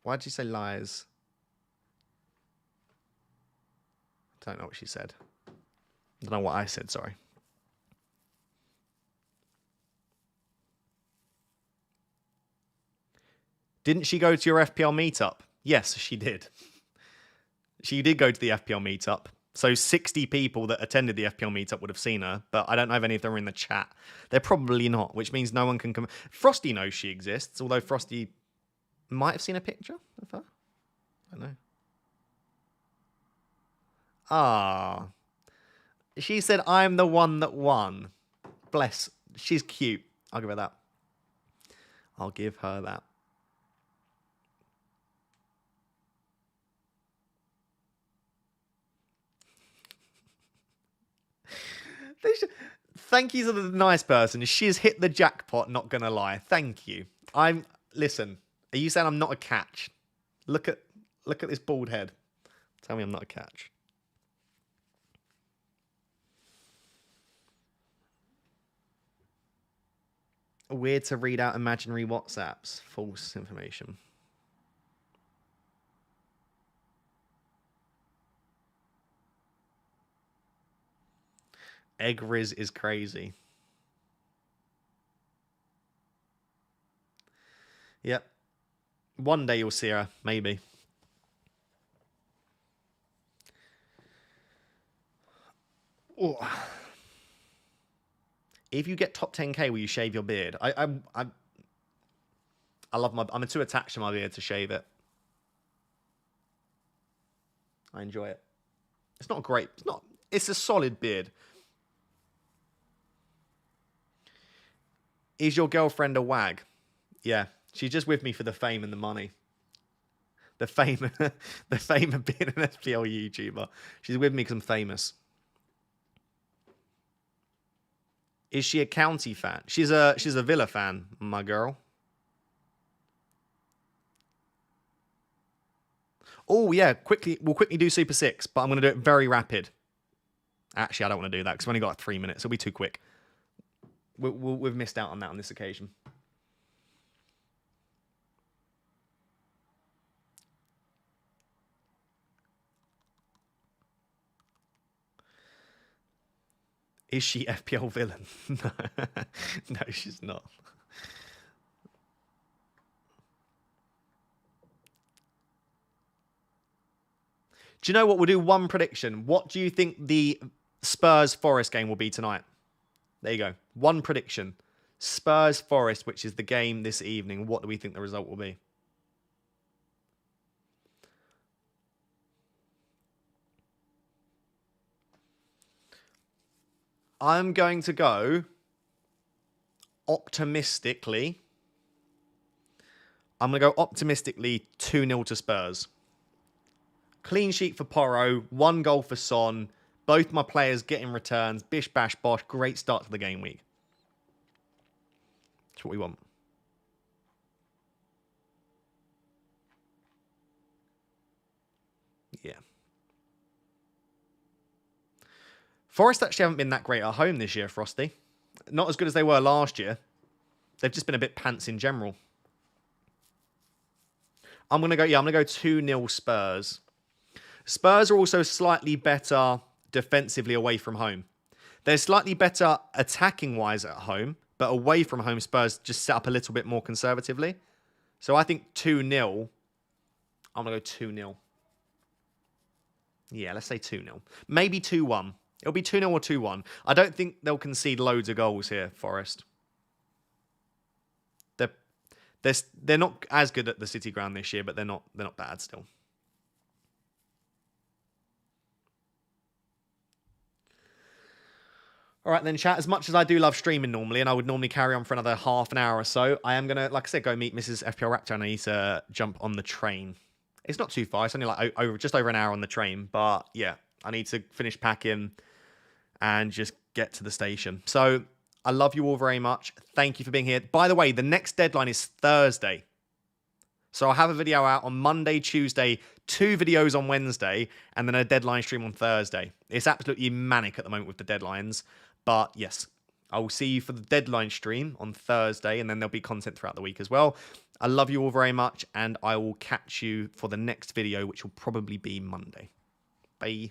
Why did you say lies? I don't know what she said. I don't know what I said, sorry. Didn't she go to your FPL meetup? Yes, she did. She did go to the FPL meetup. So 60 people that attended the FPL meetup would have seen her, but I don't know if any of them are in the chat. They're probably not, which means no one can come. Frosty knows she exists, although Frosty might have seen a picture of her. I don't know. Ah. She said, I'm the one that won. Bless. She's cute. I'll give her that. I'll give her that. Thank you to the nice person. She's hit the jackpot, not gonna lie. Thank you. Listen, are you saying I'm not a catch? Look at this bald head. Tell me I'm not a catch. Weird to read out imaginary WhatsApps. False information. Egg Riz is crazy. Yep. One day you'll see her, maybe. Oh. If you get top 10k, will you shave your beard? I love my. I'm too attached to my beard to shave it. I enjoy it. It's not great. It's not. It's a solid beard. Is your girlfriend a wag? Yeah, she's just with me for the fame and the money. The fame, the fame of being an FPL YouTuber. She's with me because I'm famous. Is she a County fan? She's a Villa fan, my girl. Oh yeah, we'll quickly do Super 6, but I'm going to do it very rapid. Actually, I don't want to do that because I've only got 3 minutes. It'll be too quick. We've missed out on that on this occasion. Is she FPL villain? No, she's not. Do you know what? We'll do one prediction. What do you think the Spurs Forest game will be tonight? There you go. One prediction. Spurs Forest, which is the game this evening. What do we think the result will be? I'm going to go optimistically. I'm going to go optimistically 2-0 to Spurs. Clean sheet for Porro, 1 goal for Son. Both my players getting returns. Bish, bash, bosh. Great start to the game week. That's what we want. Yeah. Forest actually haven't been that great at home this year, Frosty. Not as good as they were last year. They've just been a bit pants in general. I'm going to go 2-0 Spurs. Spurs are also slightly better defensively away from home. They're slightly better attacking-wise at home, but away from home, Spurs just set up a little bit more conservatively. So I think 2-0. I'm going to go 2-0. Yeah, let's say 2-0. Maybe 2-1. It'll be 2-0 or 2-1. I don't think they'll concede loads of goals here, Forest. They're not as good at the City Ground this year, but they're not bad still. All right, then, chat. As much as I do love streaming normally, and I would normally carry on for another half an hour or so, I am going to, like I said, go meet Mrs. FPL Raptor, and I need to jump on the train. It's not too far. It's only like just over an hour on the train. But, yeah, I need to finish packing and just get to the station. So, I love you all very much. Thank you for being here. By the way, the next deadline is Thursday. So I'll have a video out on Monday, Tuesday, 2 videos on Wednesday, and then a deadline stream on Thursday. It's absolutely manic at the moment with the deadlines. But yes, I will see you for the deadline stream on Thursday, and then there'll be content throughout the week as well. I love you all very much, and I will catch you for the next video, which will probably be Monday. Bye.